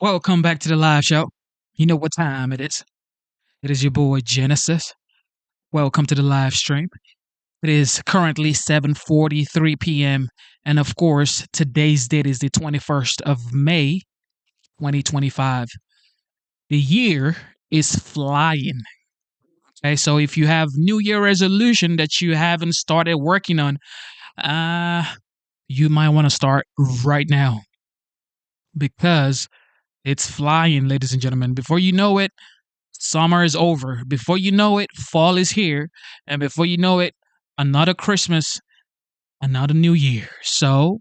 Welcome back to the live show. You know what time it is. It is your boy Genesis. Welcome to the live stream. It is currently 7:43 p.m. and of course, today's date is the 21st of May, 2025. The year is flying. Okay, so if you have New Year resolution that you haven't started working on, uh you might want to start right now because it's flying, ladies and gentlemen. Before you know it, summer is over. Before you know it, fall is here. And before you know it, another Christmas, another New Year. So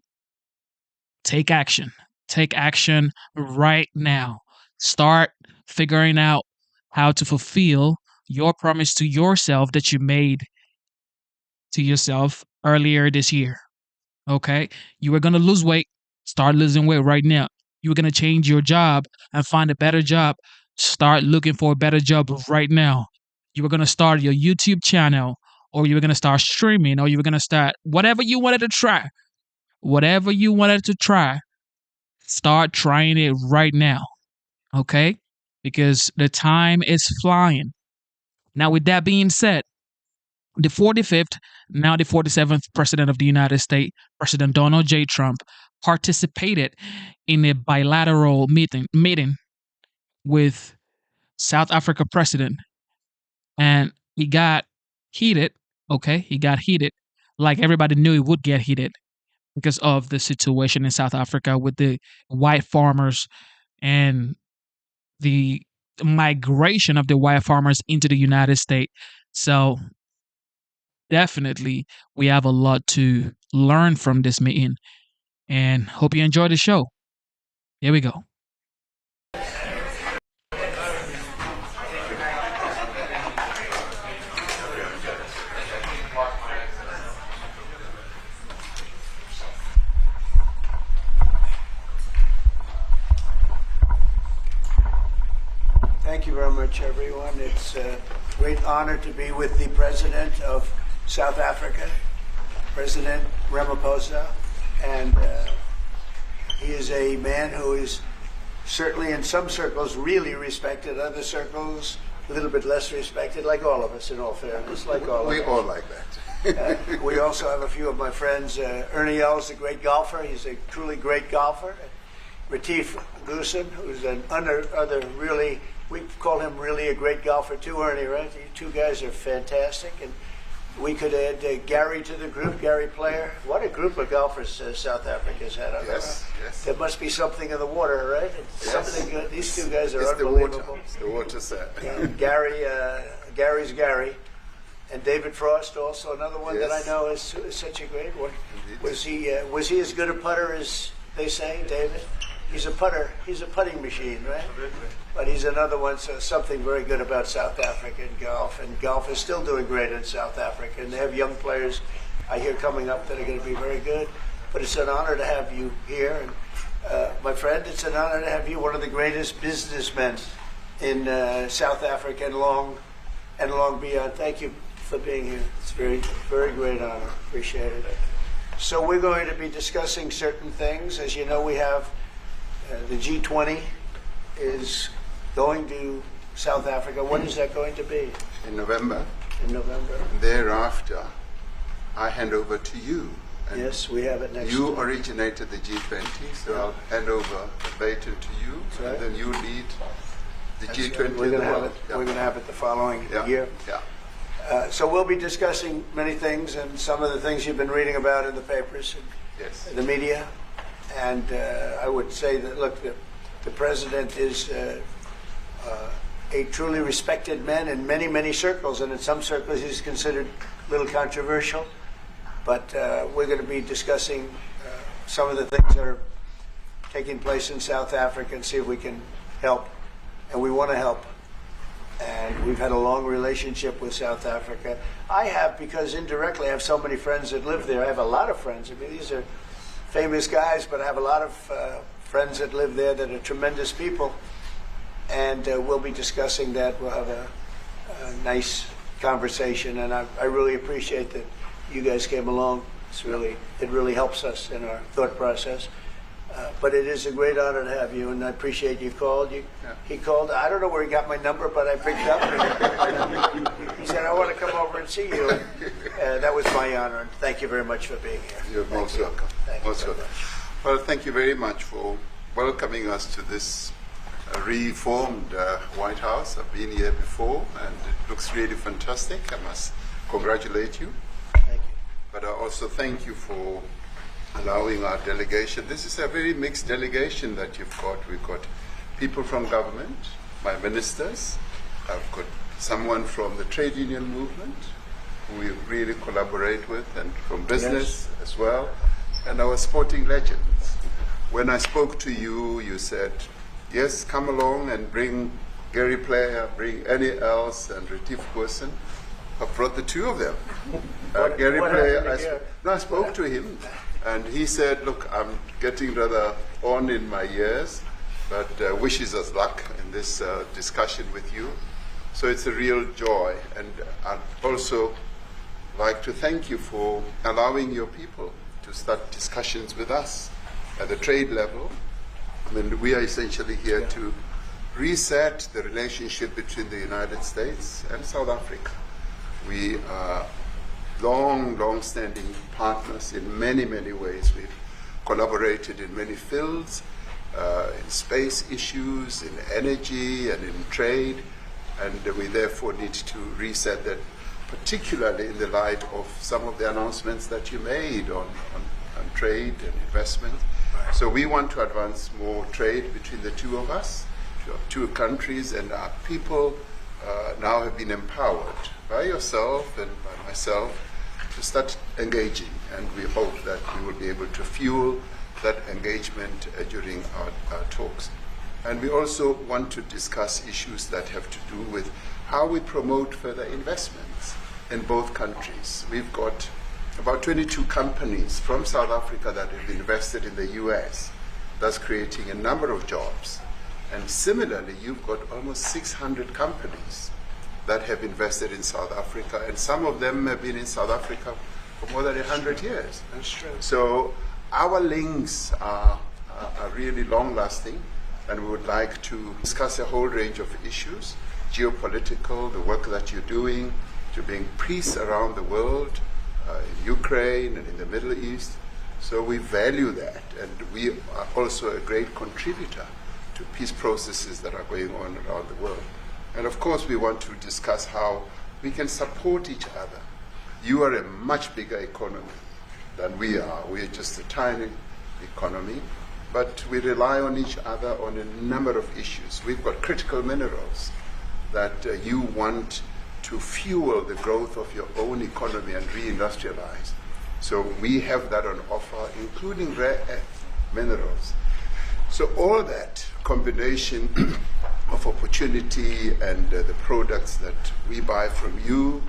take action. Take action right now. Start figuring out how to fulfill your promise to yourself that you made to yourself earlier this year. Okay? You were going to lose weight. Start losing weight right now. You were going to change your job and find a better job. Start looking for a better job right now. You were going to start your YouTube channel, or you were going to start streaming, or you were going to start whatever you wanted to try. Whatever you wanted to try, start trying it right now. Okay? Because the time is flying. Now, with that being said, the 45th, now the 47th President of the United States, President Donald J. Trump, participated in a bilateral meeting with South Africa President, and he got heated. Okay, he got heated, like everybody knew he would get heated because of the situation in South Africa with the white farmers and the migration of the white farmers into the United States. So definitely we have a lot to learn from this meeting, and hope you enjoy the show. Here we go. Thank you very much, everyone. It's a great honor to be with the President of South Africa, President Ramaphosa, and he is a man who is certainly in some circles really respected, other circles a little bit less respected, like all of us, in all fairness, like all of us. We all like that. We also have a few of my friends. Ernie Els, a great golfer. He's a truly great golfer. Retief Goosen, who's an other really, we call him really a great golfer too, Ernie, right? You two guys are fantastic. And we could add Gary to the group, Gary Player. What a group of golfers South Africa's had. Yes, yes. There must be something in the water, right? Yes. Something good. These two guys are It's unbelievable. the water. It's the water, sir. Gary's Gary. And David Frost, also another one that I Yes. know is such a great one. Indeed. Was he as good a putter as they say, David? He's a putter. He's a putting machine, right? But he's another one. So something very good about South African golf, and golf is still doing great in South Africa. And they have young players I hear coming up that are going to be very good. But it's an honor to have you here, and my friend, it's an honor to have you, one of the greatest businessmen in South Africa and long beyond. Thank you for being here. It's very, very great honor. Appreciate it. So we're going to be discussing certain things. As you know, we have the G20 is going to South Africa. When is that going to be? In November. In November. Thereafter, I hand over to you. And Yes, we have it next. you originated the G20, so I'll hand over the baton to you, right. and then you lead the That's G20. good. We're going to have world. it. Yeah. We're going to have it the following Yeah. year. Yeah. So we'll be discussing many things, and some of the things you've been reading about in the papers Yes. and the media. And I would say that, look, the president is a truly respected man in many, many circles, and in some circles he's considered a little controversial. But we're going to be discussing some of the things that are taking place in South Africa and see if we can help. And we want to help. And we've had a long relationship with South Africa. I have, because indirectly I have so many friends that live there. I have a lot of friends. I mean, these are famous guys, but I have a lot of friends that live there that are tremendous people. And we'll be discussing that. We'll have a nice conversation. And I really appreciate that you guys came along. It really helps us in our thought process. But it is a great honor to have you, and I appreciate you called. He called. I don't know where he got my number, but I picked up. And he said, "I want to come over and see you." That was my honor, and thank you very much for being here. You're most welcome. Thank you Most very welcome. much. Well, thank you very much for welcoming us to this reformed White House. I've been here before, and it looks really fantastic. I must congratulate you. Thank you. But I also thank you for allowing our delegation. This is a very mixed delegation that you've got. We've got people from government, my ministers. I've got someone from the trade union movement who we really collaborate with, and from business as well, and our sporting legends. When I spoke to you, you said, yes, come along and bring Gary Player, bring any else, and Retief Goosen. I brought the two of them. Gary what Player, happened to Gary? I spoke to him, and he said, look, I'm getting rather on in my years, but wishes us luck in this discussion with you. So it's a real joy. And I'd also like to thank you for allowing your people to start discussions with us at the trade level. I mean, we are essentially here to reset the relationship between the United States and South Africa. We are long-standing partners in many, many ways. We've collaborated in many fields, in space issues, in energy, and in trade, and we therefore need to reset that, particularly in the light of some of the announcements that you made on trade and investment. So we want to advance more trade between the two of us, two countries, and our people now have been empowered by yourself and by myself to start engaging, and we hope that we will be able to fuel that engagement during our talks. And we also want to discuss issues that have to do with how we promote further investments in both countries. We've got about 22 companies from South Africa that have invested in the US. That's creating a number of jobs. And similarly, you've got almost 600 companies that have invested in South Africa, and some of them have been in South Africa for more than 100 years. That's true. So our links are really long-lasting, and we would like to discuss a whole range of issues, geopolitical, the work that you're doing to bring peace around the world, in Ukraine and in the Middle East. So we value that, and we are also a great contributor to peace processes that are going on around the world. And of course, we want to discuss how we can support each other. You are a much bigger economy than we are. We are just a tiny economy, but we rely on each other on a number of issues. We've got critical minerals that you want to fuel the growth of your own economy and reindustrialize. So we have that on offer, including rare earth minerals. So all that combination of opportunity and the products that we buy from you,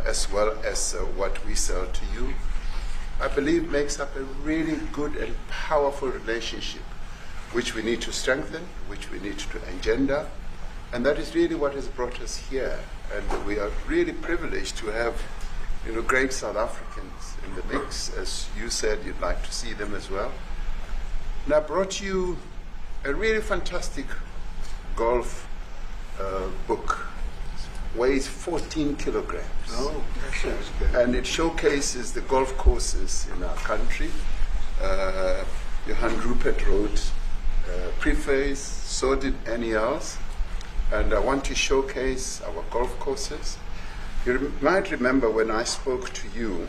as well as what we sell to you, I believe makes up a really good and powerful relationship, which we need to strengthen, which we need to engender, and that is really what has brought us here. And we are really privileged to have, great South Africans in the mix. As you said, you'd like to see them as well. And I brought you a really fantastic golf book. Weighs 14 kilograms. Oh, that sounds good. And it showcases the golf courses in our country. Johan Rupert wrote preface, so did Annie else. And I want to showcase our golf courses. You might remember when I spoke to you,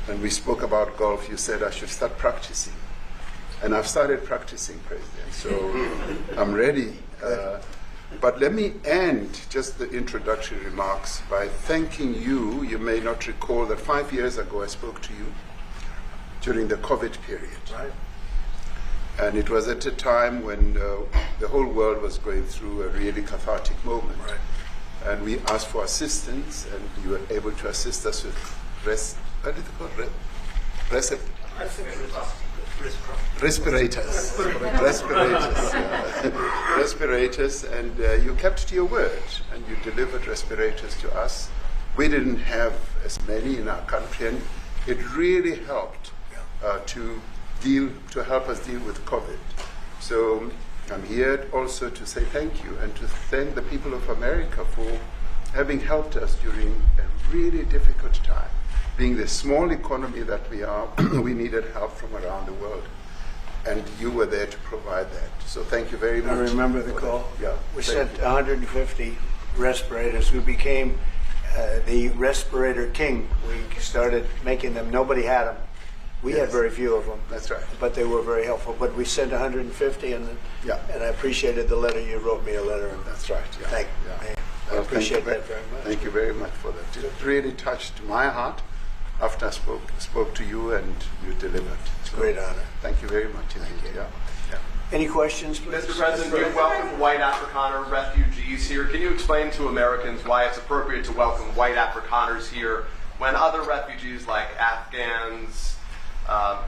and we spoke about golf, you said I should start practicing. And I've started practicing, President, so I'm ready. But let me end just the introductory remarks by thanking you. You may not recall that 5 years ago I spoke to you during the COVID period. Right. And it was at a time when the whole world was going through a really cathartic moment. Right. And we asked for assistance, and you were able to assist us with respirators, respirators, and you kept to your word, and you delivered respirators to us. We didn't have as many in our country, and it really helped to to help us deal with COVID. So I'm here also to say thank you and to thank the people of America for having helped us during a really difficult time. Being the small economy that we are, we needed help from around the world. And you were there to provide that. So thank you very much. I remember the call. Yeah. We sent 150 respirators. We became the respirator king. We started making them. Nobody had them. We had very few of them. That's right. But they were very helpful. But we sent 150, and I appreciated the letter. You wrote me a letter. And That's right. Yeah. I appreciate that very much. Thank you very much for that. It really touched my heart after I spoke to you and you delivered. It's a great honor. Thank you very much indeed. Yeah. Any questions, please? Mr. President, you welcome white Afrikaner refugees here. Can you explain to Americans why it's appropriate to welcome white Afrikaners here when other refugees like Afghans,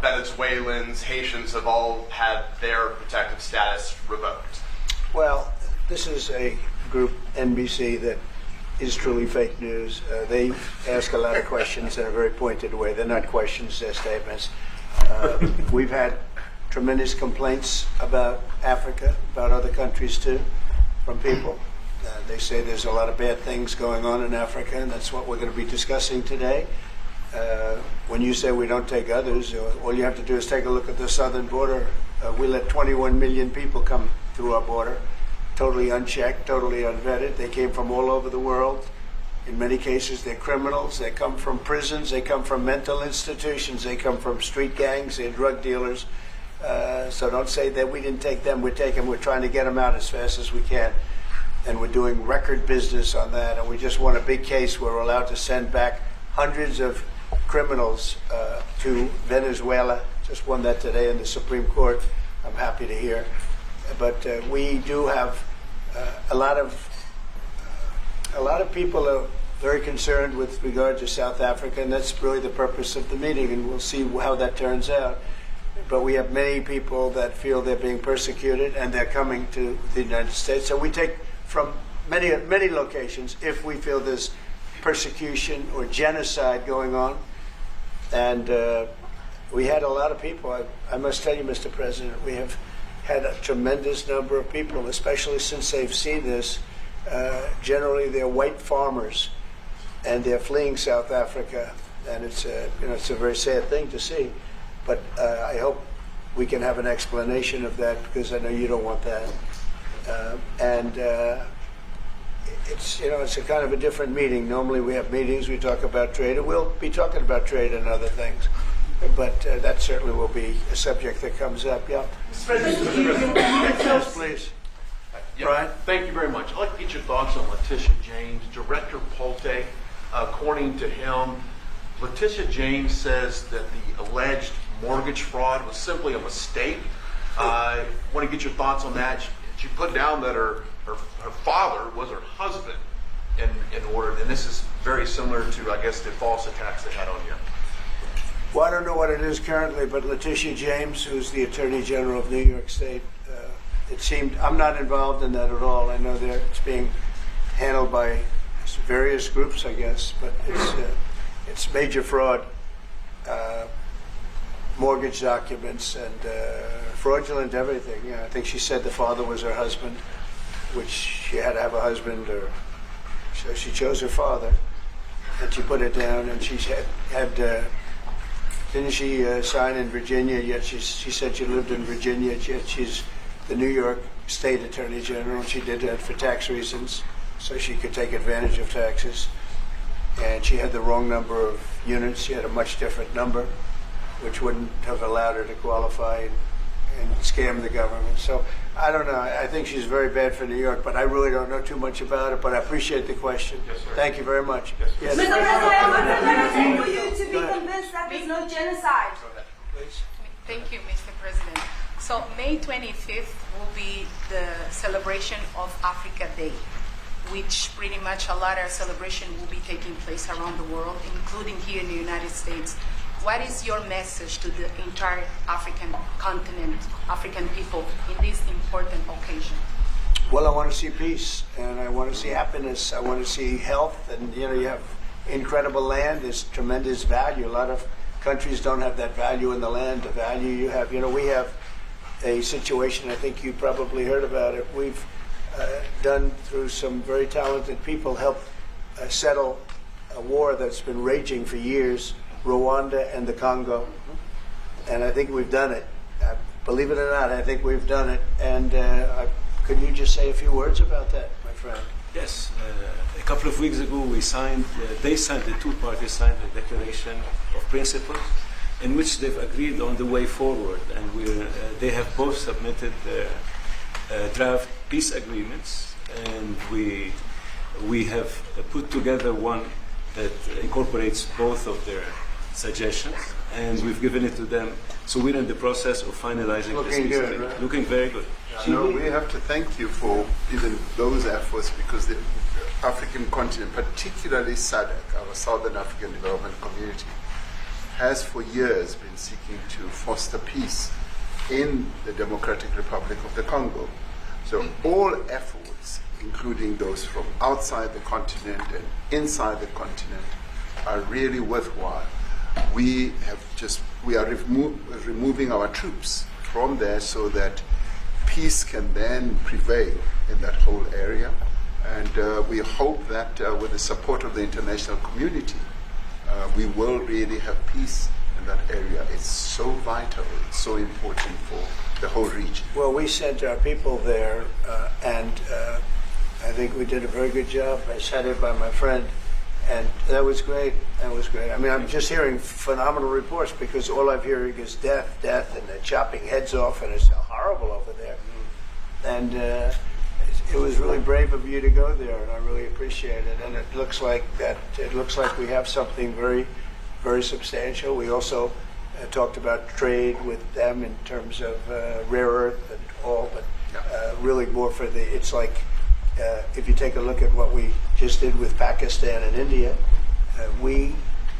Venezuelans, Haitians have all had their protective status revoked? Well, this is a group, NBC, that is truly fake news. They ask a lot of questions in a very pointed way. They're not questions, they're statements. We've had tremendous complaints about Africa, about other countries too, from people. They say there's a lot of bad things going on in Africa, and that's what we're going to be discussing today. When you say we don't take others, all you have to do is take a look at the southern border. We let 21 million people come through our border, totally unchecked, totally unvetted. They came from all over the world. In many cases, they're criminals. They come from prisons. They come from mental institutions. They come from street gangs. They're drug dealers. So don't say that we didn't take them. We're trying to get them out as fast as we can. And we're doing record business on that. And we just won a big case where we're allowed to send back hundreds of criminals to Venezuela. Just won that today in the Supreme Court. I'm happy to hear. But we do have a lot of people are very concerned with regard to South Africa, and that's really the purpose of the meeting, and we'll see how that turns out. But we have many people that feel they're being persecuted, and they're coming to the United States. So we take from many locations if we feel there's persecution or genocide going on. And we had a lot of people. I must tell you, Mr. President, we have had a tremendous number of people, especially since they've seen this. Generally, they're white farmers, and they're fleeing South Africa, and it's a very sad thing to see. But I hope we can have an explanation of that, because I know you don't want that. It's a kind of a different meeting. Normally we have meetings, we talk about trade, and we'll be talking about trade and other things. But that certainly will be a subject that comes up. Yeah. Yes, please. Yeah, Brian? Thank you very much. I'd like to get your thoughts on Letitia James. Director Polte, according to him, Letitia James says that the alleged mortgage fraud was simply a mistake. I want to get your thoughts on that. She put down that her father was her husband in order, and this is very similar to, I guess, the false attacks they had on you. Well, I don't know what it is currently, but Letitia James, who's the Attorney General of New York State, it seemed, I'm not involved in that at all. I know it's being handled by various groups, I guess, but it's major fraud, mortgage documents, and fraudulent everything. Yeah, I think she said the father was her husband, which she had to have a husband, or so she chose her father, and she put it down, and she had didn't she sign in Virginia, yet she said she lived in Virginia, yet she's the New York State Attorney General, and she did that for tax reasons, so she could take advantage of taxes. And she had the wrong number of units. She had a much different number, which wouldn't have allowed her to qualify and scam the government. So I don't know. I think she's very bad for New York, but I really don't know too much about it. But I appreciate the question. Yes, sir. Thank you very much. Yes, Mr. President, for you to be convinced that there's no genocide. Please. Thank you, Mr. President. So May 25th will be the celebration of Africa Day, which pretty much a lot of celebration will be taking place around the world, including here in the United States. What is your message to the entire African continent, African people, in this important occasion? Well, I want to see peace, and I want to see happiness. I want to see health, and you have incredible land. There's tremendous value. A lot of countries don't have that value in the land, the value you have. You know, we have a situation, I think you probably heard about it. We've done, through some very talented people, helped settle a war that's been raging for years, Rwanda and the Congo. And I think we've done it. Believe it or not, I think we've done it. And could you just say a few words about that, my friend? Yes, a couple of weeks ago the two parties signed a declaration of principles in which they've agreed on the way forward, and they have both submitted their draft peace agreements, and we have put together one that incorporates both of their suggestions, and we've given it to them. So we're in the process of finalizing this Looking peace good, agreement. right? Looking very good. No, we have to thank you for even those efforts, because the African continent, particularly SADC, our Southern African Development Community, has for years been seeking to foster peace in the Democratic Republic of the Congo. So all efforts, including those from outside the continent and inside the continent, are really worthwhile. We are removing our troops from there so that peace can then prevail in that whole area. And we hope that with the support of the international community, we will really have peace in that area. It's so vital, it's so important for the whole region. Well, we sent our people there, and I think we did a very good job, as headed by my friend. And that was great. That was great. I mean, I'm just hearing phenomenal reports, because all I'm hearing is death, and they're chopping heads off, and it's horrible over there. And it was really brave of you to go there, and I really appreciate it. And it looks like we have something very, very substantial. We also talked about trade with them in terms of rare earth and all, but really more for it's like, if you take a look at what we just did with Pakistan and India, we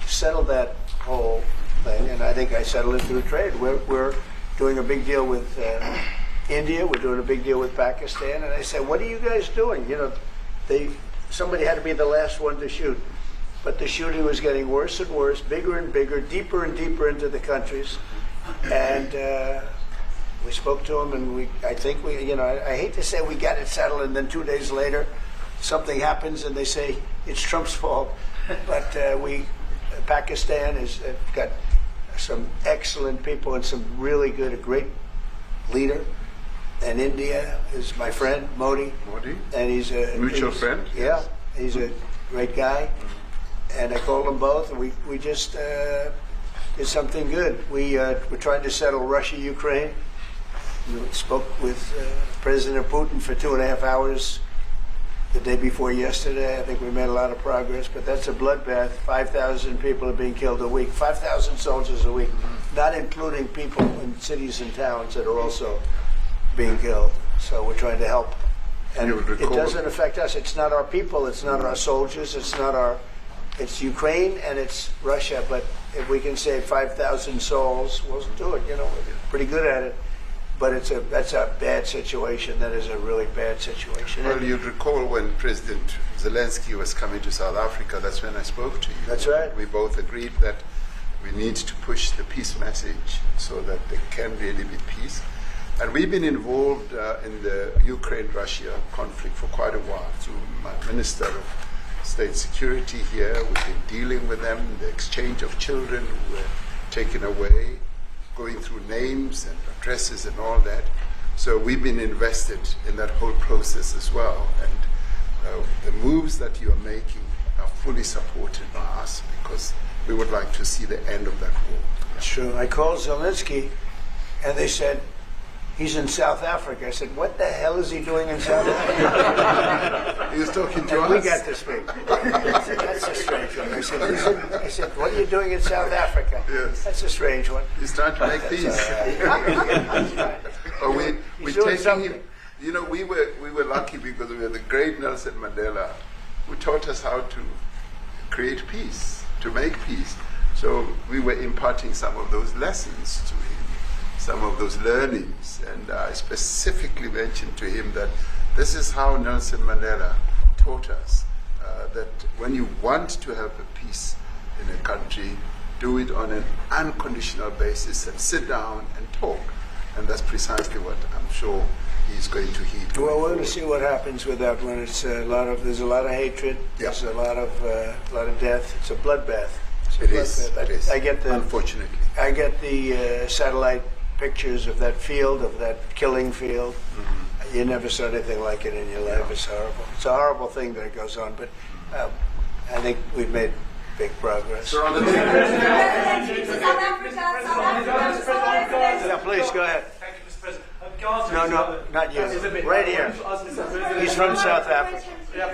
settled that whole thing, and I think I settled it through trade. We're doing a big deal with India, we're doing a big deal with Pakistan, and I said, what are you guys doing? You know, somebody had to be the last one to shoot, but the shooting was getting worse and worse, bigger and bigger, deeper and deeper into the countries, and we spoke to them, and I hate to say we got it settled, and then 2 days later, something happens, and they say it's Trump's fault. But Pakistan has got some excellent people and some really good, a great leader. And India is my friend, Modi. And he's a Mutual friend? Yeah, he's a great guy. And I called them both, and we just did something good. We're trying to settle Russia, Ukraine. We spoke with President Putin for 2.5 hours the day before yesterday. I think we made a lot of progress, but that's a bloodbath. 5,000 people are being killed a week, 5,000 soldiers a week, not including people in cities and towns that are also being killed. So we're trying to help. And it doesn't affect us. It's not our people, it's not our soldiers, it's Ukraine and it's Russia, but if we can save 5,000 souls, we'll do it. You know, we're pretty good at it. But that's a bad situation. That is a really bad situation. Well, you'd recall when President Zelensky was coming to South Africa, that's when I spoke to you. That's right. We both agreed that we need to push the peace message so that there can really be peace. And we've been involved in the Ukraine-Russia conflict for quite a while through my Minister of State Security here. We've been dealing with them, the exchange of children who were taken away, going through names and addresses and all that. So we've been invested in that whole process as well. And the moves that you are making are fully supported by us, because we would like to see the end of that war. Sure. I called Zelensky, and they said, he's in South Africa. I said, what the hell is he doing in South Africa? He was talking to And us. we got to speak. I said, that's a strange one. I said, what are you doing in South Africa? Yes. That's a strange one. He's trying to make peace. But we're He's doing taking something. him. You know, we were lucky because we had the great Nelson Mandela, who taught us how to create peace, to make peace. So we were imparting some of those lessons to him, some of those learnings, and I specifically mentioned to him that this is how Nelson Mandela taught us that when you want to have a peace in a country, do it on an unconditional basis and sit down and talk. And that's precisely what I'm sure he's going to heed. Well, we're going to see what happens with that one. There's a lot of hatred. Yeah. There's a lot of death. It's a bloodbath. It is. I get the Unfortunately. I get the satellite pictures of that field, of that killing field. Mm-hmm. You never saw anything like it in your life. It's horrible. It's a horrible thing that it goes on, but I think we've made big progress. Sir, on the Yeah, please go ahead. Thank you, Mr. President. Gaza No, is no, another- not you. Is it- Right here. He's from South Africa.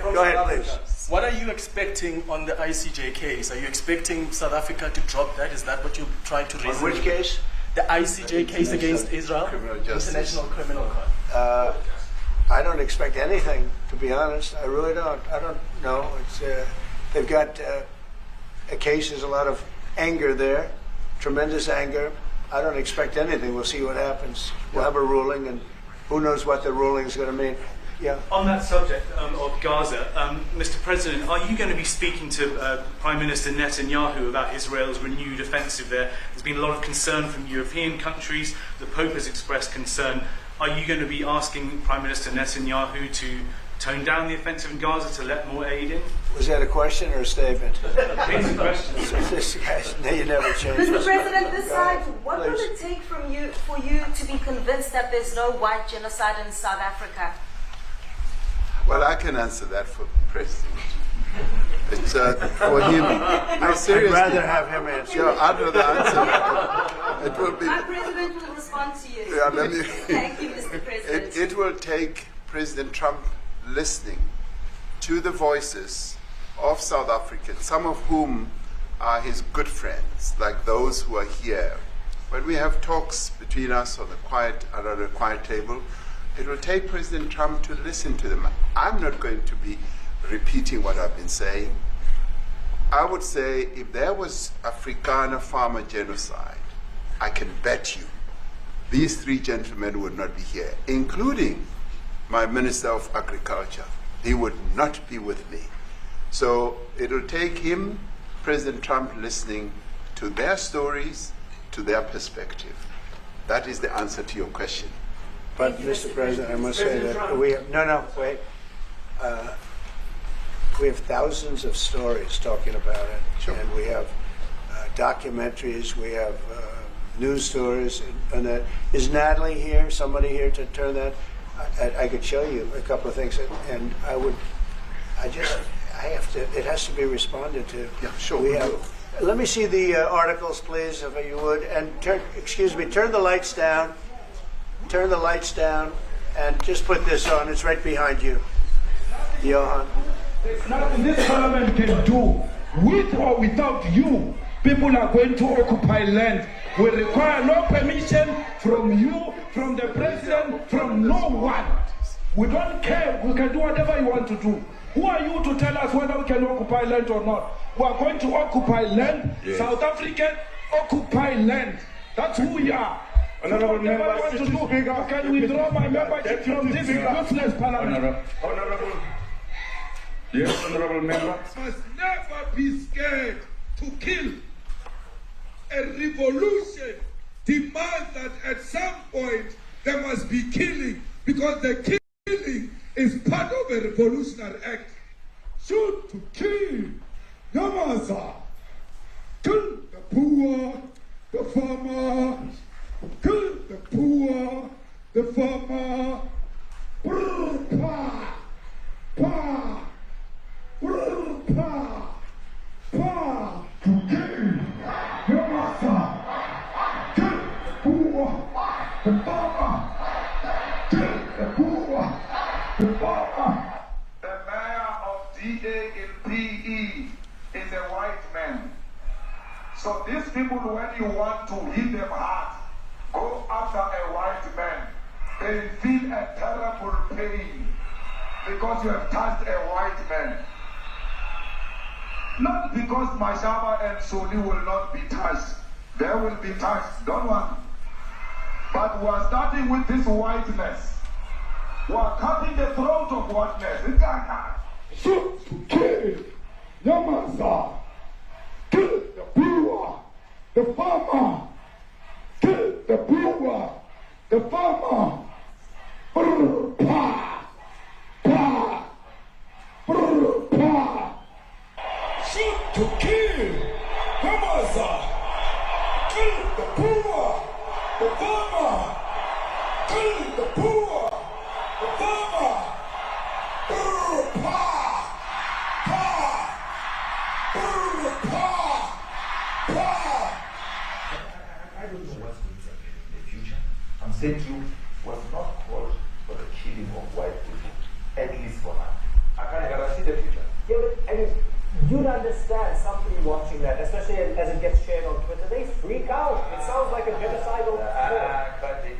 Go ahead, please. What are you expecting on the ICJ case? Are you expecting South Africa to drop that? Is that what you're trying to On reason? which case? The ICJ case against Israel? Criminal justice. International Criminal Court. I don't expect anything, to be honest. I really don't. I don't know. It's they've got a case. There's a lot of anger there, tremendous anger. I don't expect anything. We'll see what happens. We'll have a ruling, and who knows what the ruling is going to mean. Yeah. On that subject of Gaza, Mr. President, are you going to be speaking to Prime Minister Netanyahu about Israel's renewed offensive there? There's been a lot of concern from European countries. The Pope has expressed concern. Are you going to be asking Prime Minister Netanyahu to tone down the offensive in Gaza, to let more aid in? Was that a question or a statement? It's a question. This guy's, you never change. Mr. President, decide what will Please. it take for you to be convinced that there's no white genocide in South Africa? Well, I can answer that for the President. It's for him. No, seriously. I'd rather have him answer. Yeah, I'd rather answer that. It will be. My president will respond to you. Yeah, let me. Thank you, Mr. President. It will take President Trump listening to the voices of South Africans, some of whom are his good friends, like those who are here. When we have talks between us on around the quiet table, it will take President Trump to listen to them. I'm not going to be repeating what I've been saying. I would say if there was Afrikaner farmer genocide, I can bet you these three gentlemen would not be here, including my Minister of Agriculture. He would not be with me. So it'll take him, President Trump, listening to their stories, to their perspective. That is the answer to your question. But, Mr. President, I must say that we have, wait. We have thousands of stories talking about it. Sure. And we have documentaries, we have news stories, and that. Is Natalie here, somebody here to turn that? I could show you a couple of things, and it has to be responded to. Yeah, sure. We have, let me see the articles, please, if you would, and turn the lights down. Turn the lights down and just put this on. It's right behind you, Johan. There's nothing this parliament can do. With or without you, people are going to occupy land. We require no permission from you, from the president, from no one. We don't care. We can do whatever you want to do. Who are you to tell us whether we can occupy land or not? We are going to occupy land. Yes. South African occupy land. That's who we are. Honorable members, can withdraw my membership from this useless parliament. Yes, honorable member. Must never be scared to kill. A revolution demands that at some point there must be killing, because the killing is part of a revolutionary act. Shoot to kill. Yamaza. Kill the poor, the farmer. Kill the poor, the farmer. Brr, pa, pa. Pa, pa, to kill your master, kill the poor, the farmer, kill the poor, the farmer. The mayor of DA in PE is a white man. So these people, when you want to hit them hard, go after a white man. They feel a terrible pain because you have touched a white man. Not because Mashaba and Soli will not be touched. They will be touched, don't worry. But we are starting with this whiteness. We are cutting the throat of whiteness. Shoot to kill Yamaza. Kill the poor, the farmer. Kill the brewer, the farmer. Brr, pa, pa, brr, pa. Shoot to kill. Hamas. Kill the poor, the farmer. Kill the poor, the farmer. Brr, pa, pa, brr, pa, pa. I don't know what's going to happen in the future. I'm saying to you, was not called for the killing of white people, at least for now. I can't guarantee the future. Yeah, but I mean, you'd understand somebody watching that, especially as it gets shared on Twitter. They freak out. It sounds like a genocidal. But it is.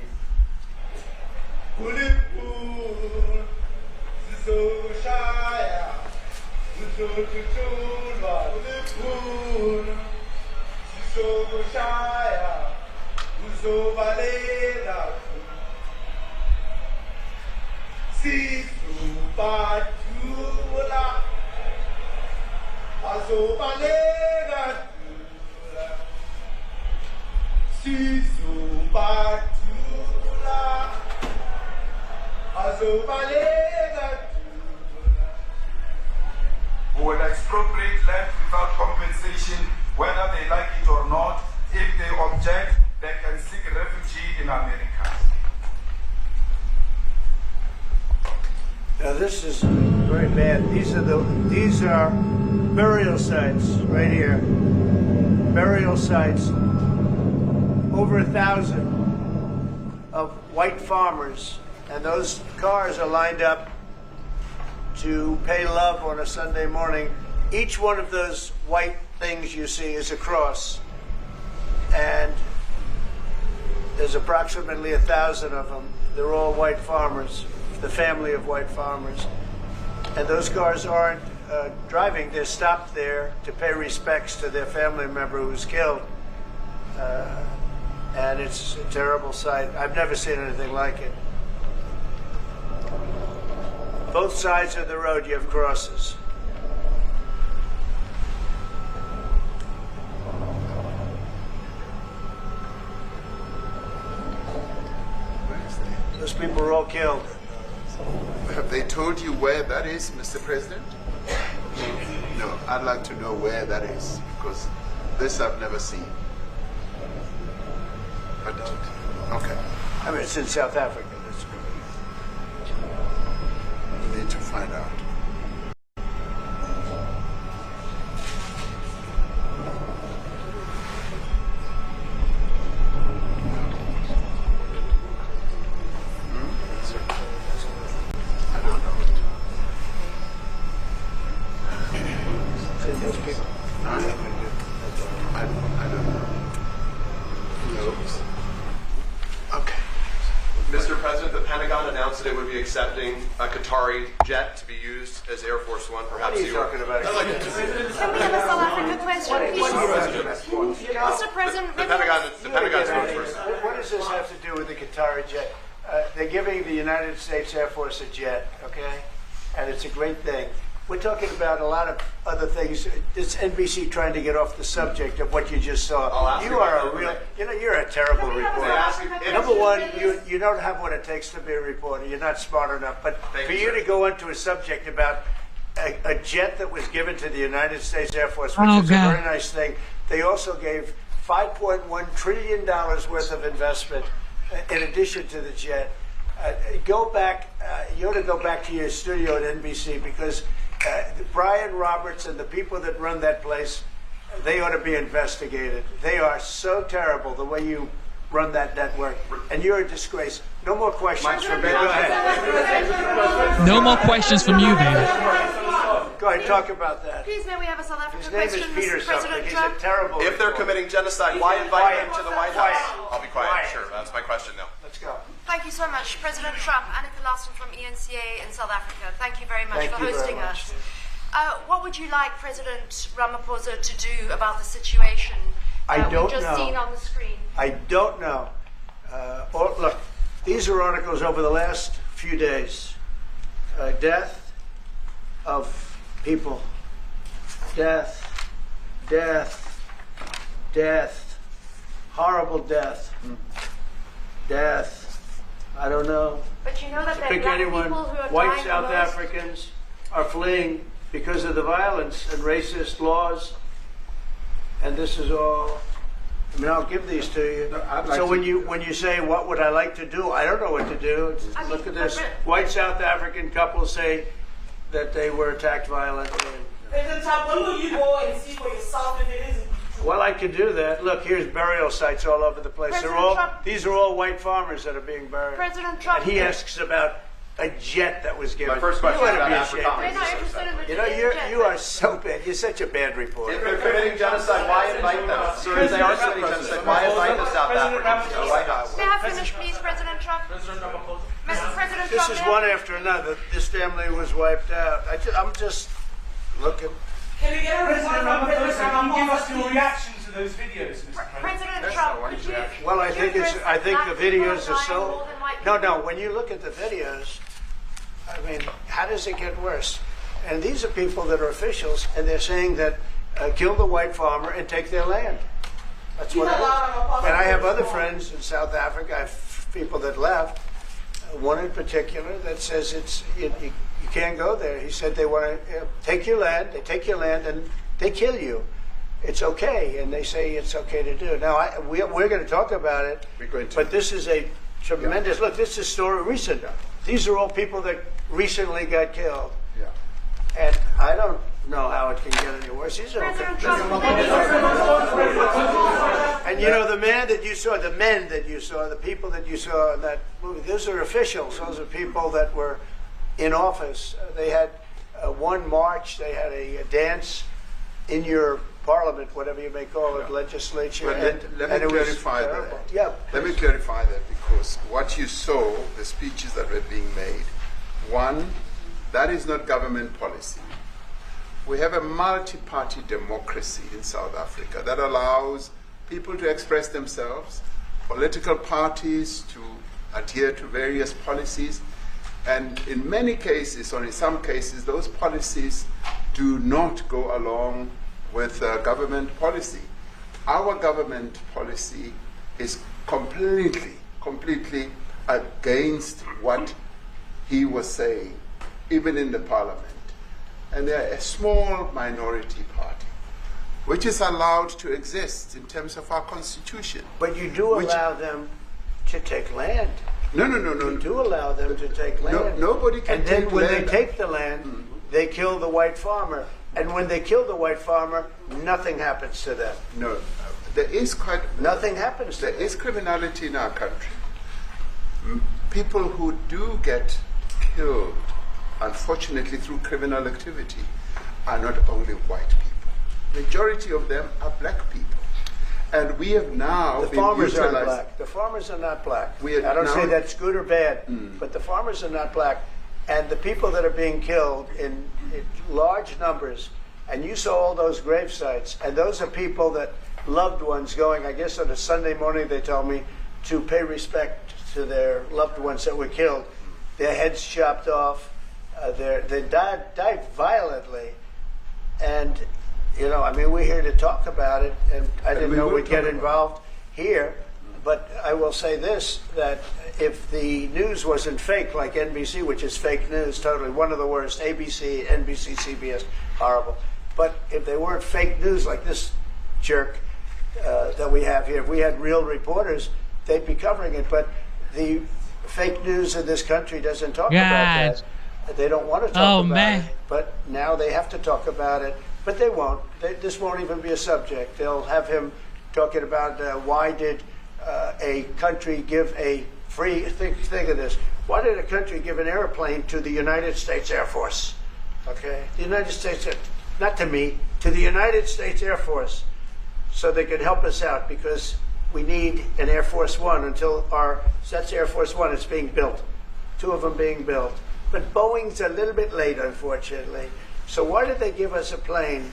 Who will expropriate land without compensation, whether they like it or not. If they object, they can seek refuge in America. Now this is very bad. These are burial sites right here. Burial sites. Over 1,000 of white farmers, and those cars are lined up to pay love on a Sunday morning. Each one of those white things you see is a cross, and there's approximately 1,000 of them. They're all white farmers, the family of white farmers. And those cars aren't driving, they're stopped there to pay respects to their family member who's killed. And it's a terrible sight. I've never seen anything like it. Both sides of the road you have crosses. Those people were all killed. Have they told you where that is, Mr. President? No, I'd like to know where that is, because this I've never seen. I don't. Okay. I mean, it's in South Africa. That's We need to find out. those people. I don't know. Who knows? Okay. Mr. President, the Pentagon announced that it would be accepting a Qatari jet to be used as Air Force One. Perhaps What are you talking about? Can we have a South Africa question, please? Mr. President, the Pentagon spokesperson. What does this have to do with the Qatari jet? They're giving the United States Air Force a jet, okay? And it's a great thing. We're talking about a lot of other things. It's NBC trying to get off the subject of what you just saw. You are a real, you're a terrible reporter. Number one, you don't have what it takes to be a reporter. You're not smart enough. But for you to go into a subject about a jet that was given to the United States Air Force, which is a very nice thing, they also gave $5.1 trillion worth of investment in addition to the jet. Go back, you ought to go back to your studio at NBC, because Brian Roberts and the people that run that place, they ought to be investigated. They are so terrible the way you run that network, and you're a disgrace. No more questions from me. Go ahead. No more questions from you, David. Go ahead, talk about that. Please, may we have a South Africa His name question, is Peter Mr. President something. He's Trump? a terrible If they're reporter. committing genocide, why invite them to the White House? I'll be quiet. Sure, that's my question now. Let's go. Thank you so much, President Trump. Annika Larson from ENCA in South Africa. Thank you very much for hosting us. What would you like President Ramaphosa to do about the situation that we've just seen on the screen? I don't know. Look, these are articles over the last few days. Death of people. Death. Death. Death. horrible death. Death. I don't know. But you know that there are Pick black anyone. people who are White dying South most. Africans are fleeing because of the violence and racist laws. And this is all. I mean, I'll give these to you. I'd like So to- when you say what would I like to do, I don't know what to do. I mean, Look at this. but- White South African couple say that they were attacked violently. President Trump, when will you go and see for yourself if it is? Well, I could do that. Look, here's burial sites all over the place. President Trump- These are all white farmers that are being buried. President Trump. And he asks about a jet that was given. My first question You is ought to about be ashamed. Afrikaners. We're not interested in the You know, you are so bad. You're such a bad reporter. If they're committing genocide, why invite them? Sir, if they are committing genocide, why invite the South Africans to the White House? May I finish, please, President Trump? President Trump. This is one after another. This family was wiped out. I'm just looking. Can we get a response from President Can you give us your Ramaphosa? reaction to those videos, Mr. President? President Trump, could you? Well, I think could you it's. I think the address black people videos are dying so. more than white No, people? no. When you look at the videos, I mean, how does it get worse? And these are people that are officials, and they're saying that kill the white farmer and take their land. That's what it is. And I have other friends in South Africa. I have people that left. One in particular that says you can't go there. He said they want to take your land. They take your land and they kill you. It's okay, and they say it's okay to do. Now we're going to talk about it. We're going to. But this is a tremendous look. This is story recent. These are all people that recently got killed. Yeah. And I don't know how it can get any worse. These are all President and you know, the men that you saw, the people that you saw in that movie, those are officials. Those are people that were in office. They had one march, they had a dance in your parliament, whatever you may call it, legislature. But let and me it was clarify terrible. that. Yeah, Let me clarify that, because what you saw, the speeches that were being made, one, that is not government policy. We have a multi-party democracy in South Africa that allows people to express themselves, political parties to adhere to various policies, and in many cases, or in some cases, those policies do not go along with government policy. Our government policy is completely against what he was saying, even in the parliament. And they're a small minority party, which is allowed to exist in terms of our constitution. but you do allow them to take land. No. You do allow them to take land. Nobody can And then take when land. they take the land, they kill the white farmer. And when they kill the white farmer, nothing happens to them. No, there is quite Nothing happens to there them. is criminality in our country. People who do get killed, unfortunately through criminal activity, are not only white people. Majority of them are black people, and we have now The been farmers aren't utilized- black. The farmers are not black. We are I don't now- say that's good or bad, but the farmers are not black. And the people that are being killed in large numbers, and you saw all those grave sites, and those are people that loved ones going, I guess on a Sunday morning, they told me, to pay respect to their loved ones that were killed. Their heads chopped off. They died violently. And, you know, I mean, we're here to talk about it, and I didn't we know will we'd get talk about it. involved here. But I will say this, that if the news wasn't fake, like NBC, which is fake news, totally, one of the worst, ABC, NBC, CBS, horrible. But if they weren't fake news like this jerk that we have here, if we had real reporters, they'd be covering it. But the fake news in this country doesn't talk about that. They don't want to talk about it. But now they have to talk about it. But they won't. This won't even be a subject. They'll have him talking about why did a country give a free, think of this, why did a country give an airplane to the United States Air Force? Okay? The United States, not to me, to the United States Air Force, so they could help us out, because we need an Air Force One until that's Air Force One, it's being built. 2 of them being built. But Boeing's a little bit late, unfortunately. So why did they give us a plane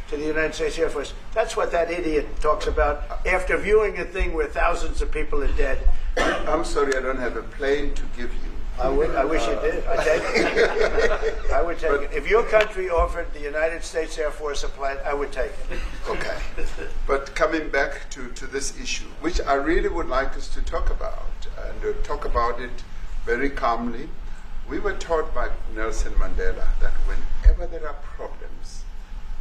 to the United States Air Force? That's what that idiot talks about after viewing a thing where thousands of people are dead. I'm sorry, I don't have a plane to give you. I would. I wish you did. I'd take it. I would take it. If your country offered the United States Air Force a plane, I would take it. Okay. But coming back to this issue, which I really would like us to talk about, and talk about it very calmly. We were taught by Nelson Mandela that whenever there are problems,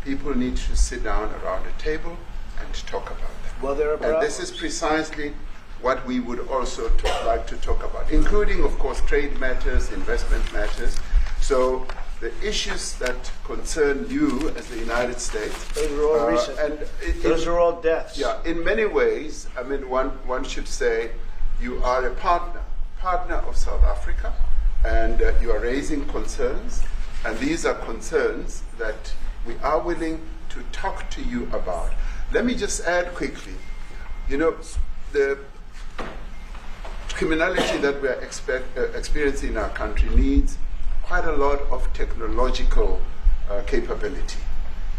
people need to sit down around a table and talk about them. Well, there are And problems. this is precisely what we would also like to talk about, including, of course, trade matters, investment matters. So the issues that concern you as the United States. Those are all recent. And those are all deaths. Yeah, in many ways, I mean, one should say you are a partner of South Africa, and you are raising concerns, and these are concerns that we are willing to talk to you about. Let me just add quickly, you know, the criminality that we are experiencing in our country needs quite a lot of technological capability.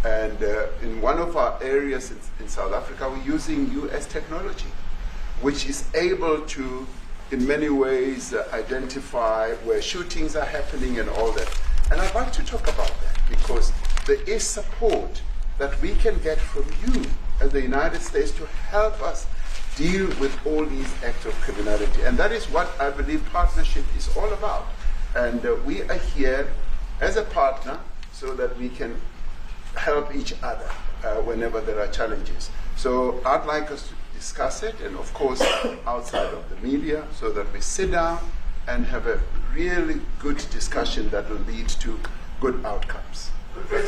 And in one of our areas in South Africa, we're using US technology, which is able to, in many ways, identify where shootings are happening and all that. And I'd like to talk about that because there is support that we can get from you as the United States to help us deal with all these acts of criminality. And that is what I believe partnership is all about. And we are here as a partner so that we can help each other whenever there are challenges. So I'd like us to discuss it, and of course outside of the media, so that we sit down and have a really good discussion that will lead to good outcomes. Are there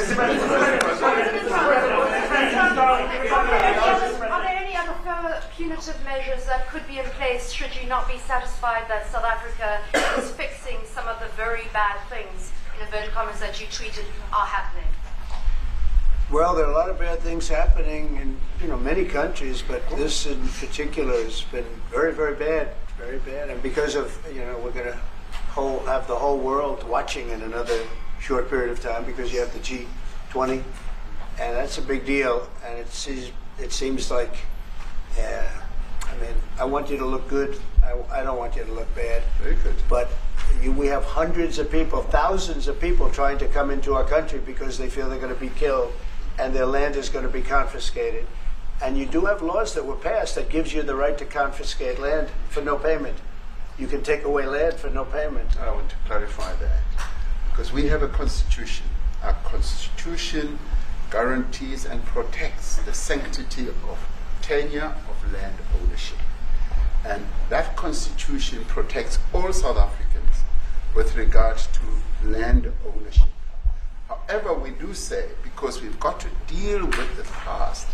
any other further punitive measures that could be in place should you not be satisfied that South Africa is fixing some of the very bad things, in inverted commas, that you tweeted are happening? Well, there are a lot of bad things happening in many countries, but this in particular has been very, very bad, And because of we're going to have the whole world watching in another short period of time because you have the G20, and that's a big deal. And it seems like, I want you to look good. I don't want you to look bad. Very good. But we have hundreds of people, thousands of people trying to come into our country because they feel they're going to be killed and their land is going to be confiscated. And you do have laws that were passed that gives you the right to confiscate land for no payment. You can take away land for no payment. I want to clarify that because we have a constitution. Our constitution guarantees and protects the sanctity of tenure of land ownership. And that constitution protects all South Africans with regard to land ownership. However, we do say, because we've got to deal with the past,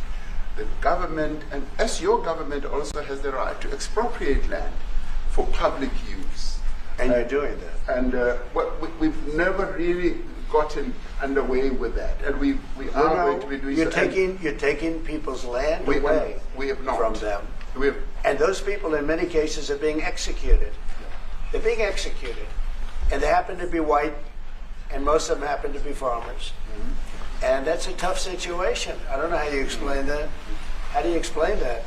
the government, and as your government also has the right to expropriate land for public use. And you're doing that. And we've never really gotten underway with that. And we are going to be doing you're so. You're taking people's land away we have not. from them. We have, and those people, in many cases, are being executed. They're being executed. And they happen to be white, and most of them happen to be farmers. Mm-hmm. And that's a tough situation. I don't know how you explain that. How do you explain that?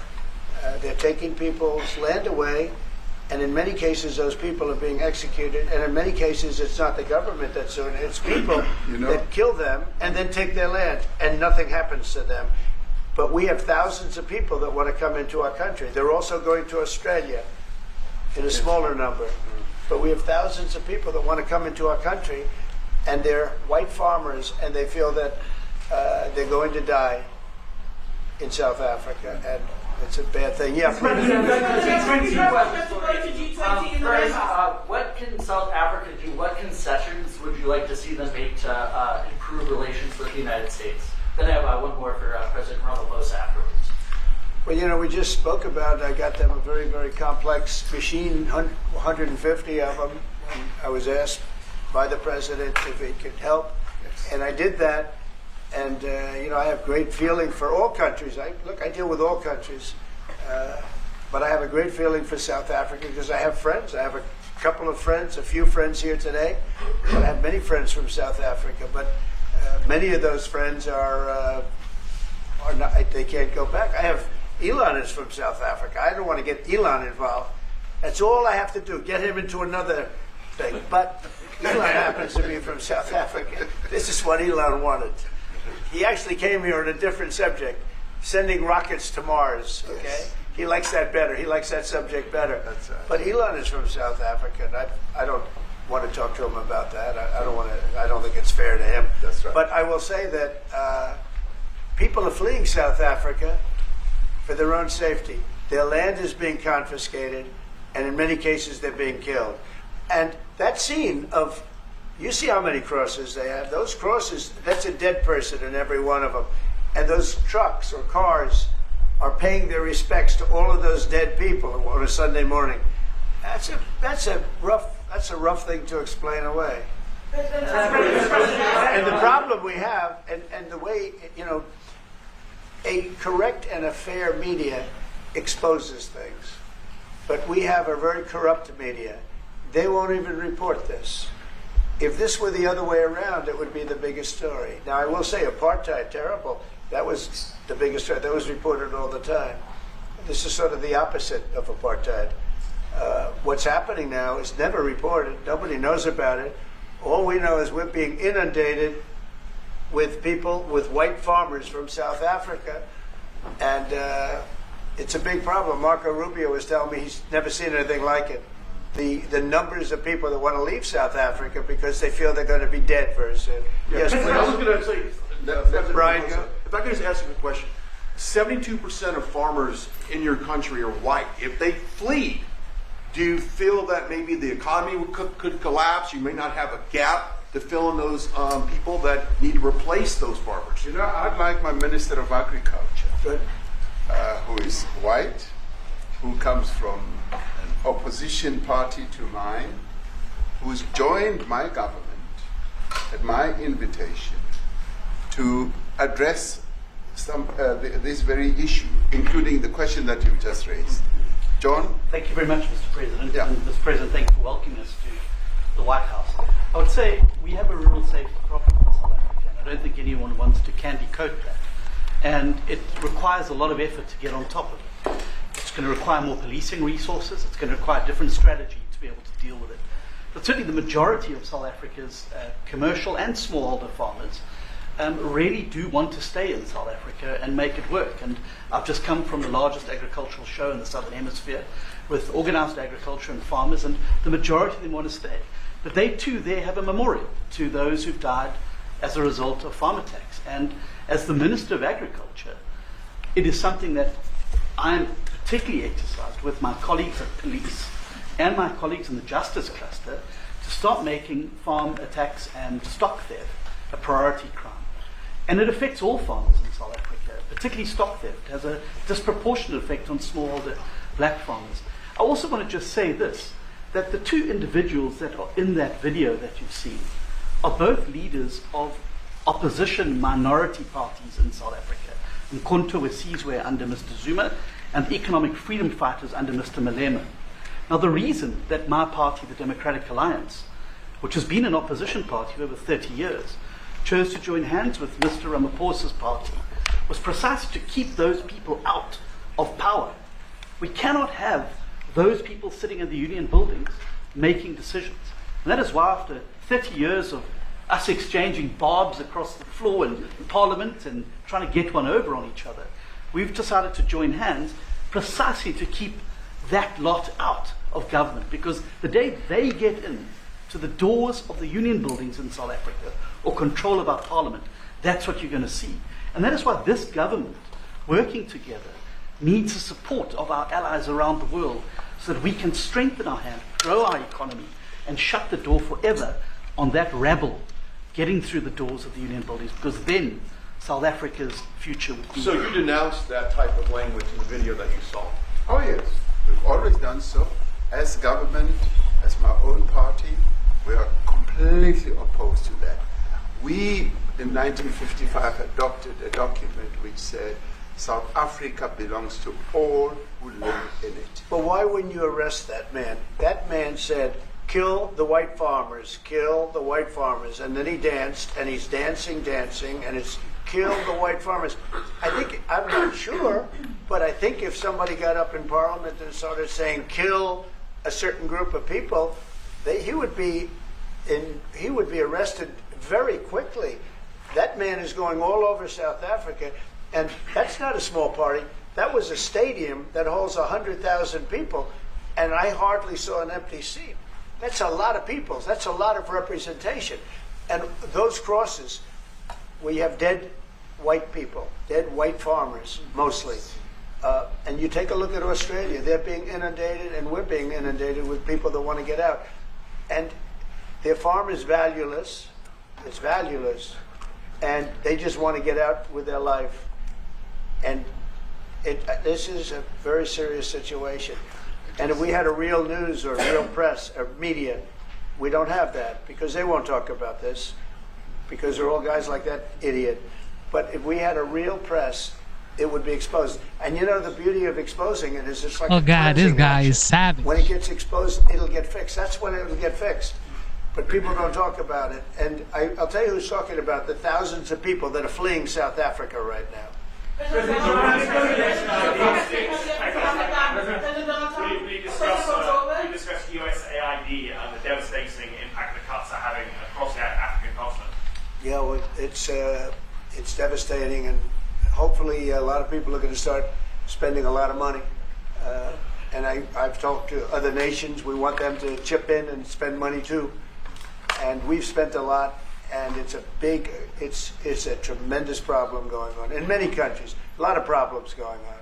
They're taking people's land away, and in many cases, those people are being executed. And in many cases, it's not the government that's doing it. It's people that kill them and then take their land, and nothing happens to them. But we have thousands of people that want to come into our country. They're also going to Australia in a smaller number. But we have thousands of people that want to come into our country, and they're white farmers, and they feel that they're going to die in South Africa, and it's a bad thing. Yeah, please. What can South Africa do? What concessions would you like to see them make to improve relations with the United States? Then I have one more for President Ramaphosa afterwards. Well, we just spoke about, I got them a very, very complex machine, 150 of them. And I was asked by the president if he could help, and I did that. And, I have great feeling for all countries. I deal with all countries. But I have a great feeling for South Africa because I have friends. I have a couple of friends, a few friends here today. But I have many friends from South Africa. But many of those friends are not, they can't go back. I have Elon is from South Africa. I don't want to get Elon involved. That's all I have to do, get him into another thing. But Elon happens to be from South Africa. This is what Elon wanted. He actually came here on a different subject, sending rockets to Mars. Okay, yes. He likes that better. He likes that subject better. That's right. But Elon is from South Africa, and I don't want to talk to him about that. I don't want to. I don't think it's fair to him. That's right. But I will say that people are fleeing South Africa for their own safety. Their land is being confiscated, and in many cases they're being killed. And that scene of, you see how many crosses they have. Those crosses, that's a dead person in every one of them. And those trucks or cars are paying their respects to all of those dead people on a Sunday morning. That's a rough thing to explain away. And the problem we have, and the way, a correct and a fair media exposes things. But we have a very corrupt media. They won't even report this. If this were the other way around, it would be the biggest story. Now, I will say apartheid, terrible. That was the biggest story. That was reported all the time. This is sort of the opposite of apartheid. What's happening now is never reported. Nobody knows about it. All we know is we're being inundated with people, with white farmers from South Africa. And it's a big problem. Marco Rubio was telling me he's never seen anything like it. The numbers of people that want to leave South Africa because they feel they're going to be dead very soon. Yeah. Yes, please. I was going to say, Brian, if I could just ask you a question. 72% of farmers in your country are white. If they flee, do you feel that maybe the economy could collapse? You may not have a gap to fill in those people that need to replace those farmers. I'd like my Minister of Agriculture, who is white, who comes from an opposition party to mine, who's joined my government at my invitation to address this very issue, including the question that you've just raised. John? Thank you very much, Mr. President. Yeah. And Mr. President, thank you for welcoming us to the White House. I would say we have a rural safety problem in South Africa, and I don't think anyone wants to candy coat that. And it requires a lot of effort to get on top of it. It's going to require more policing resources. It's going to require a different strategy to be able to deal with it. But certainly the majority of South Africa's commercial and smallholder farmers really do want to stay in South Africa and make it work. And I've just come from the largest agricultural show in the Southern Hemisphere with organized agriculture and farmers, and the majority of them want to stay. But they too have a memorial to those who've died as a result of farm attacks. And as the Minister of Agriculture, it is something that I'm particularly exercised with my colleagues at police and my colleagues in the justice cluster to start making farm attacks and stock theft a priority crime. And it affects all farmers in South Africa, particularly stock theft. It has a disproportionate effect on smallholder black farmers. I also want to just say this, that the two individuals that are in that video that you've seen are both leaders of opposition minority parties in South Africa. Mkhonto weSizwe under Mr. Zuma and the economic freedom fighters under Mr. Malema. Now the reason that my party, the Democratic Alliance, which has been an opposition party for over 30 years, chose to join hands with Mr. Ramaphosa's party was precisely to keep those people out of power. We cannot have those people sitting in the union buildings making decisions. And that is why after 30 years of us exchanging barbs across the floor in Parliament and trying to get one over on each other, we've decided to join hands precisely to keep that lot out of government. Because the day they get in to the doors of the union buildings in South Africa or control of our Parliament, that's what you're going to see. And that is why this government, working together, needs the support of our allies around the world so that we can strengthen our hand, grow our economy, and shut the door forever on that rabble getting through the doors of the union buildings, because then South Africa's future would be... So you denounced that type of language in the video that you saw? Oh yes, we've always done so. As government, as my own party, we are completely opposed to that. We, in 1955, adopted a document which said South Africa belongs to all who live in it. But why wouldn't you arrest that man? That man said, kill the white farmers, kill the white farmers. And then he danced, and he's dancing, and it's kill the white farmers. I'm not sure, but I think if somebody got up in Parliament and started saying kill a certain group of people, he would be arrested very quickly. That man is going all over South Africa, and that's not a small party. That was a stadium that holds 100,000 people, and I hardly saw an empty seat. That's a lot of people. That's a lot of representation. And those crosses, we have dead white people, dead white farmers, mostly. And you take a look at Australia, they're being inundated, and we're being inundated with people that want to get out. And their farm is valueless. It's valueless. And they just want to get out with their life. And this is a very serious situation. And if we had a real news or real press or media, we don't have that because they won't talk about this because they're all guys like that idiot. But if we had a real press, it would be exposed. And you know, the beauty of exposing it is it's like oh God, this guy is savage. When it gets exposed, it'll get fixed. That's when it'll get fixed. But people don't talk about it. And I'll tell you who's talking about the thousands of people that are fleeing South Africa right now. We discussed USAID and the devastating impact the cuts are having across the African continent. Yeah, well, it's devastating, and hopefully a lot of people are going to start spending a lot of money. And I've talked to other nations. We want them to chip in and spend money too. And we've spent a lot. And it's a tremendous problem going on in many countries. A lot of problems going on.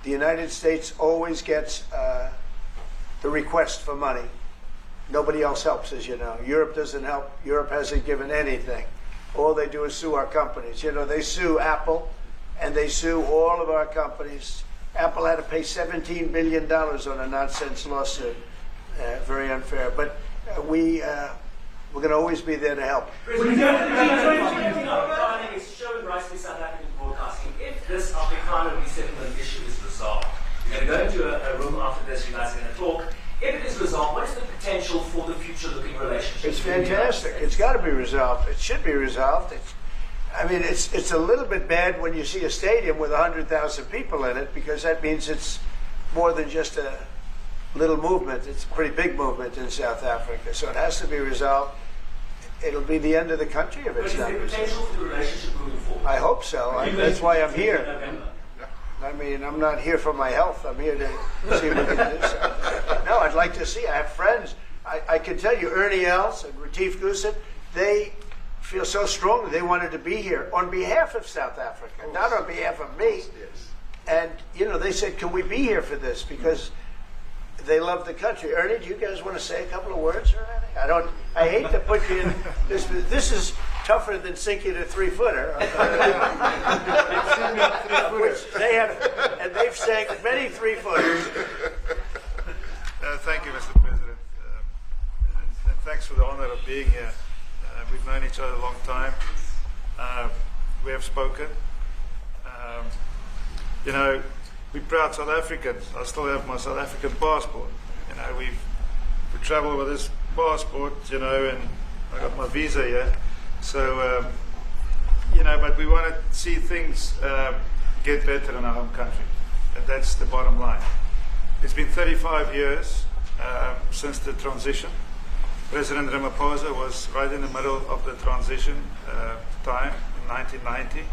The United States always gets the request for money. Nobody else helps, as you know. Europe doesn't help. Europe hasn't given anything. All they do is sue our companies. You know, they sue Apple, and they sue all of our companies. Apple had to pay $17 billion on a nonsense lawsuit. Very unfair. But we're going to always be there to help. President, is showing rightly South African broadcasting. If this Afrikaner resettlement issue is resolved, you're going to go into a room after this, you guys are going to talk. If it is resolved, what is the potential for the future-looking relationship? It's fantastic. It's got to be resolved. It should be resolved. It's a little bit bad when you see a stadium with 100,000 people in it, because that means it's more than just a little movement. It's a pretty big movement in South Africa. So it has to be resolved. It'll be the end of the country if it's not resolved. But is there potential for the relationship moving forward? I hope so. That's why I'm here. I mean, I'm not here for my health. I'm here to see if we can do something. No, I'd like to see. I have friends. I can tell you, Ernie Els and Retief Goosen, they feel so strongly they wanted to be here on behalf of South Africa, not on behalf of me. And, you know, they said, can we be here for this? Because they love the country. Ernie, do you guys want to say a couple of words or anything? I hate to put you in this. This is tougher than sinking a 3-footer. Which they have, and they've sank many 3-footers. Thank you, Mr. President. And thanks for the honor of being here. We've known each other a long time. We have spoken. You know, we're proud South Africans. I still have my South African passport. You know, we travel with this passport, you know, and I got my visa here. So, you know, but we want to see things get better in our home country. And that's the bottom line. It's been 35 years since the transition. President Ramaphosa was right in the middle of the transition time in 1990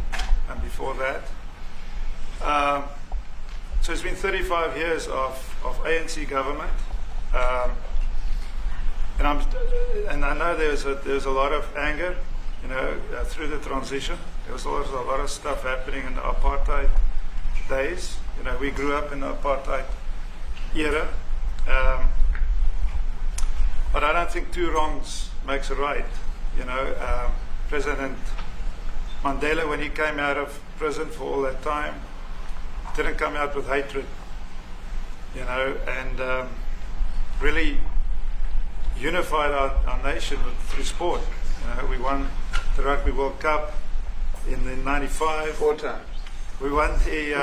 and before that. So it's been 35 years of ANC government, and I know there's a lot of anger, you know, through the transition. There was also a lot of stuff happening in the apartheid days. You know, we grew up in the apartheid era, but I don't think two wrongs makes a right. You know, President Mandela, when he came out of prison for all that time, didn't come out with hatred, you know, and really unified our nation through sport. You know, we won the Rugby World Cup in '95. 4 times. We won the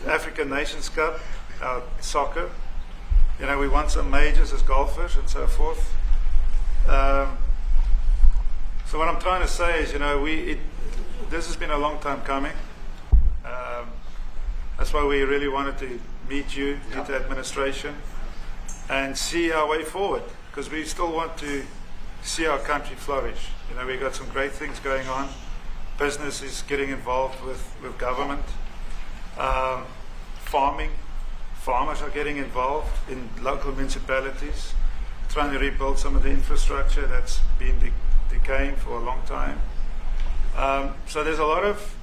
African Nations Cup, soccer. You know, we won some majors as golfers and so forth. So what I'm trying to say is, you know, this has been a long time coming. That's why we really wanted to meet you, meet the administration, and see our way forward. because we still want to see our country flourish. You know, we've got some great things going on. Business is getting involved with government. Farmers are getting involved in local municipalities, trying to rebuild some of the infrastructure that's been decaying for a long time. So there's a lot of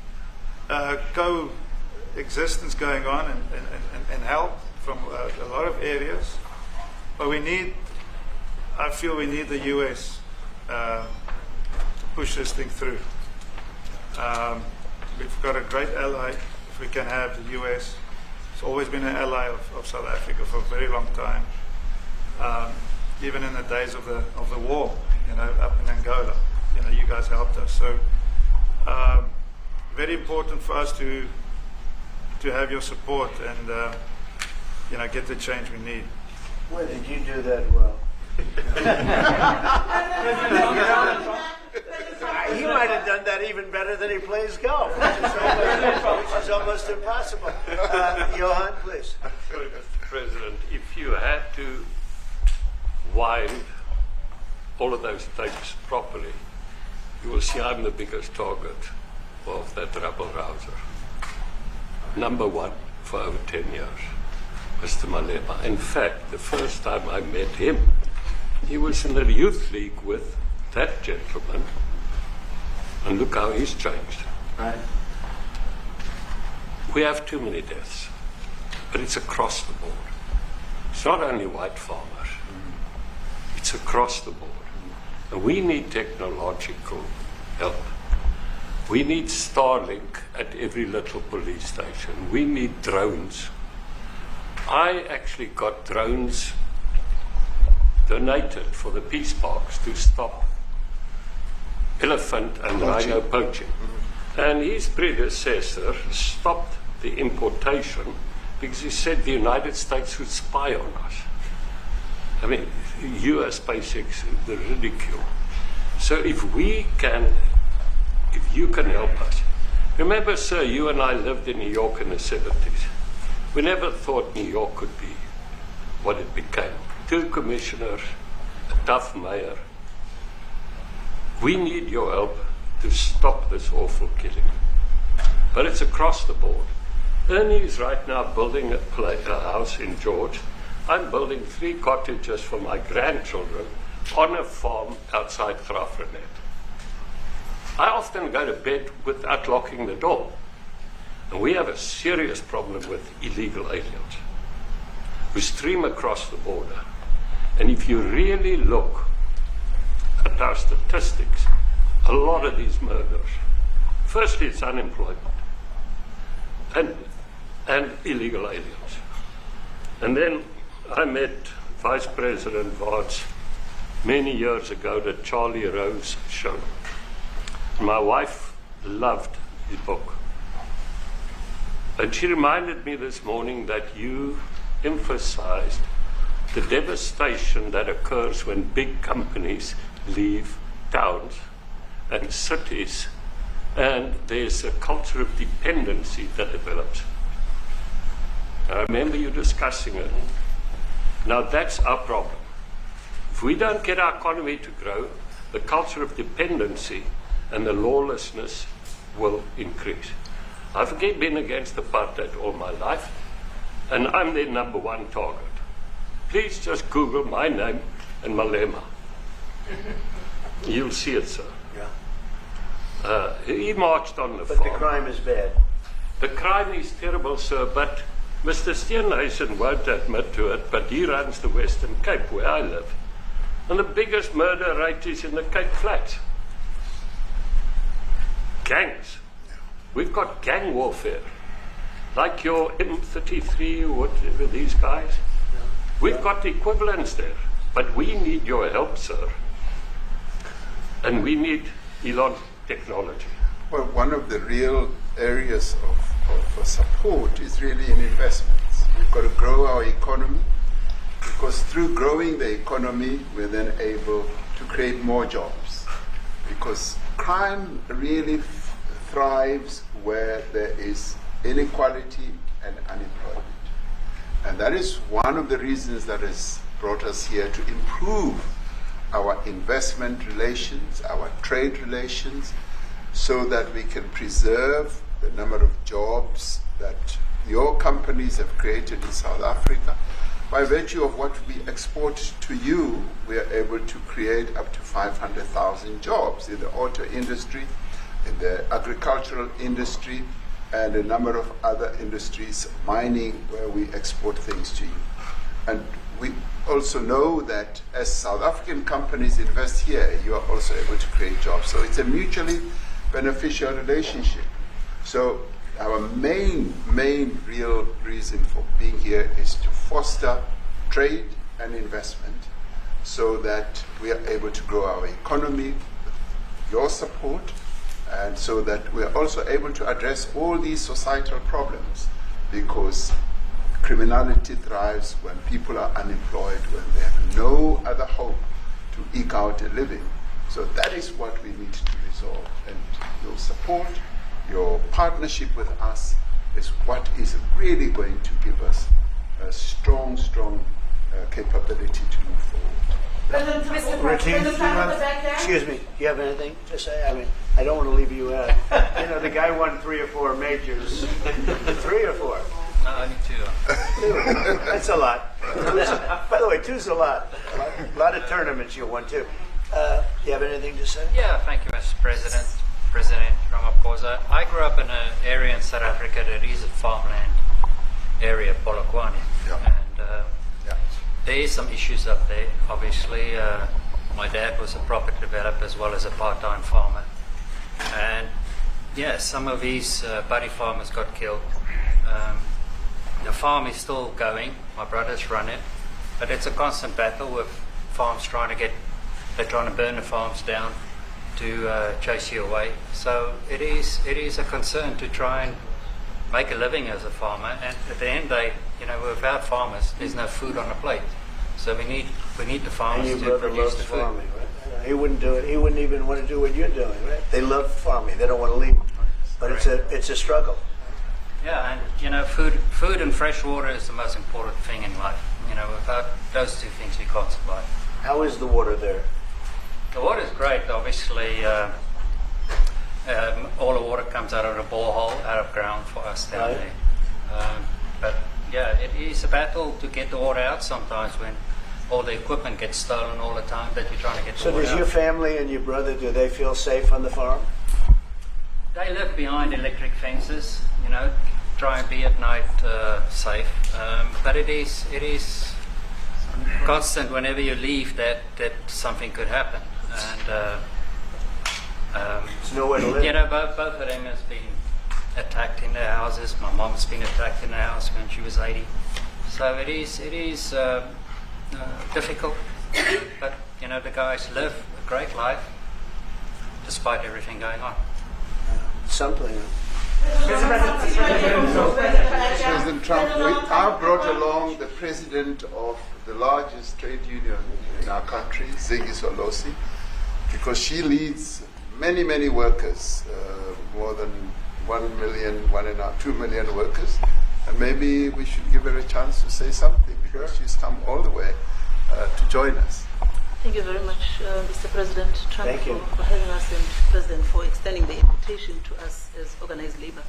coexistence going on and help from a lot of areas. But I feel we need the US to push this thing through. We've got a great ally if we can have the US. It's always been an ally of South Africa for a very long time. Even in the days of the war, you know, up in Angola, you know, you guys helped us. So very important for us to have your support and you know, get the change we need. Where did you do that well? He might have done that even better than he plays golf, which is almost impossible. Johan, please. Mr. President, if you had to wind all of those tapes properly, you will see I'm the biggest target of that rabble-rouser. Number one for over 10 years, Mr. Malema. In fact, the first time I met him, he was in the youth league with that gentleman, and look how he's changed. Right. We have too many deaths, but it's across the board. It's not only white farmers, it's across the board. And we need technological help. We need Starlink at every little police station. We need drones. I actually got drones donated for the peace parks to stop elephant and rhino poaching. And his predecessor stopped the importation because he said the United States would spy on us. I mean, US SpaceX, the ridicule. So if you can help us. Remember, sir, you and I lived in New York in the 70s. We never thought New York could be what it became. 2 commissioners, a tough mayor. We need your help to stop this awful killing. But it's across the board. Ernie is right now building a house in George. I'm building 3 cottages for my grandchildren on a farm outside Graaff-Reinet. I often go to bed without locking the door. And we have a serious problem with illegal aliens who stream across the border. And if you really look at our statistics, a lot of these murders, firstly it's unemployment and illegal aliens. And then I met Vice President Vance many years ago at Charlie Rose show. My wife loved the book. And she reminded me this morning that you emphasized the devastation that occurs when big companies leave towns and cities, and there's a culture of dependency that develops. I remember you discussing it. Now that's our problem. If we don't get our economy to grow, the culture of dependency and the lawlessness will increase. I've been against apartheid all my life, and I'm their number 1 target. Please just Google my name and Malema. You'll see it, sir. Yeah. He marched on the farm. But the crime is bad. The crime is terrible, sir, but Mr. Steenhuisen won't admit to it, but he runs the Western Cape, where I live. And the biggest murder rate is in the Cape Flats. Gangs. We've got gang warfare. Like your M33 or whatever, these guys. We've got the equivalents there. But we need your help, sir. And we need Elon technology. Well, one of the real areas of support is really in investments. We've got to grow our economy, because through growing the economy, we're then able to create more jobs. Because crime really thrives where there is inequality and unemployment. And that is one of the reasons that has brought us here to improve our investment relations, our trade relations, so that we can preserve the number of jobs that your companies have created in South Africa. By virtue of what we export to you, we are able to create up to 500,000 jobs in the auto industry, in the agricultural industry, and a number of other industries, mining, where we export things to you. And we also know that as South African companies invest here, you are also able to create jobs. So it's a mutually beneficial relationship. So our main real reason for being here is to foster trade and investment so that we are able to grow our economy with your support, and so that we are also able to address all these societal problems, because criminality thrives when people are unemployed, when they have no other hope to eke out a living. So that is what we need to resolve, and your support, your partnership with us is what is really going to give us a strong capability to move forward. President Trump, excuse me, do you have anything to say? I mean, I don't want to leave you out. You know, the guy won 3 or 4 majors. 3 or 4? No, only 2. 2. That's a lot. By the way, 2's a lot. A lot of tournaments you won too. You have anything to say? Yeah, thank you, Mr. President. President Ramaphosa. I grew up in an area in South Africa that is a farmland area, Polokwane. Yeah. And there is some issues up there. Obviously, my dad was a property developer as well as a part-time farmer. And yeah, some of these buddy farmers got killed. The farm is still going. My brothers run it. But it's a constant battle with farms they're trying to burn the farms down to chase you away. So it is a concern to try and make a living as a farmer. And at the end of the day, you know, without farmers, there's no food on the plate. So we need the farmers to produce the food. Farming, right? He wouldn't do it. He wouldn't even want to do what you're doing, right? They love farming. They don't want to leave. But it's a struggle. Yeah, and you know, food and fresh water is the most important thing in life. You know, without those 2 things, we can't survive. How is the water there? The water is great. Obviously, all the water comes out of the borehole, out of ground for us down there. But yeah, it is a battle to get the water out sometimes when all the equipment gets stolen all the time that you're trying to get the water out. So does your family and your brother, do they feel safe on the farm? They live behind electric fences, you know, try and be at night safe. But it is constant whenever you leave that something could happen. And there's nowhere to live. You know, both of them has been attacked in their houses. My mom's been attacked in her house when she was 80. So it is difficult. But you know, the guys live a great life despite everything going on. Something. President Trump, I brought along the president of the largest trade union in our country, Ziggy Solosi, because she leads many workers, more than 1 million, 2 million workers, and maybe we should give her a chance to say something, because she's come all the way to join us. Thank you very much, Mr. President Trump, for having us, and President for extending the invitation to us as organized labor.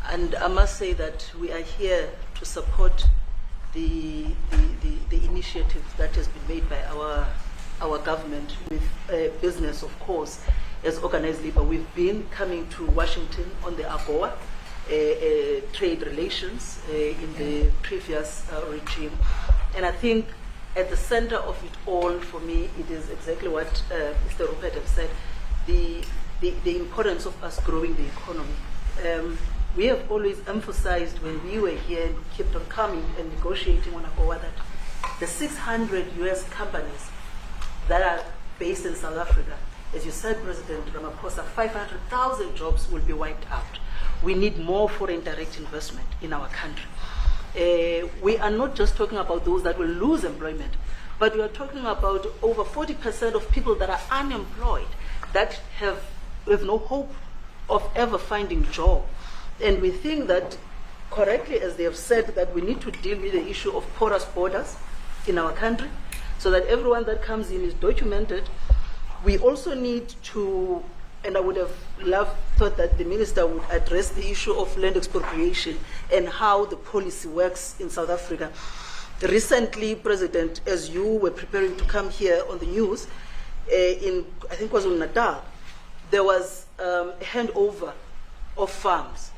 And I must say that we are here to support the initiative that has been made by our government with business, of course, as organized labor. We've been coming to Washington on the AGOA trade relations in the previous regime, and I think at the center of it all, for me, it is exactly what Mr. Rupert has said, the importance of us growing the economy. We have always emphasized when we were here and kept on coming and negotiating on AGOA that the 600 US companies that are based in South Africa, as you said, President Ramaphosa, 500,000 jobs will be wiped out. We need more foreign direct investment in our country. We are not just talking about those that will lose employment, but we are talking about over 40% of people that are unemployed, that have no hope of ever finding a job. And we think that, correctly, as they have said, that we need to deal with the issue of porous borders, in our country, so that everyone that comes in is documented. We also need to, and I would have thought that the minister would address the issue of land expropriation and how the policy works in South Africa. Recently, President, as you were preparing to come here on the news, in, I think it was in Natal, there was a handover of farms,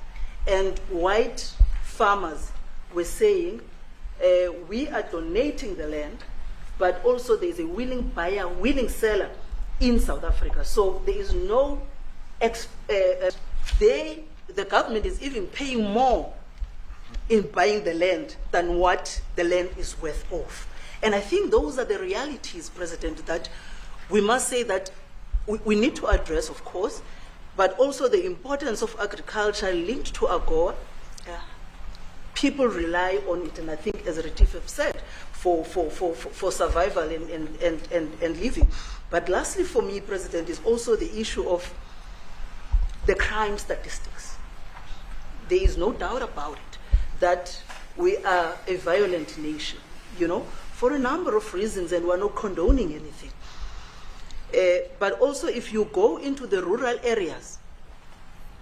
and white farmers were saying, we are donating the land, but also there is a willing buyer, willing seller in South Africa. So there is no, the government is even paying more in buying the land than what the land is worth of. And I think those are the realities, President, that we must say that we need to address, of course, but also the importance of agriculture linked to AGOA. People rely on it, and I think, as Retief have said, for survival and living. But lastly for me, President, is also the issue of the crime statistics. There is no doubt about it that we are a violent nation, for a number of reasons, and we're not condoning anything. But also if you go into the rural areas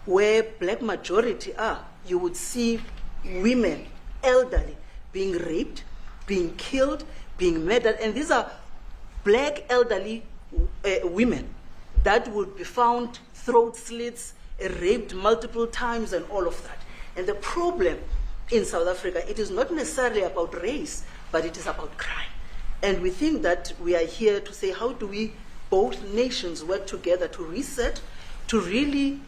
where black majority are, you would see women, elderly, being raped, being killed, being murdered, and these are black elderly women that would be found throat slits, raped multiple times, and all of that. And the problem in South Africa, it is not necessarily about race, but it is about crime. And we think that we are here to say, how do we, both nations, work together to reset, to really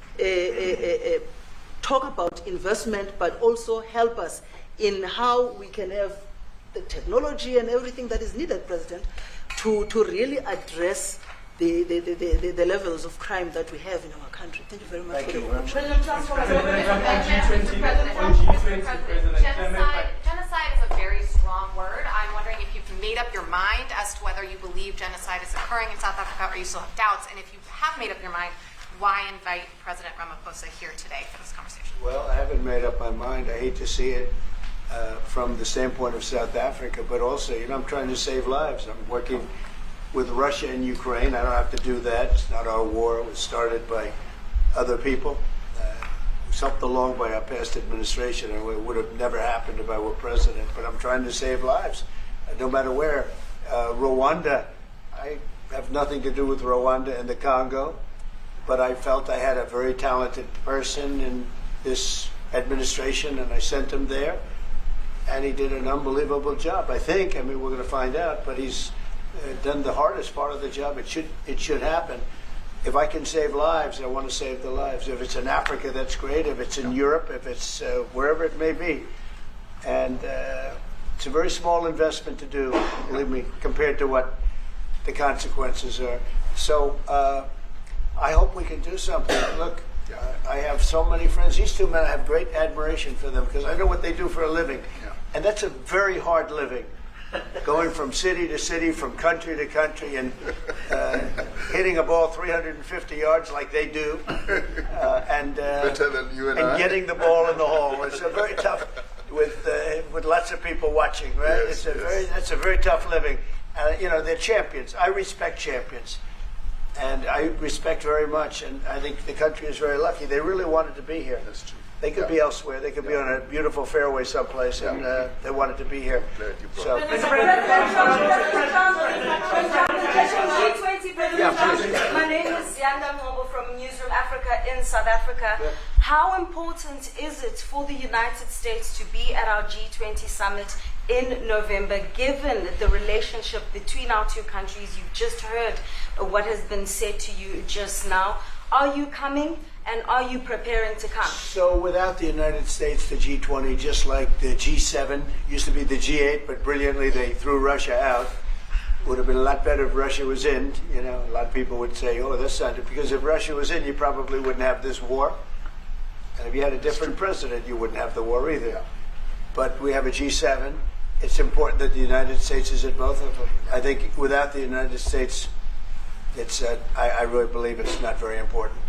talk about investment, but also help us in how we can have the technology and everything that is needed, President, to really address the levels of crime that we have in our country. Thank you very much. Thank you. Genocide is a very strong word. I'm wondering if you've made up your mind as to whether you believe genocide is occurring in South Africa, or you still have doubts. And if you have made up your mind, why invite President Ramaphosa here today for this conversation? Well, I haven't made up my mind. I hate to see it from the standpoint of South Africa, but also, I'm trying to save lives. I'm working with Russia and Ukraine. I don't have to do that. It's not our war. It was started by other people. It was helped along by our past administration, and it would have never happened if I were president. But I'm trying to save lives, no matter where. Rwanda, I have nothing to do with Rwanda and the Congo, but I felt I had a very talented person in this administration, and I sent him there, and he did an unbelievable job, I think. I mean, we're going to find out, but he's done the hardest part of the job. It should happen. If I can save lives, I want to save the lives. If it's in Africa, that's great. If it's in Europe, if it's wherever it may be. And it's a very small investment to do, believe me, compared to what the consequences are. So I hope we can do something. Look, I have so many friends. These two men, I have great admiration for them because I know what they do for a living. And that's a very hard living. Going from city to city, from country to country, and hitting a ball 350 yards like they do, and better than you and I. Getting the ball in the hole. It's a very tough, with lots of people watching, right? Yes, that's a very tough living. They're champions. I respect champions, and I respect very much. And I think the country is very lucky. They really wanted to be here. That's true. They could be elsewhere. They could be on a beautiful fairway someplace, and they wanted to be here. So. My name is Yanda Mhobo from Newsroom Africa in South Africa. How important is it for the United States to be at our G20 summit in November, given the relationship between our two countries? You've just heard what has been said to you just now. Are you coming? And are you preparing to come? So without the United States, the G20, just like the G7, used to be the G8, but brilliantly they threw Russia out. Would have been a lot better if Russia was in. A lot of people would say, oh, that's not it. Because if Russia was in, you probably wouldn't have this war. And if you had a different president, you wouldn't have the war either. But we have a G7. It's important that the United States is at both of them. I think without the United States, I really believe it's not very important.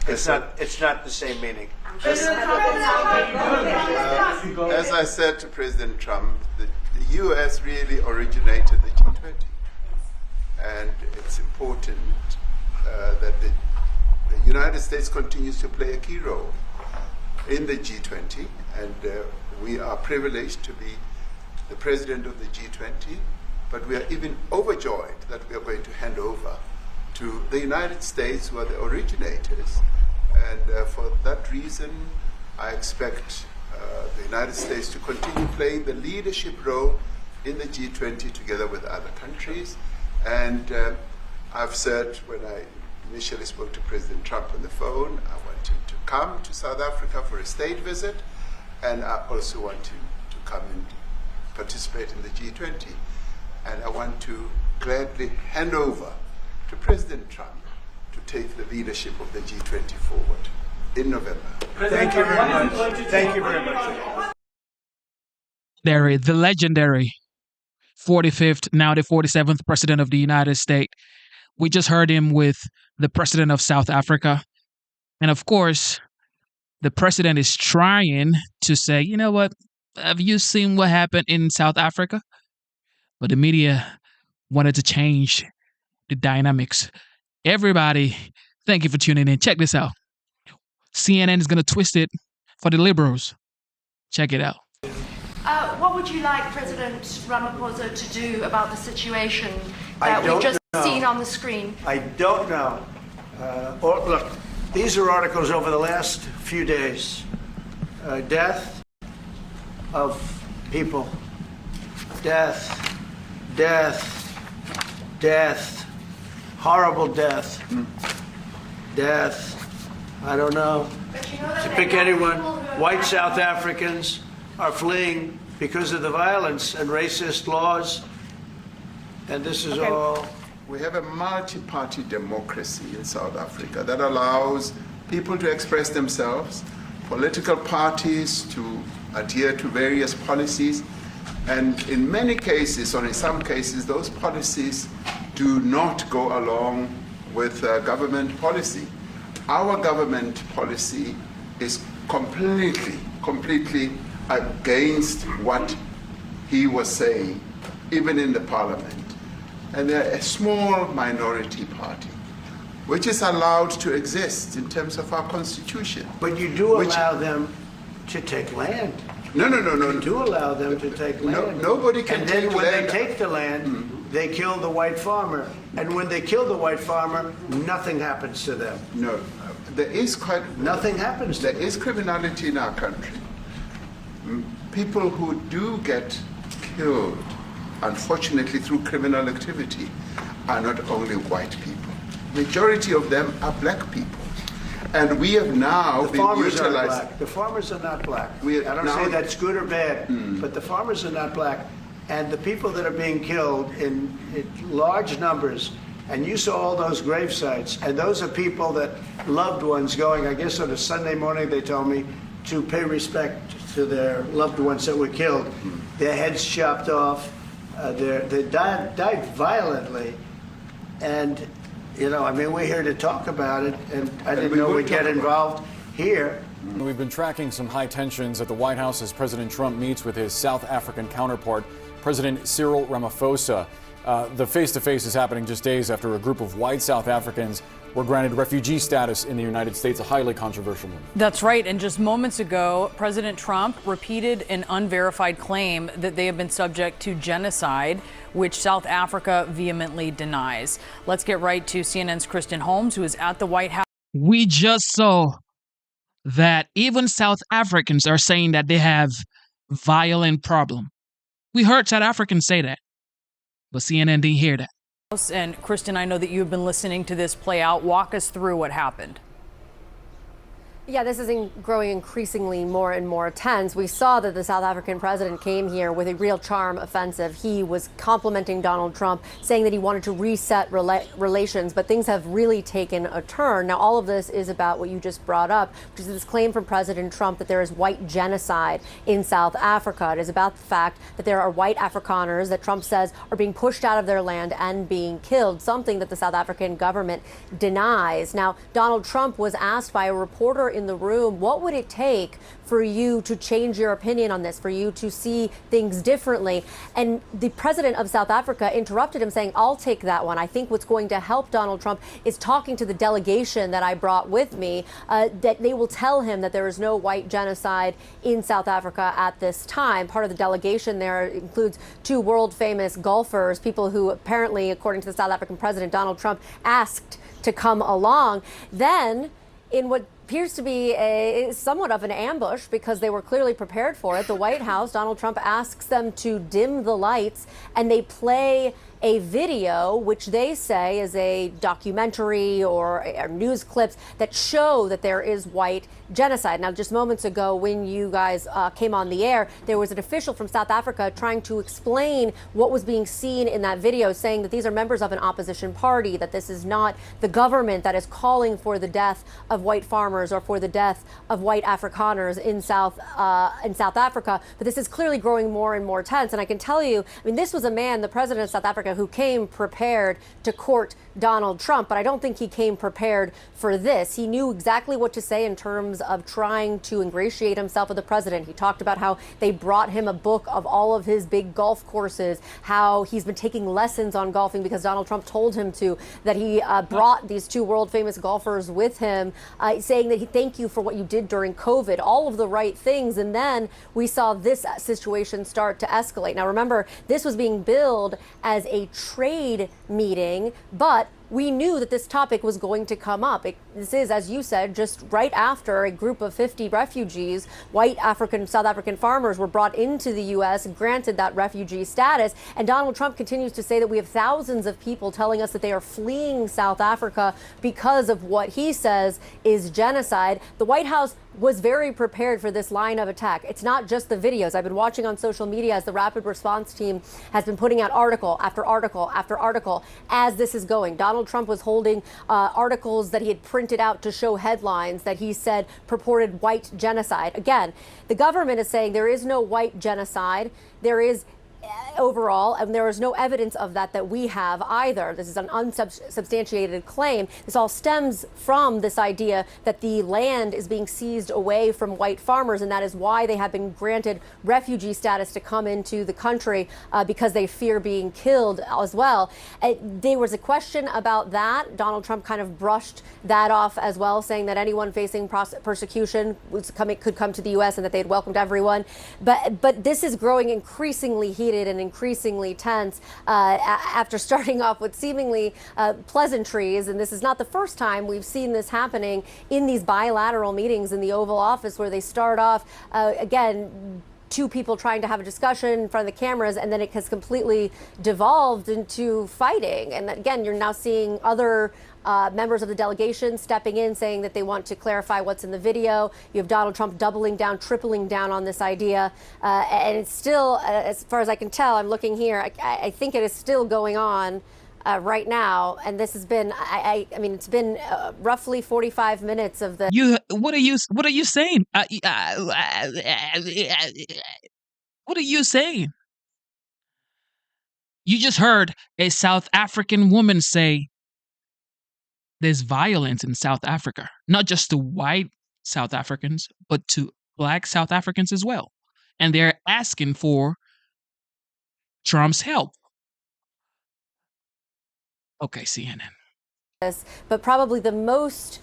It's not the same meaning. As I said to President Trump, he U.S. really originated the G20. And it's important that the United States continues to play a key role in the G20, and we are privileged to be the president of the G20, but we are even overjoyed that we are going to hand over to the United States, who are the originators. And for that reason, I expect the United States to continue playing the leadership role in the G20 together with other countries. And I've said when I initially spoke to President Trump on the phone, I want him to come to South Africa for a state visit, and I also want him to come and participate in the G20. And I want to gladly hand over to President Trump to take the leadership of the G20 forward in November. Thank you very much. Thank you very much. The legendary 45th, now the 47th President of the United States. We just heard him with the President of South Africa. And of course, the President is trying to say, you know what, have you seen what happened in South Africa? But the media wanted to change the dynamics. Everybody, thank you for tuning in. Check this out. CNN is going to twist it for the liberals. Check it out. What would you like President Ramaphosa to do about the situation that we've just seen on the screen? I don't know. Look, these are articles over the last few days. Death of people. Death. Horrible death. Death. I don't know. To pick anyone, white South Africans are fleeing because of the violence and racist laws. And this is all. We have a multi-party democracy in South Africa that allows people to express themselves, political parties to adhere to various policies, and in many cases, or in some cases, those policies do not go along with government policy. Our government policy is completely against what he was saying, even in the parliament. And they're a small minority party, which is allowed to exist in terms of our constitution. But you do allow them to take land. No. You do allow them to take land. Nobody can and take then when land. they take the land, they kill the white farmer. And when they kill the white farmer, nothing happens to them. No, there is nothing happens to them. There is criminality in our country. People who do get killed, unfortunately through criminal activity, are not only white people. Majority of them are black people. And we have now been utilized. The farmers are not black. I don't say that's good or bad, but the farmers are not black. And the people that are being killed in large numbers, and you saw all those grave sites, and those are people that loved ones going, I guess on a Sunday morning, they told me, to pay respect to their loved ones that were killed. Their heads chopped off. They died violently. And, you know, I mean, we're here to talk about it, and I didn't know we'd get involved here. We've been tracking some high tensions at the White House as President Trump meets with his South African counterpart, President Cyril Ramaphosa. The face-to-face is happening just days after a group of white South Africans were granted refugee status in the United States, a highly controversial move. That's right. And just moments ago, President Trump repeated an unverified claim that they have been subject to genocide, which South Africa vehemently denies. Let's get right to CNN's Kristen Holmes, who is at the White House. We just saw that even South Africans are saying that they have violent problem. We heard South Africans say that, but CNN didn't hear that. And Kristen, I know that you've been listening to this play out. Walk us through what happened. Yeah, this is growing increasingly more and more tense. We saw that the South African president came here with a real charm offensive. He was complimenting Donald Trump, saying that he wanted to reset relations, but things have really taken a turn. Now, all of this is about what you just brought up, which is this claim from President Trump that there is white genocide in South Africa. It is about the fact that there are white Afrikaners that Trump says are being pushed out of their land and being killed, something that the South African government denies. Now, Donald Trump was asked by a reporter in the room, what would it take for you to change your opinion on this, for you to see things differently? And the president of South Africa interrupted him saying, I'll take that one. I think what's going to help Donald Trump is talking to the delegation that I brought with me, that they will tell him that there is no white genocide in South Africa at this time. Part of the delegation there includes two world famous golfers, people who apparently, according to the South African president, Donald Trump asked to come along. Then, in what appears to be somewhat of an ambush, because they were clearly prepared for it, the White House, Donald Trump asks them to dim the lights, and they play a video, which they say is a documentary or news clips that show that there is white genocide. Now, just moments ago, when you guys came on the air, there was an official from South Africa trying to explain what was being seen in that video, saying that these are members of an opposition party, that this is not the government that is calling for the death of white farmers or for the death of white Afrikaners in South Africa. But this is clearly growing more and more tense. And I can tell you, I mean, this was a man, the president of South Africa, who came prepared to court Donald Trump, but I don't think he came prepared for this. He knew exactly what to say in terms of trying to ingratiate himself with the president. He talked about how they brought him a book of all of his big golf courses, how he's been taking lessons on golfing because Donald Trump told him to, that he brought these two world famous golfers with him, saying that he thank you for what you did during COVID, all of the right things. And then we saw this situation start to escalate. Now, remember, this was being billed as a trade meeting, but we knew that this topic was going to come up. This is, as you said, just right after a group of 50 refugees, white South African farmers, were brought into the U.S. and granted that refugee status. And Donald Trump continues to say that we have thousands of people telling us that they are fleeing South Africa because of what he says is genocide. The White House was very prepared for this line of attack. It's not just the videos. I've been watching on social media as the rapid response team has been putting out article after article after article as this is going. Donald Trump was holding articles that he had printed out to show headlines that he said purported white genocide. Again, the government is saying there is no white genocide. There is overall, and there is no evidence of that we have either. This is an unsubstantiated claim. This all stems from this idea that the land is being seized away from white farmers, and that is why they have been granted refugee status to come into the country because they fear being killed as well. There was a question about that. Donald Trump kind of brushed that off as well, saying that anyone facing persecution could come to the U.S. and that they had welcomed everyone. But this is growing increasingly heated and increasingly tense after starting off with seemingly pleasantries. And this is not the first time we've seen this happening in these bilateral meetings in the Oval Office, where they start off, again, two people trying to have a discussion in front of the cameras, and then it has completely devolved into fighting. And again, you're now seeing other members of the delegation stepping in, saying that they want to clarify what's in the video. You have Donald Trump doubling down, tripling down on this idea. And it's still, as far as I can tell, I'm looking here, I think it is still going on right now. And this has been, I mean, it's been roughly 45 minutes of the... What are you saying? What are you saying? You just heard a South African woman say there's violence in South Africa, not just to white South Africans, but to black South Africans as well. And they're asking for Trump's help. Okay, CNN. But probably the most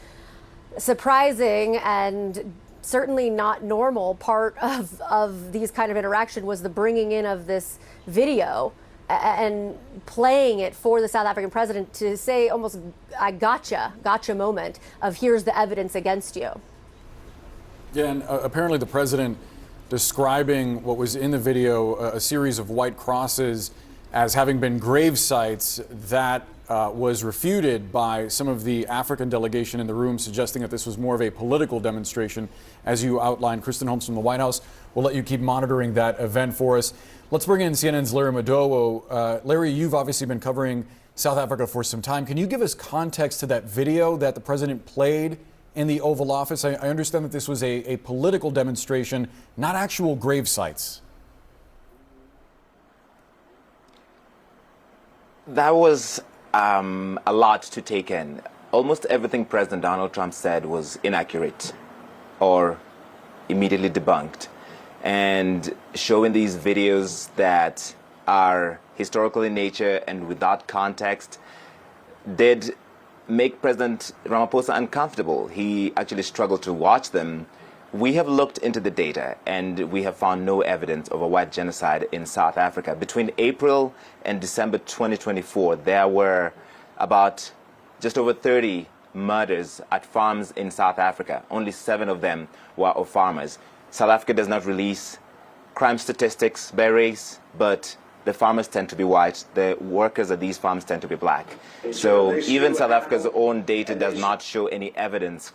surprising and certainly not normal part of these kind of interaction was the bringing in of this video and playing it for the South African president to say almost a gotcha moment of here's the evidence against you. Yeah, and apparently the president describing what was in the video, a series of white crosses, as having been grave sites, that was refuted by some of the African delegation in the room, suggesting that this was more of a political demonstration, as you outlined. Kristen Holmes from the White House will let you keep monitoring that event for us. Let's bring in CNN's Larry Madowo. Larry, you've obviously been covering South Africa for some time. Can you give us context to that video that the president played in the Oval Office? I understand that this was a political demonstration, not actual grave sites. That was a lot to take in. Almost everything President Donald Trump said was inaccurate. or immediately debunked. And showing these videos that are historical in nature and without context did make President Ramaphosa uncomfortable. He actually struggled to watch them. We have looked into the data and we have found no evidence of a white genocide in South Africa. Between April and December 2024, there were about just over 30 murders at farms in South Africa. Only 7 of them were of farmers. South Africa does not release crime statistics by race, but the farmers tend to be white. The workers at these farms tend to be black. So even South Africa's own data does not show any evidence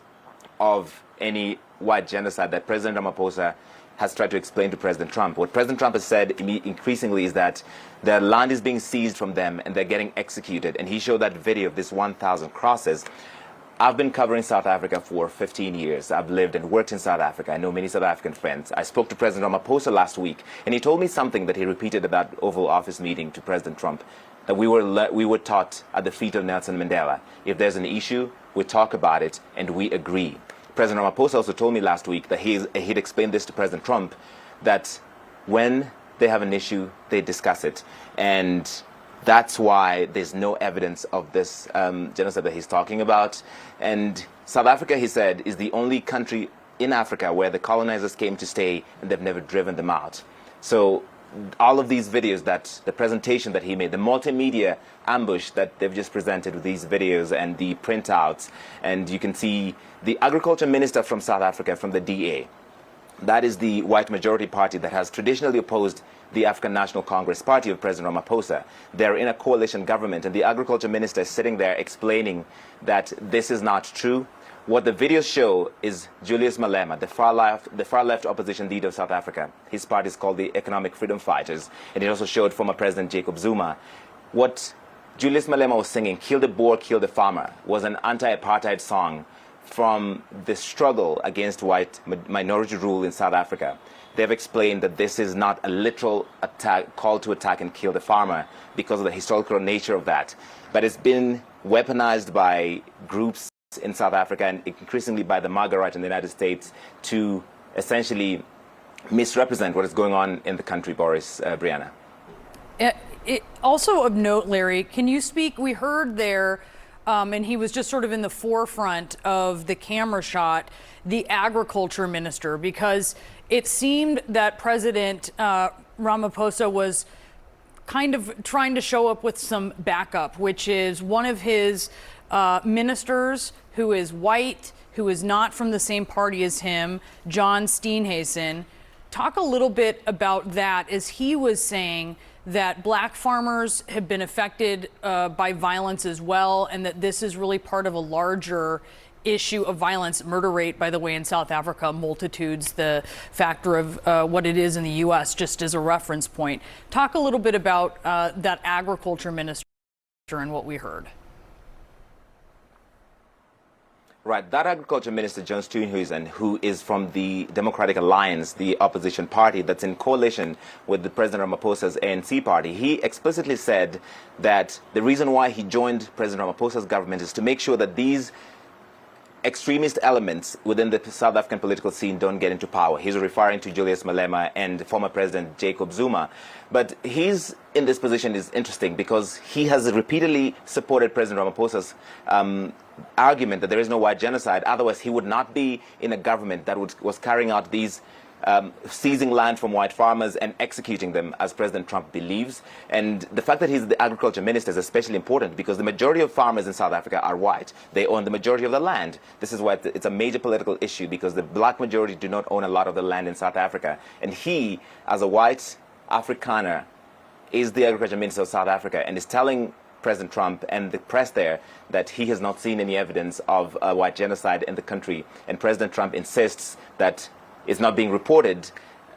of any white genocide that President Ramaphosa has tried to explain to President Trump. What President Trump has said increasingly is that their land is being seized from them and they're getting executed. And he showed that video of this 1,000 crosses. I've been covering South Africa for 15 years. I've lived and worked in South Africa. I know many South African friends. I spoke to President Ramaphosa last week, and he told me something that he repeated at that Oval Office meeting to President Trump, that we were taught at the feet of Nelson Mandela. If there's an issue, we talk about it, and we agree. President Ramaphosa also told me last week that he'd explained this to President Trump, that when they have an issue, they discuss it. And that's why there's no evidence of this genocide that he's talking about. And South Africa, he said, is the only country in Africa where the colonizers came to stay and they've never driven them out. So all of these videos, that the presentation that he made, the multimedia ambush that they've just presented with these videos and the printouts, and you can see the agriculture minister from South Africa, from the DA, that is the white majority party that has traditionally opposed the African National Congress Party of President Ramaphosa. They're in a coalition government, and the agriculture minister is sitting there explaining that this is not true. What the videos show is Julius Malema, the far left opposition leader of South Africa. His party is called the Economic Freedom Fighters, and it also showed former President Jacob Zuma. What Julius Malema was singing, "Kill the Boer, Kill the Farmer," was an anti-apartheid song from the struggle against white minority rule in South Africa. They've explained that this is not a literal attack, call to attack and kill the farmer, because of the historical nature of that. But it's been weaponized by groups in South Africa and increasingly by the MAGA right in the United States to essentially misrepresent what is going on in the country, Boris, Brianna. Also of note, Larry, can you speak? We heard there, and he was just sort of in the forefront of the camera shot, the agriculture minister, because it seemed that President Ramaphosa was kind of trying to show up with some backup, which is one of his ministers who is white, who is not from the same party as him, John Steenhuisen. Talk a little bit about that, as he was saying that black farmers have been affected by violence as well, and that this is really part of a larger issue of violence. Murder rate, by the way, in South Africa, multitudes the factor of what it is in the U.S., just as a reference point. Talk a little bit about that agriculture minister and what we heard. Right, that agriculture minister, John Steenhuisen, who is from the Democratic Alliance, the opposition party that's in coalition with the President Ramaphosa's ANC party, he explicitly said that the reason why he joined President Ramaphosa's government is to make sure that these extremist elements within the South African political scene don't get into power. He's referring to Julius Malema and former President Jacob Zuma. But he's in this position is interesting because he has repeatedly supported President Ramaphosa's argument that there is no white genocide. Otherwise, he would not be in a government that was carrying out these seizing land from white farmers and executing them, as President Trump believes. And the fact that he's the agriculture minister is especially important because the majority of farmers in South Africa are white. They own the majority of the land. This is why it's a major political issue, because the black majority do not own a lot of the land in South Africa. And he, as a white Afrikaner, is the agriculture minister of South Africa and is telling President Trump and the press there that he has not seen any evidence of a white genocide in the country. And President Trump insists that it's not being reported.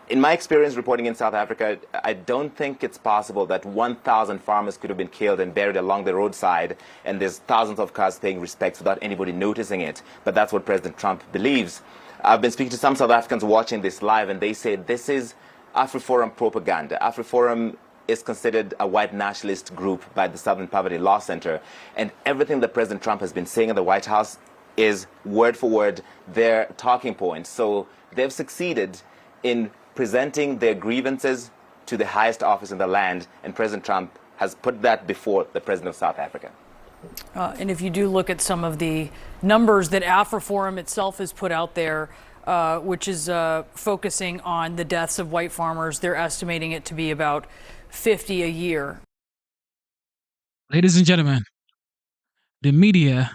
In my experience reporting in South Africa, I don't think it's possible that 1,000 farmers could have been killed and buried along the roadside, and there's thousands of cars paying respects without anybody noticing it. But that's what President Trump believes. I've been speaking to some South Africans watching this live, and they say this is AfriForum propaganda. AfriForum is considered a white nationalist group by the Southern Poverty Law Center, and everything that President Trump has been saying in the White House is word for word their talking points. So they've succeeded in presenting their grievances to the highest office in the land, and President Trump has put that before the president of South Africa. And if you do look at some of the numbers that AfriForum itself has put out there, which is focusing on the deaths of white farmers, they're estimating it to be about 50 a year. Ladies and gentlemen, the media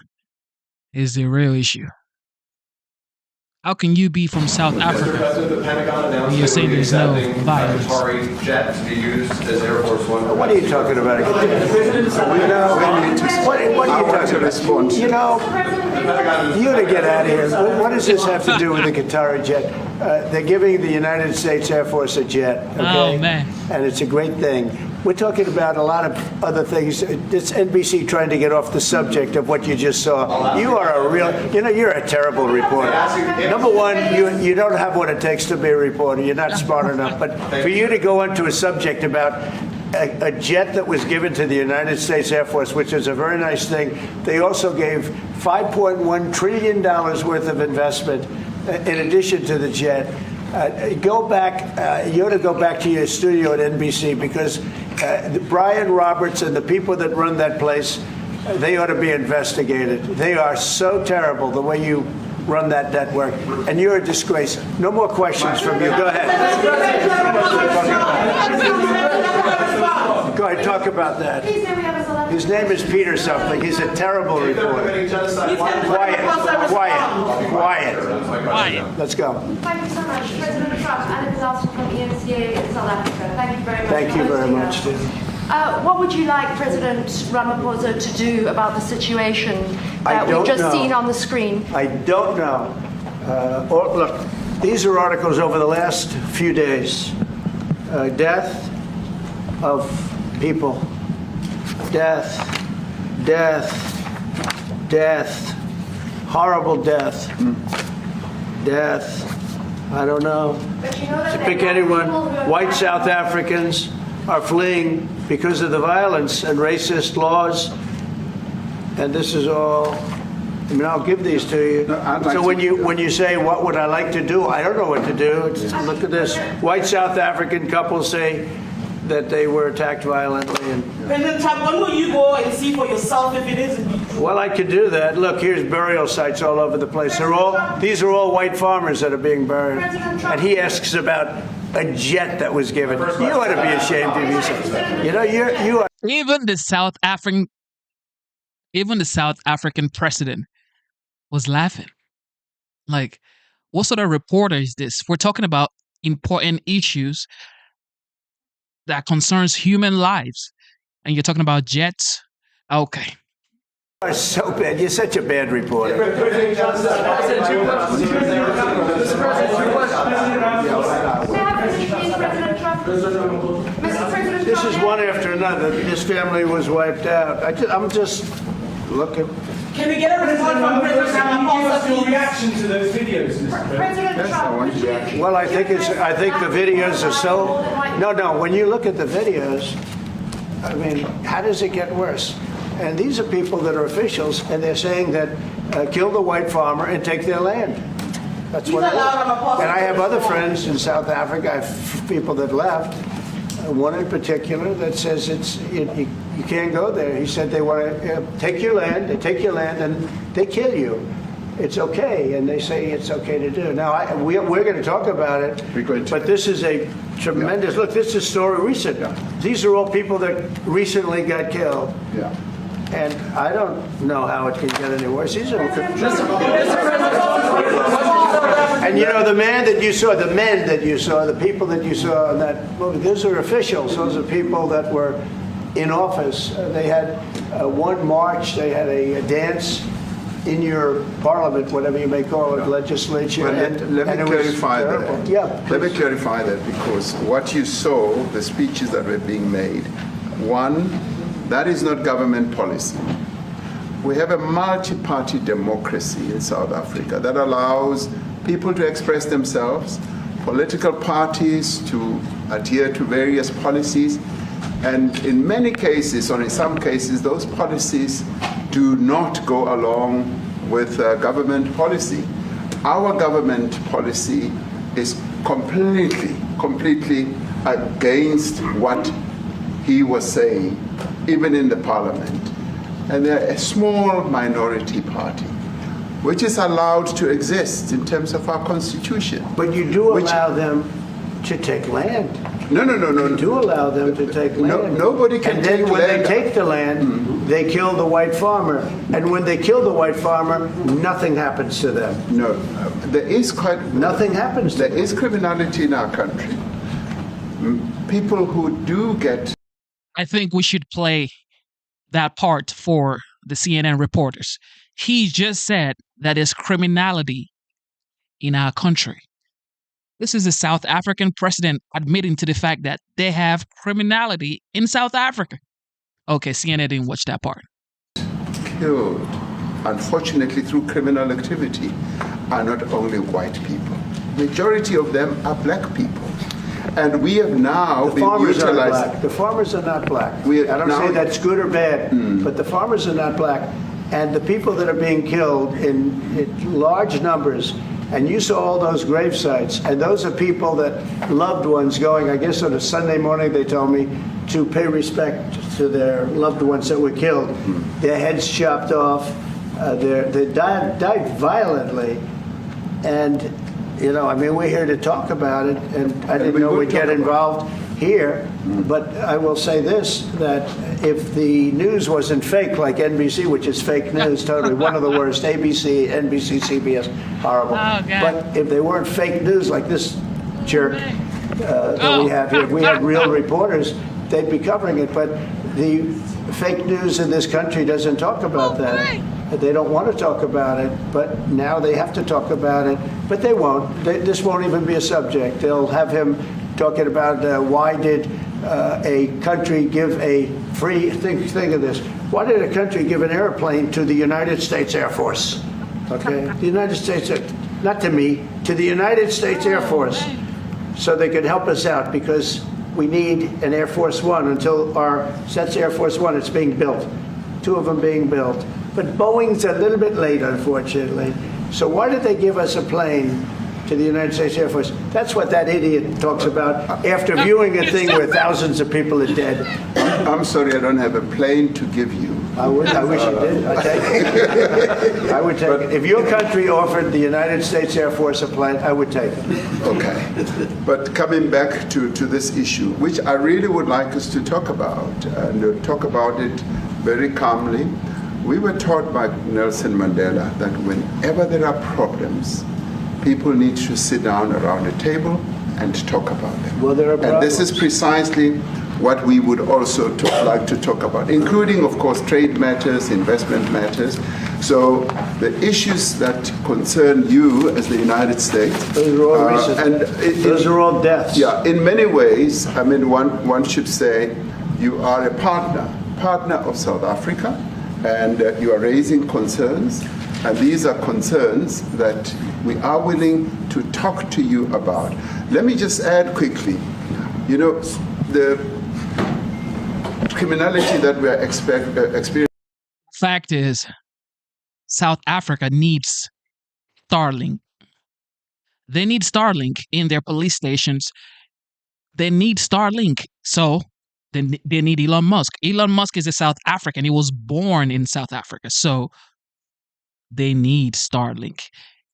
is the real issue. How can you be from South Africa The Pentagon announced when you're saying there's no violence? Qatari jet to be used as Air Force One. What are you talking about? What are you talking about? You know, you to get out of here. What does this have to do with the Qatari jet? They're giving the United States Air Force a jet, okay? Oh, man. And it's a great thing. We're talking about a lot of other things. It's NBC trying to get off the subject of what you just saw. You are a real, you're a terrible reporter. Number one, you don't have what it takes to be a reporter. You're not smart enough. But for you to go into a subject about a jet that was given to the United States Air Force, which is a very nice thing, they also gave $5.1 trillion worth of investment in addition to the jet. Go back, you ought to go back to your studio at NBC, because Brian Roberts and the people that run that place, they ought to be investigated. They are so terrible the way you run that network, and you're a disgrace. No more questions from you. Go ahead. Go ahead, talk about that. His name is Peter something. He's a terrible reporter. Quiet. Let's go. Thank you so much. President Trump, Anna Disaster from ENCA in South Africa. Thank you very much. Thank you very much, Steve. What would you like President Ramaphosa to do about the situation that we've just seen on the screen? I don't know. Look, these are articles over the last few days. Death of people. Death. Horrible death. Death. I don't know. But you know that To pick anyone, white South Africans are fleeing because of the violence and racist laws. And this is all, I mean, I'll give these to you. So when you say, what would I like to do? I don't know what to do. Look at this. White South African couples say that they were attacked violently. And, President Trump, when will you go and see for yourself if it is indeed true? well, I could do that. Look, here's burial sites all over the place. These are all white farmers that are being buried. And he asks about a jet that was given. You ought to be ashamed of yourself. You are. Even the South African president was laughing. Like, what sort of reporter is this? We're talking about important issues that concerns human lives, and you're talking about jets. Okay. You are so bad. You're such a bad reporter. This is one after another. This family was wiped out. I'm just looking. Can we get a report from President Ramaphosa? Your reaction to those videos, Mr. President Trump. Well, I think the videos are so. No. When you look at the videos, I mean, how does it get worse? And these are people that are officials, and they're saying that kill the white farmer and take their land. That's what. And I have other friends in South Africa. I have people that left. One in particular that says you can't go there. He said they want to take your land. They take your land and they kill you. It's okay, and they say it's okay to do. Now we're going to talk about it. But this is a tremendous look. This is a story recent. These are all people that recently got killed. Yeah. And I don't know how it can get any worse. These are. And the men that you saw, the people that you saw in that movie, those are officials. Those are people that were in office. They had one march. They had a dance in your parliament, whatever you may call it, legislature. Well, let me clarify that. Yeah, let me clarify that, because what you saw, the speeches that were being made, one, that is not government policy. We have a multi-party democracy in South Africa that allows people to express themselves, political parties to adhere to various policies, and in many cases, or in some cases, those policies do not go along with government policy. Our government policy is completely against what he was saying, even in the parliament. And they're a small minority party, which is allowed to exist in terms of our constitution. But you do allow them to take land. No. You do allow them to take land. Nobody can take land. And then when they take the land, they kill the white farmer. And when they kill the white farmer, nothing happens to them. No, there is nothing happens. There is criminality in our country. People who do get. I think we should play that part for the CNN reporters. He just said that there's criminality in our country. This is a South African president admitting to the fact that they have criminality in South Africa. Okay, CNN didn't watch that part. Killed, unfortunately, through criminal activity are not only white people. Majority of them are black people. And we have now the farmers are black. The farmers are not black. I don't say that's good or bad, but the farmers are not black. And the people that are being killed in large numbers, and you saw all those grave sites, and those are people that loved ones going, I guess on a Sunday morning, they told me, to pay respect to their loved ones that were killed. Their heads chopped off. They died violently. And you know, I mean, we're here to talk about it, and I didn't know we'd get involved here. But I will say this, that if the news wasn't fake, like NBC, which is fake news, totally, one of the worst, ABC, NBC, CBS, horrible. But if they weren't fake news like this jerk that we have here, if we had real reporters, they'd be covering it. But the fake news in this country doesn't talk about that. They don't want to talk about it, but now they have to talk about it. But they won't. This won't even be a subject. They'll have him talking about why did a country give a free, think of this, why did a country give an airplane to the United States Air Force? Okay? The United States, not to me, to the United States Air Force, so they could help us out, because we need an Air Force One until that's Air Force One, it's being built. 2 of them being built. But Boeing's a little bit late, unfortunately. So why did they give us a plane to the United States Air Force? That's what that idiot talks about after viewing a thing where thousands of people are dead. I'm sorry, I don't have a plane to give you. I wish you did. I'd take it. I would take it. If your country offered the United States Air Force a plane, I would take it. Okay. But coming back to this issue, which I really would like us to talk about, and talk about it very calmly. We were taught by Nelson Mandela that whenever there are problems, people need to sit down around a table and talk about them. Well, there are problems. And this is precisely what we would also like to talk about, including, of course, trade matters, investment matters. So the issues that concern you as the United States, those are all recent. Those are all deaths. Yeah, in many ways, I mean, one should say you are a partner of South Africa, and you are raising concerns, and these are concerns that we are willing to talk to you about. Let me just add quickly, you know, the criminality that we are experiencing. Fact is, South Africa needs Starlink. They need Starlink in their police stations. They need Starlink. So they need Elon Musk. Elon Musk is a South African. He was born in South Africa. So they need Starlink.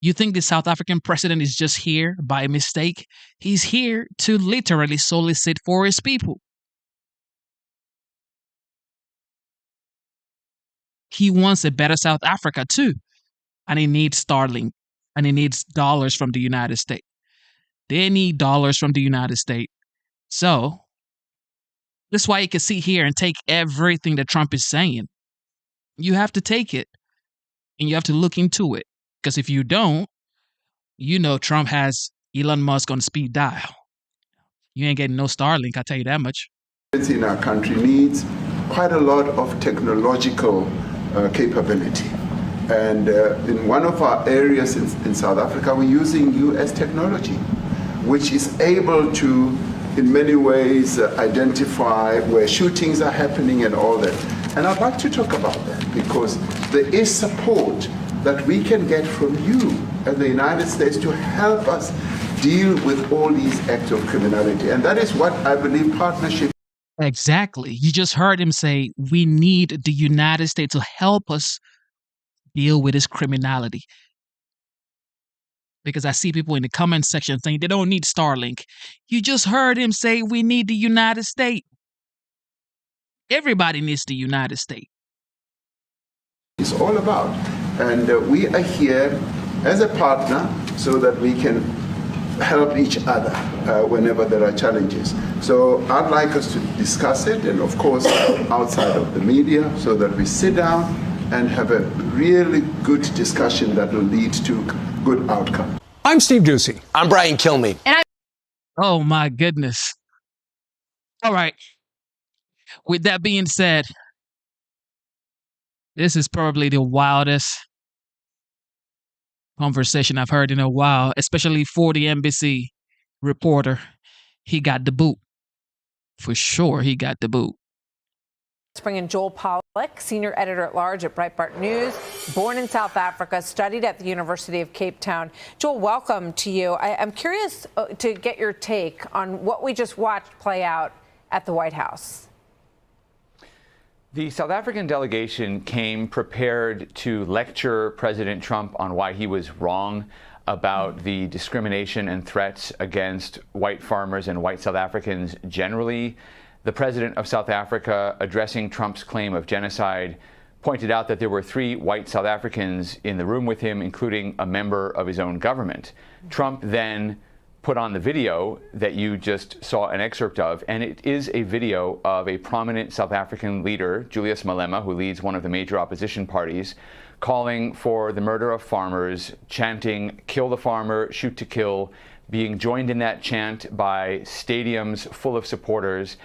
You think the South African president is just here by mistake? He's here to literally solicit for his people. He wants a better South Africa too. And he needs Starlink. And he needs dollars from the United States. They need dollars from the United States. So that's why you can sit here and take everything that Trump is saying. You have to take it. And you have to look into it. Because if you don't, you know Trump has Elon Musk on speed dial. You ain't getting no Starlink, I'll tell you that much. In our country needs quite a lot of technological capability. And in one of our areas in South Africa, we're using US technology, which is able to, in many ways, identify where shootings are happening and all that. And I'd like to talk about that because there is support that we can get from you and the United States to help us deal with all these acts of criminality. And that is what I believe partnership. Exactly. You just heard him say, we need the United States to help us deal with this criminality. Because I see people in the comment section saying they don't need Starlink. You just heard him say we need the United States. Everybody needs the United States. It's all about. And we are here as a partner so that we can help each other whenever there are challenges. So I'd like us to discuss it, and of course outside of the media, so that we sit down and have a really good discussion that will lead to good outcome. I'm Steve Doocy. I'm Brian Kilmeade. Oh my goodness. All right. With that being said, this is probably the wildest conversation I've heard in a while, especially for the NBC reporter. He got the boot. For sure, he got the boot. Let's bring in Joel Pollack, senior editor-at-large at Breitbart News, born in South Africa, studied at the University of Cape Town. Joel, welcome to you. I'm curious to get your take on what we just watched play out at the White House. The South African delegation came prepared to lecture President Trump on why he was wrong about the discrimination and threats against white farmers and white South Africans generally. The president of South Africa, addressing Trump's claim of genocide, pointed out that there were 3 white South Africans in the room with him, including a member of his own government. Trump then put on the video that you just saw an excerpt of, and it is a video of a prominent South African leader, Julius Malema, who leads one of the major opposition parties, calling for the murder of farmers, chanting, "Kill the farmer, shoot to kill," being joined in that chant by stadiums full of supporters.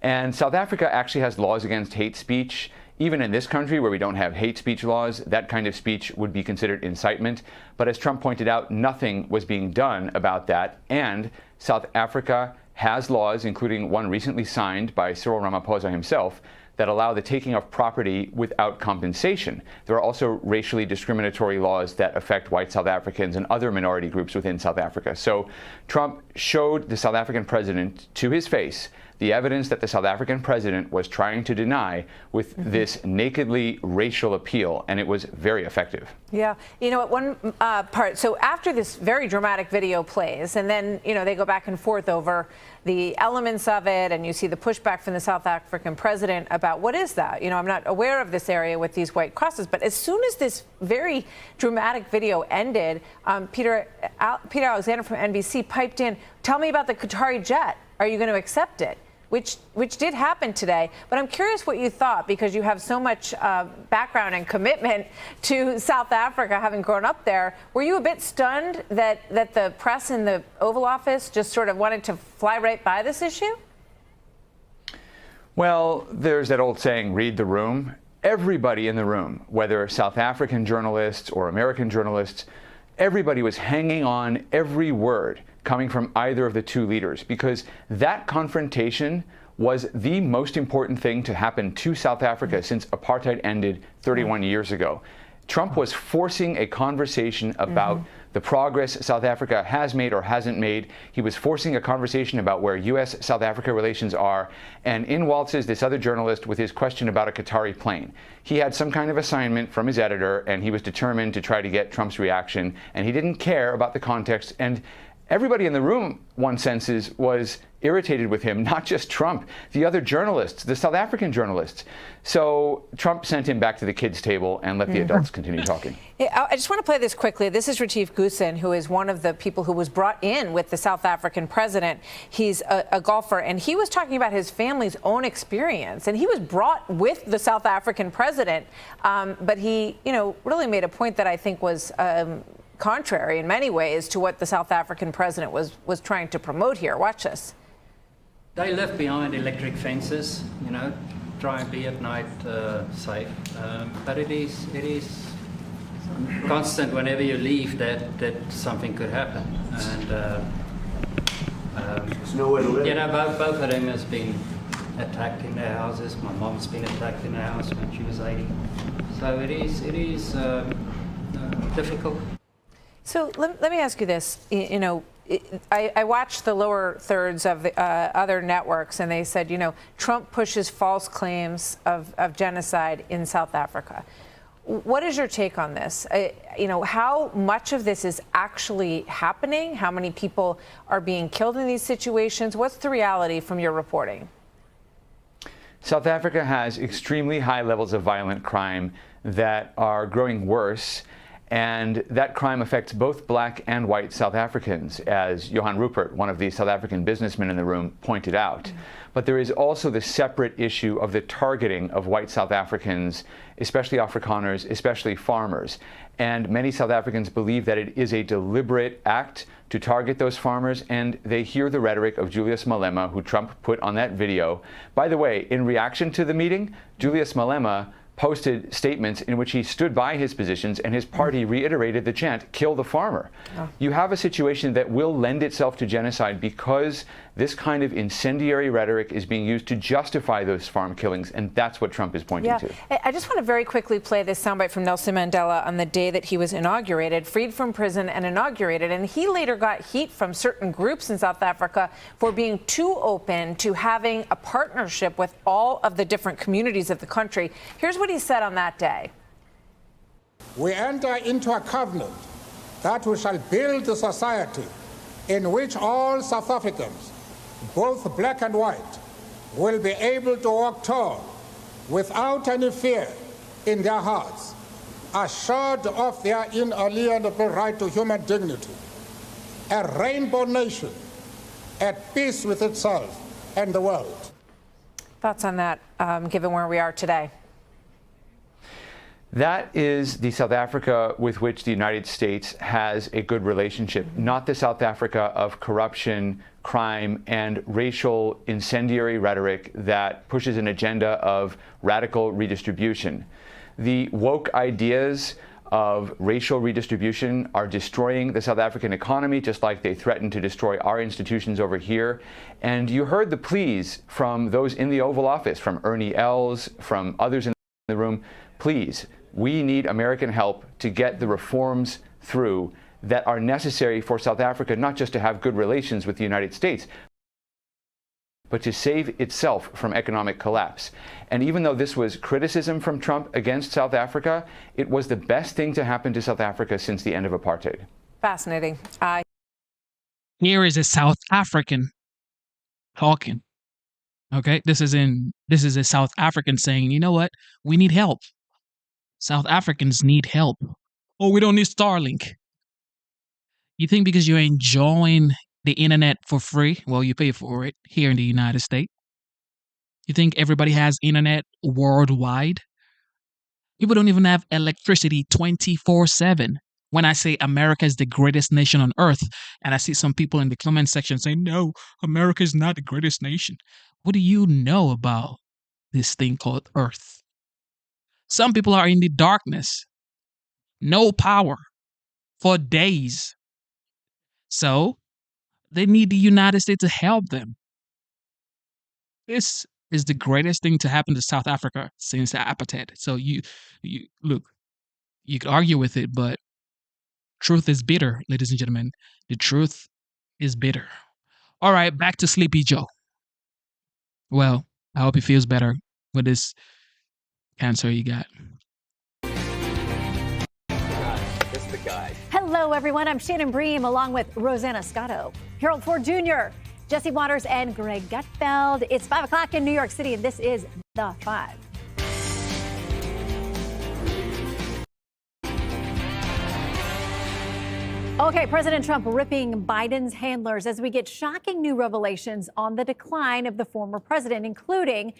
And South Africa actually has laws against hate speech. Even in this country where we don't have hate speech laws, that kind of speech would be considered incitement. But as Trump pointed out, nothing was being done about that. And South Africa has laws, including one recently signed by Cyril Ramaphosa himself, that allow the taking of property without compensation. There are also racially discriminatory laws that affect white South Africans and other minority groups within South Africa. So Trump showed the South African president to his face the evidence that the South African president was trying to deny with this nakedly racial appeal, and it was very effective. Yeah, you know, at one part, so after this very dramatic video plays, and then, you know, they go back and forth over the elements of it, and you see the pushback from the South African president about what is that? You know, I'm not aware of this area with these white crosses, but as soon as this very dramatic video ended, Peter Alexander from NBC piped in, "Tell me about the Qatari jet. Are you going to accept it?" Which did happen today. But I'm curious what you thought, because you have so much background and commitment to South Africa, having grown up there. Were you a bit stunned that the press in the Oval Office just sort of wanted to fly right by this issue? Well, there's that old saying, read the room. Everybody in the room, whether South African journalists or American journalists, everybody was hanging on every word coming from either of the 2 leaders, because that confrontation was the most important thing to happen to South Africa since apartheid ended 31 years ago. Trump was forcing a conversation about the progress South Africa has made or hasn't made. He was forcing a conversation about where U.S.-South Africa relations are. And in waltzes this other journalist with his question about a Qatari plane. He had some kind of assignment from his editor, and he was determined to try to get Trump's reaction. And he didn't care about the context. And everybody in the room, one senses, was irritated with him, not just Trump, the other journalists, the South African journalists. So Trump sent him back to the kids' table and let the adults continue talking. I just want to play this quickly. This is Retief Goosen, who is one of the people who was brought in with the South African president. He's a golfer, and he was talking about his family's own experience. And he was brought with the South African president, but he, you know, really made a point that I think was contrary in many ways to what the South African president was trying to promote here. Watch this. They live behind electric fences, you know, try and be at night safe. But it is constant whenever you leave that something could happen. And there's nowhere to live. You know, both of them has been attacked in their houses. My mom's been attacked in her house when she was 80. So it is difficult. So let me ask you this. You know, I watched the lower thirds of the, other networks, and they said, you know, Trump pushes false claims of genocide in South Africa. What is your take on this? You know, how much of this is actually happening? How many people are being killed in these situations? What's the reality from your reporting? South Africa has extremely high levels of violent crime that are growing worse. And that crime affects both black and white South Africans, as Johan Rupert, one of the South African businessmen in the room, pointed out. But there is also the separate issue of the targeting of white South Africans, especially Afrikaners, especially farmers. And many South Africans believe that it is a deliberate act to target those farmers, and they hear the rhetoric of Julius Malema, who Trump put on that video. By the way, in reaction to the meeting, Julius Malema posted statements in which he stood by his positions, and his party reiterated the chant, "Kill the farmer." Oh. You have a situation that will lend itself to genocide because this kind of incendiary rhetoric is being used to justify those farm killings, and that's what Trump is pointing to. I just want to very quickly play this soundbite from Nelson Mandela on the day that he was inaugurated, freed from prison and inaugurated, and he later got heat from certain groups in South Africa for being too open to having a partnership with all of the different communities of the country. Here's what he said on that day. We enter into a covenant that we shall build a society in which all South Africans, both black and white, will be able to walk tall without any fear in their hearts, assured of their inalienable right to human dignity, a rainbow nation at peace with itself and the world. Thoughts on that, given where we are today? That is the South Africa with which the United States has a good relationship, not the South Africa of corruption, crime, and racial incendiary rhetoric that pushes an agenda of radical redistribution. The woke ideas of racial redistribution are destroying the South African economy, just like they threaten to destroy our institutions over here. And you heard the pleas from those in the Oval Office, from Ernie Els, from others in the room. Please, we need American help to get the reforms through that are necessary for South Africa, not just to have good relations with the United States, but to save itself from economic collapse. And even though this was criticism from Trump against South Africa, it was the best thing to happen to South Africa since the end of apartheid. Fascinating. Here is a South African talking. Okay, this is a South African saying, you know what? We need help. South Africans need help. Oh, we don't need Starlink. You think because you're enjoying the internet for free, well, you pay for it here in the United States. You think everybody has internet worldwide? People don't even have electricity 24/7. When I say America is the greatest nation on earth, and I see some people in the comment section saying, no, America is not the greatest nation. What do you know about this thing called Earth? Some people are in the darkness. No power for days. So they need the United States to help them. This is the greatest thing to happen to South Africa since apartheid. So you look, you could argue with it, but truth is bitter, ladies and gentlemen. The truth is bitter. All right, back to Sleepy Joe. Well, I hope he feels better with this cancer you got. That's the guy. Hello, everyone. I'm Shannon Bream along with Rosanna Scotto, Harold Ford Jr., Jesse Waters, and Greg Gutfeld. It's 5 o'clock in New York City, and this is The Five. Okay, President Trump ripping Biden's handlers as we get shocking new revelations on the decline of the former president, including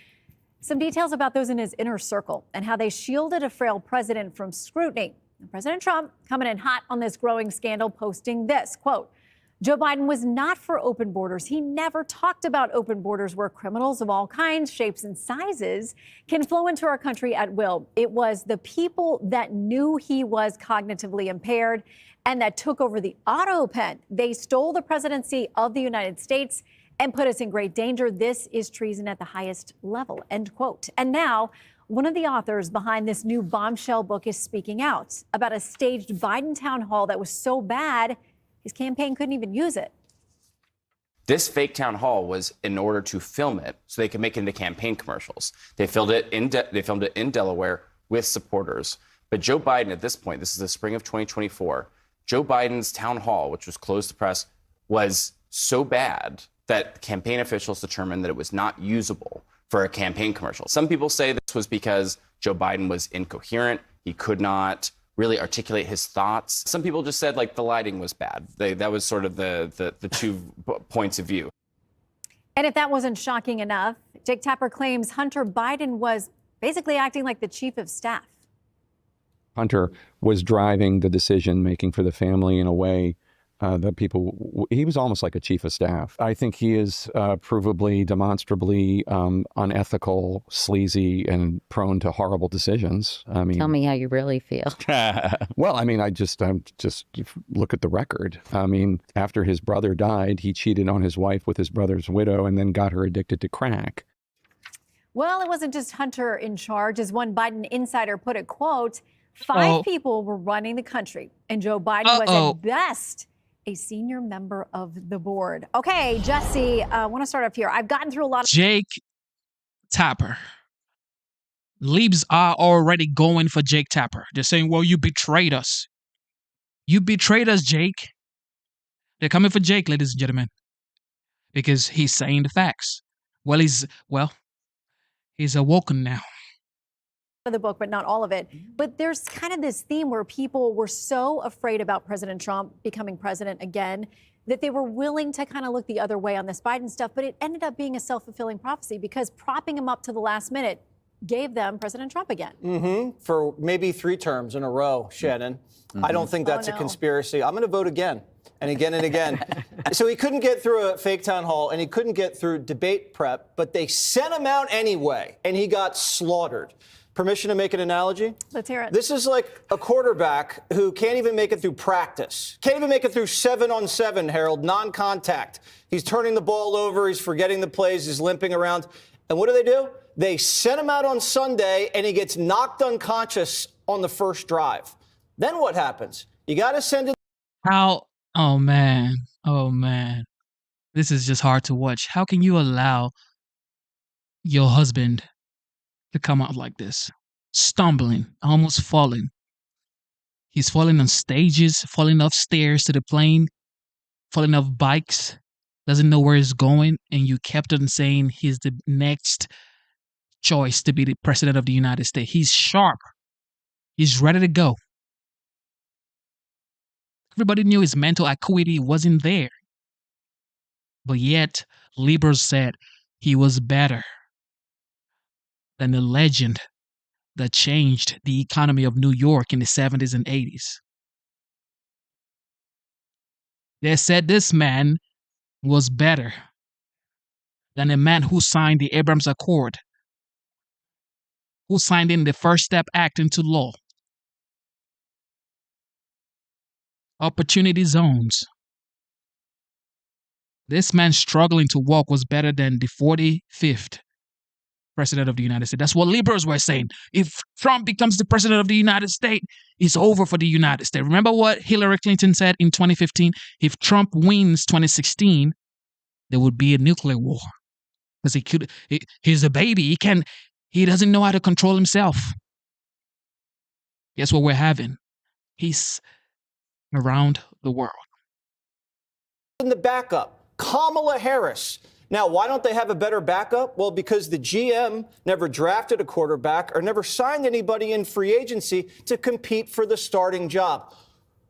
some details about those in his inner circle and how they shielded a frail president from scrutiny. And President Trump coming in hot on this growing scandal, posting this, quote, Joe Biden was not for open borders. He never talked about open borders where criminals of all kinds, shapes, and sizes can flow into our country at will. It was the people that knew he was cognitively impaired and that took over the auto pen. They stole the presidency of the United States and put us in great danger. This is treason at the highest level, end quote. And now, one of the authors behind this new bombshell book is speaking out about a staged Biden town hall that was so bad, his campaign couldn't even use it. This fake town hall was in order to film it so they could make it into campaign commercials. They filmed it in Delaware with supporters. But Joe Biden, at this point, this is the spring of 2024, Joe Biden's town hall, which was closed to press, was so bad that campaign officials determined that it was not usable for a campaign commercial. Some people say this was because Joe Biden was incoherent. He could not really articulate his thoughts. Some people just said, like, the lighting was bad. That was sort of the 2 points of view. And if that wasn't shocking enough, Jake Tapper claims Hunter Biden was basically acting like the chief of staff. Hunter was driving the decision making for the family in a way that he was almost like a chief of staff. I think he is provably, demonstrably unethical, sleazy, and prone to horrible decisions. I mean, tell me how you really feel. Well, I mean, I just look at the record. I mean, after his brother died, he cheated on his wife with his brother's widow and then got her addicted to crack. Well, it wasn't just Hunter in charge. As one Biden insider put it, quote, 5 people were running the country, and Joe Biden was at best a senior member of the board. Okay, Jesse, I want to start off here. I've gotten through a lot of... Jake Tapper. Libs are already going for Jake Tapper. They're saying, well, you betrayed us. You betrayed us, Jake. They're coming for Jake, ladies and gentlemen, because he's saying the facts. He's awoken now. The book, but not all of it. But there's kind of this theme where people were so afraid about President Trump becoming president again that they were willing to kind of look the other way on this Biden stuff. But it ended up being a self-fulfilling prophecy because propping him up to the last minute gave them President Trump again. For maybe 3 terms in a row, Shannon. I don't think that's a conspiracy. I'm going to vote again and again and again. So he couldn't get through a fake town hall and he couldn't get through debate prep, but they sent him out anyway and he got slaughtered. Permission to make an analogy? Let's hear it. This is like a quarterback who can't even make it through practice. Can't even make it through 7-on-7, Harold, non-contact. He's turning the ball over. He's forgetting the plays. He's limping around. And what do? They sent him out on Sunday, and he gets knocked unconscious on the first drive. Then what happens? You got to send it. Oh, man. This is just hard to watch. How can you allow your husband to come out like this, stumbling, almost falling? He's falling on stages, falling off stairs to the plane, falling off bikes, doesn't know where he's going, and you kept on saying he's the next choice to be the president of the United States. He's sharp. He's ready to go. Everybody knew his mental acuity wasn't there. But yet, Libras said he was better than the legend that changed the economy of New York in the 70s and 80s. They said this man was better than a man who signed the Abrams Accord, who signed in the First Step Act into law. Opportunity zones. This man struggling to walk was better than the 45th president of the United States. That's what liberals were saying. If Trump becomes the president of the United States, it's over for the United States. Remember what Hillary Clinton said in 2015? If Trump wins 2016, there would be a nuclear war. Because he's a baby. He doesn't know how to control himself. Guess what we're having? Peace around the world. In the backup, Kamala Harris. Now, why don't they have a better backup? Well, because the GM never drafted a quarterback or never signed anybody in free agency to compete for the starting job.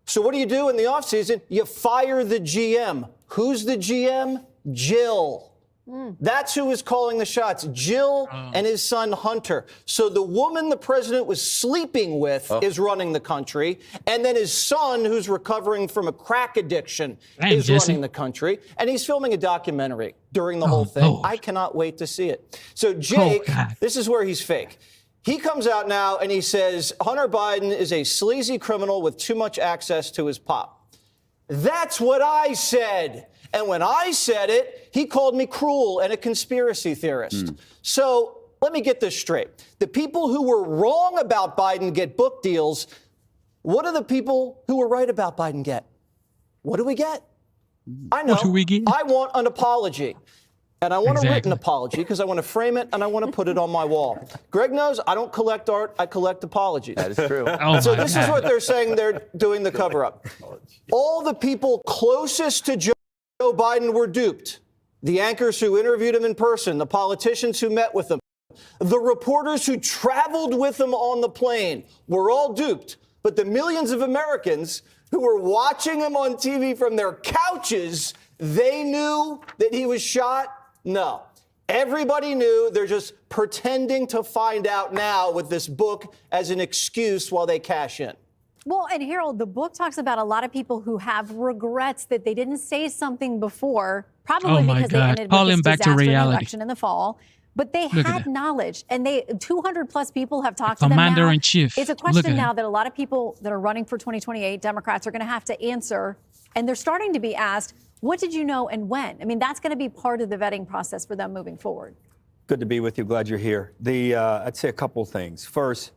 So what do you do in the offseason? You fire the GM. Who's the GM? Jill. That's who is calling the shots. Jill and his son Hunter. So the woman the president was sleeping with is running the country. And then his son, who's recovering from a crack addiction, is running the country. And he's filming a documentary during the whole thing. Lord. I cannot wait to see it. So Jake, this is where he's fake. He comes out now and he says Hunter Biden is a sleazy criminal with too much access to his pop. That's what I said. And when I said it, he called me cruel and a conspiracy theorist. So let me get this straight. The people who were wrong about Biden get book deals. What do the people who were right about Biden get? What do we get? I know. What do we get? I want an apology. And I want a written apology because I want to frame it and I want to put it on my wall. Greg knows I don't collect art, I collect apologies. That is true. So this is what they're saying they're doing the cover-up. All the people closest to Joe Biden were duped. The anchors who interviewed him in person, the politicians who met with him, the reporters who traveled with him on the plane were all duped. But the millions of Americans who were watching him on TV from their couches, they knew that he was shot. No. Everybody knew. They're just pretending to find out now with this book as an excuse while they cash in. Well, and Harold, the book talks about a lot of people who have regrets that they didn't say something before, probably because they ended with this disaster election in the fall. But they had knowledge, and 200 plus people have talked to them now. Commander-in-Chief. It's a question now that a lot of people that are running for 2028, Democrats, are going to have to answer. And they're starting to be asked, what did you know and when? I mean, that's going to be part of the vetting process for them moving forward. Good to be with you. Glad you're here. I'd say a couple things. First,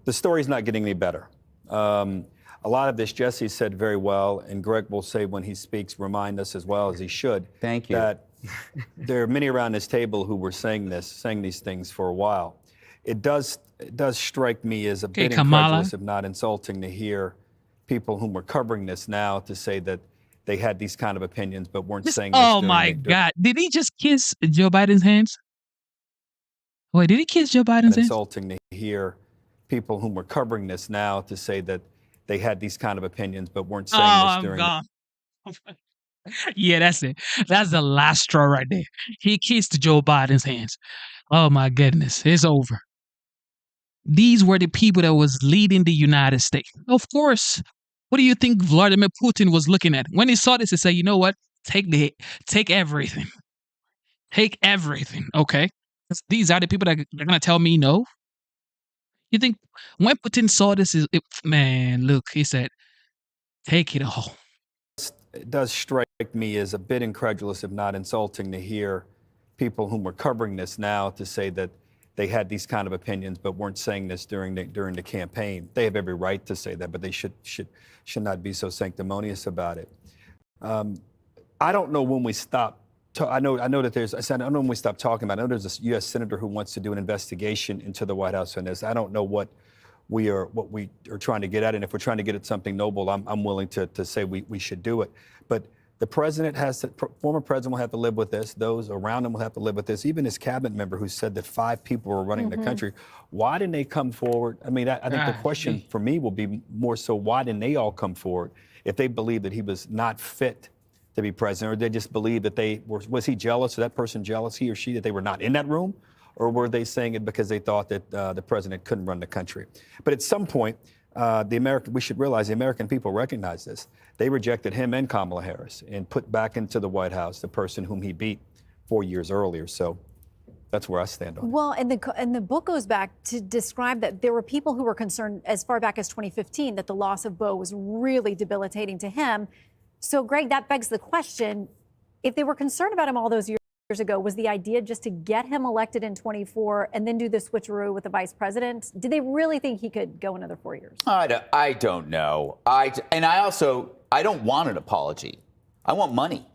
the story's not getting any better. A lot of this, Jesse said very well, and Greg will say when he speaks, remind us as well as he should. Thank you. That there are many around this table who were saying these things for a while. It does strike me as a bit incredulous, if not insulting, to hear people whom were covering this now to say that they had these kind of opinions but weren't saying this. Oh my God. Did he just kiss Joe Biden's hands? Wait, did he kiss Joe Biden's hands? Insulting to hear people whom were covering this now to say that they had these kind of opinions but weren't saying this during. Yeah, that's it. That's the last straw right there. He kissed Joe Biden's hands. Oh my goodness, it's over. These were the people that was leading the United States. Of course. What do you think Vladimir Putin was looking at? When he saw this, he said, you know what? Take everything. Take everything, okay? These are the people that are going to tell me no. You think when Putin saw this, man, look, he said, take it all. It does strike me as a bit incredulous, if not insulting, to hear people whom were covering this now to say that they had these kind of opinions but weren't saying this during the campaign. They have every right to say that, but they should not be so sanctimonious about it. I don't know when we stop. I know that there's. I said I don't know when we stop talking about it. I know there's a U.S. senator who wants to do an investigation into the White House on this. I don't know what we are trying to get at, and if we're trying to get at something noble, I'm willing to say we should do it. But the president former president will have to live with this. Those around him will have to live with this. Even his cabinet member who said that 5 people were running the country. Why didn't they come forward? I mean, I think the question for me will be more so, why didn't they all come forward if they believed that he was not fit to be president, or they just believed that was he jealous, or that person jealous, he or she, that they were not in that room? Or were they saying it because they thought that the president couldn't run the country? But at some point, we should realize the American people recognize this. They rejected him and Kamala Harris and put back into the White House the person whom he beat 4 years earlier. So that's where I stand on it. Well, and the book goes back to describe that there were people who were concerned as far back as 2015 that the loss of Beau was really debilitating to him. So, Greg, that begs the question, if they were concerned about him all those years ago, was the idea just to get him elected in 24 and then do the switcheroo with the vice president? Did they really think he could go another 4 years? I don't know. I don't want an apology. I want money.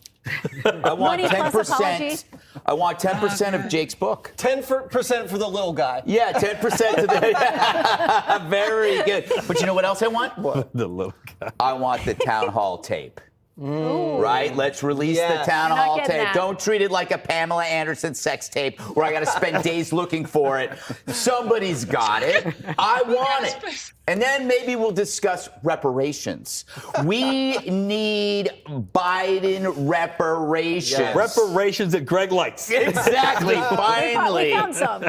I want 10%. I want 10% of Jake's book. 10% for the little guy. Yeah, 10% to the. Very good. But you know what else I want? What? The little guy. I want the town hall tape. Ooh. Right? Let's release the town hall tape. That. Don't treat it like a Pamela Anderson sex tape where I got to spend days looking for it. Somebody's got it. I want it. And then maybe we'll discuss reparations. We need Biden reparations. Yes. Reparations that Greg likes. Exactly. Finally. We found some.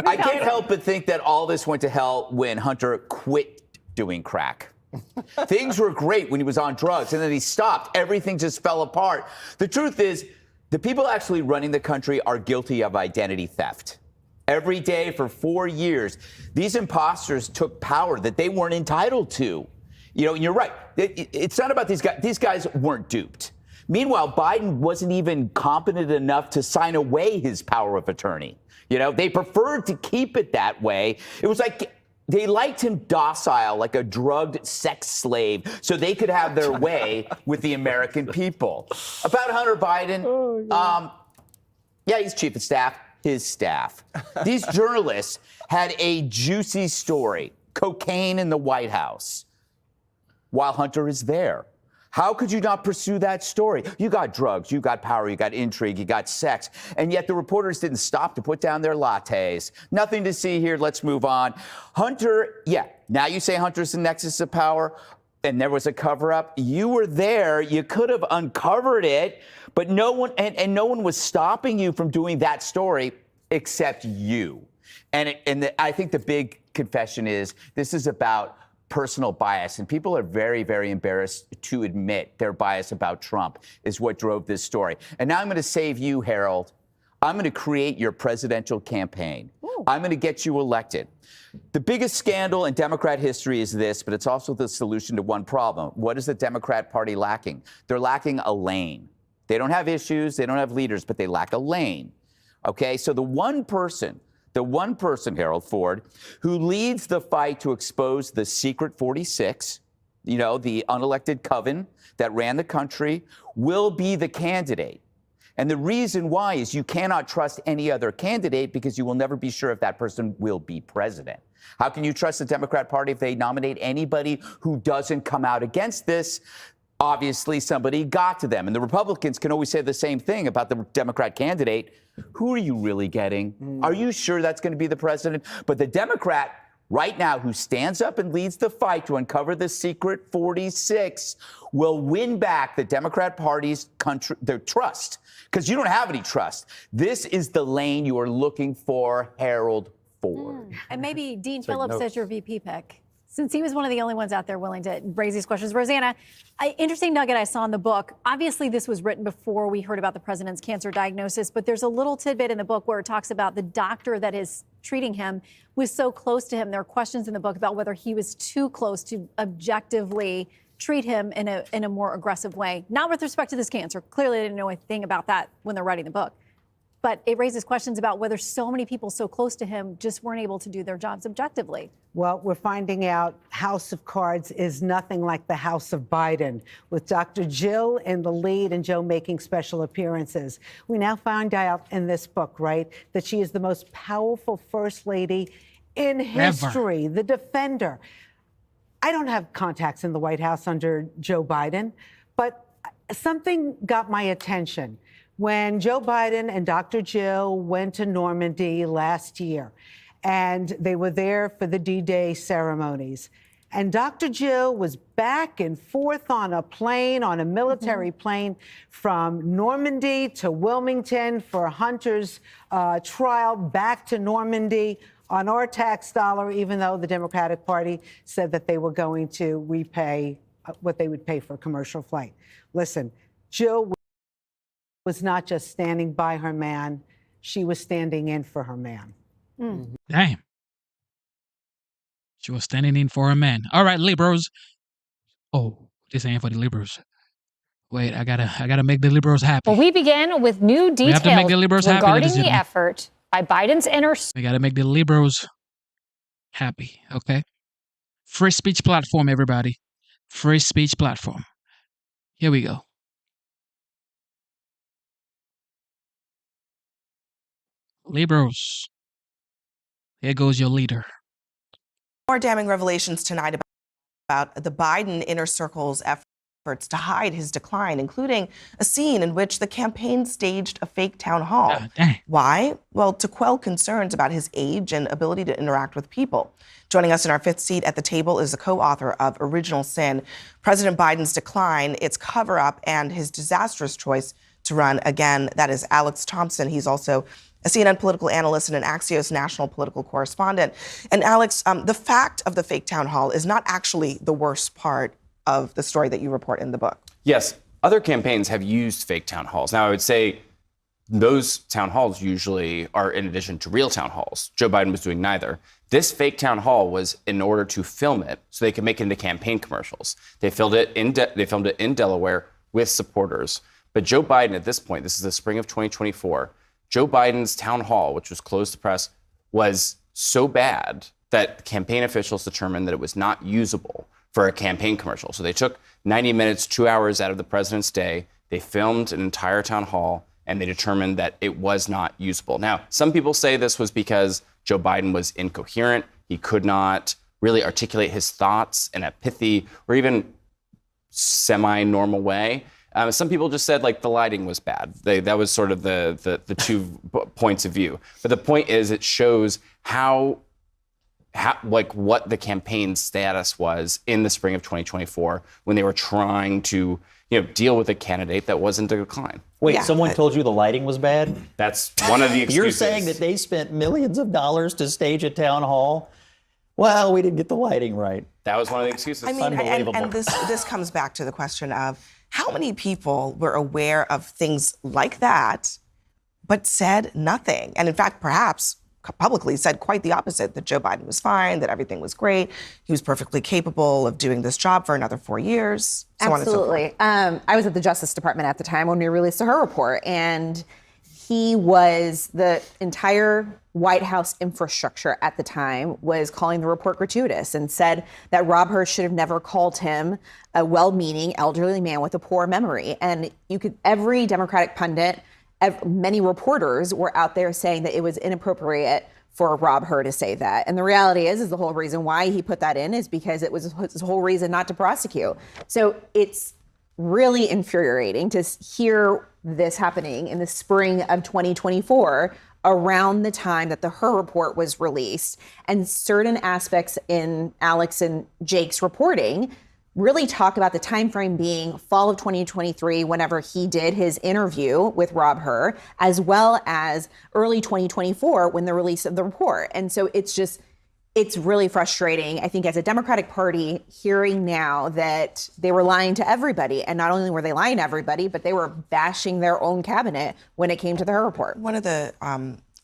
I can't help but think that all this went to hell when Hunter quit doing crack. Things were great when he was on drugs, and then he stopped. Everything just fell apart. The truth is, the people actually running the country are guilty of identity theft. Every day for 4 years, these imposters took power that they weren't entitled to. You know, and you're right. It's not about these guys. These guys weren't duped. Meanwhile, Biden wasn't even competent enough to sign away his power of attorney. You know, they preferred to keep it that way. It was like they liked him docile, like a drugged sex slave, so they could have their way with the American people. About Hunter Biden, yeah, he's chief of staff, his staff. These journalists had a juicy story, cocaine in the White House, while Hunter is there. How could you not pursue that story? You got drugs, you got power, you got intrigue, you got sex, and yet the reporters didn't stop to put down their lattes. Nothing to see here. Let's move on. Hunter, yeah, now you say Hunter's the nexus of power, and there was a cover-up. You were there. You could have uncovered it, but no one, and no one was stopping you from doing that story except you. I think the big confession is this is about personal bias, and people are very, very embarrassed to admit their bias about Trump is what drove this story. And now I'm going to save you, Harold. I'm going to create your presidential campaign. Ooh. I'm going to get you elected. The biggest scandal in Democrat history is this, but it's also the solution to one problem. What is the Democrat Party lacking? They're lacking a lane. They don't have issues, they don't have leaders, but they lack a lane. Okay, so the one person, Harold Ford, who leads the fight to expose the secret 46, you know, the unelected coven that ran the country, will be the candidate. And the reason why is you cannot trust any other candidate because you will never be sure if that person will be president. How can you trust the Democrat Party if they nominate anybody who doesn't come out against this? Obviously, somebody got to them. And the Republicans can always say the same thing about the Democrat candidate. Who are you really getting? Are you sure that's going to be the president? But the Democrat right now who stands up and leads the fight to uncover the secret 46 will win back the Democrat Party's their trust, because you don't have any trust. This is the lane you are looking for, Harold Ford. And maybe Dean Phillips as your VP pick, since he was one of the only ones out there willing to raise these questions. Rosanna, interesting nugget I saw in the book. Obviously, this was written before we heard about the president's cancer diagnosis, but there's a little tidbit in the book where it talks about the doctor that is treating him was so close to him. There are questions in the book about whether he was too close to objectively treat him in a more aggressive way. Not with respect to this cancer. Clearly, they didn't know anything about that when they're writing the book. But it raises questions about whether so many people so close to him just weren't able to do their jobs objectively. Well, we're finding out House of Cards is nothing like the House of Biden, with Dr. Jill in the lead and Joe making special appearances. We now find out in this book, right, that she is the most powerful first lady in history, the defender. I don't have contacts in the White House under Joe Biden, but something got my attention. When Joe Biden and Dr. Jill went to Normandy last year, and they were there for the D-Day ceremonies, and Dr. Jill was back and forth on a plane, on a military plane, from Normandy to Wilmington for Hunter's trial, back to Normandy on our tax dollar, even though the Democratic Party said that they were going to repay what they would pay for a commercial flight. Listen, Jill was not just standing by her man, she was standing in for her man. Damn. She was standing in for her man. All right, Liberals. Oh, this ain't for the Liberals. Wait, I gotta make the Liberals happy. Well, we begin with new details to make the Liberals happy, regarding ladies and the gentlemen. effort by Biden's inner. We gotta make the Liberals happy, okay? Free speech platform, everybody. Free speech platform. Here we go. Liberals. Here goes your leader. More damning revelations tonight about the Biden inner circle's efforts to hide his decline, including a scene in which the campaign staged a fake town hall. Why? Well, to quell concerns about his age and ability to interact with people. Joining us in our fifth seat at the table is the co-author of Original Sin, President Biden's Decline, Its Cover-Up, and His Disastrous Choice to Run Again. That is Alex Thompson. He's also a CNN political analyst and an Axios national political correspondent. And Alex, the fact of the fake town hall is not actually the worst part of the story that you report in the book. Yes, other campaigns have used fake town halls. Now, I would say those town halls usually are in addition to real town halls. Joe Biden was doing neither. This fake town hall was in order to film it so they could make it into campaign commercials. They filmed it in Delaware with supporters. But Joe Biden at this point, this is the spring of 2024, Joe Biden's town hall, which was closed to press, was so bad that campaign officials determined that it was not usable for a campaign commercial. So they took 90 minutes, 2 hours out of the president's day. They filmed an entire town hall, and they determined that it was not usable. Now, some people say this was because Joe Biden was incoherent. He could not really articulate his thoughts in a pithy or even semi-normal way. Some people just said like the lighting was bad. That was sort of the 2 points of view. But the point is, it shows how like what the campaign status was in the spring of 2024 when they were trying to deal with a candidate that wasn't a decline. Wait, someone told you the lighting was bad? That's one of the excuses. You're saying that they spent millions of dollars to stage a town hall? Well, we didn't get the lighting right. That was one of the excuses. I mean, Unbelievable. and this comes back to the question of how many people were aware of things like that, but said nothing. And in fact, perhaps publicly said quite the opposite, that Joe Biden was fine, that everything was great. He was perfectly capable of doing this job for another 4 years. So Absolutely. I was at the Justice Department at the time when we released the Hur report, and he was the entire White House infrastructure at the time was calling the report gratuitous and said that Rob Hur should have never called him a well-meaning elderly man with a poor memory. And every Democratic pundit, many reporters were out there saying that it was inappropriate for Rob Hur to say that. And the reality is the whole reason why he put that in is because it was his whole reason not to prosecute. So it's really infuriating to hear this happening in the spring of 2024 around the time that the Hur report was released, and certain aspects in Alex and Jake's reporting really talk about the time frame being fall of 2023, whenever he did his interview with Rob Hur, as well as early 2024 when the release of the report. And so it's really frustrating, I think, as a Democratic Party, hearing now that they were lying to everybody. And not only were they lying to everybody, but they were bashing their own cabinet when it came to the Hur report. One of the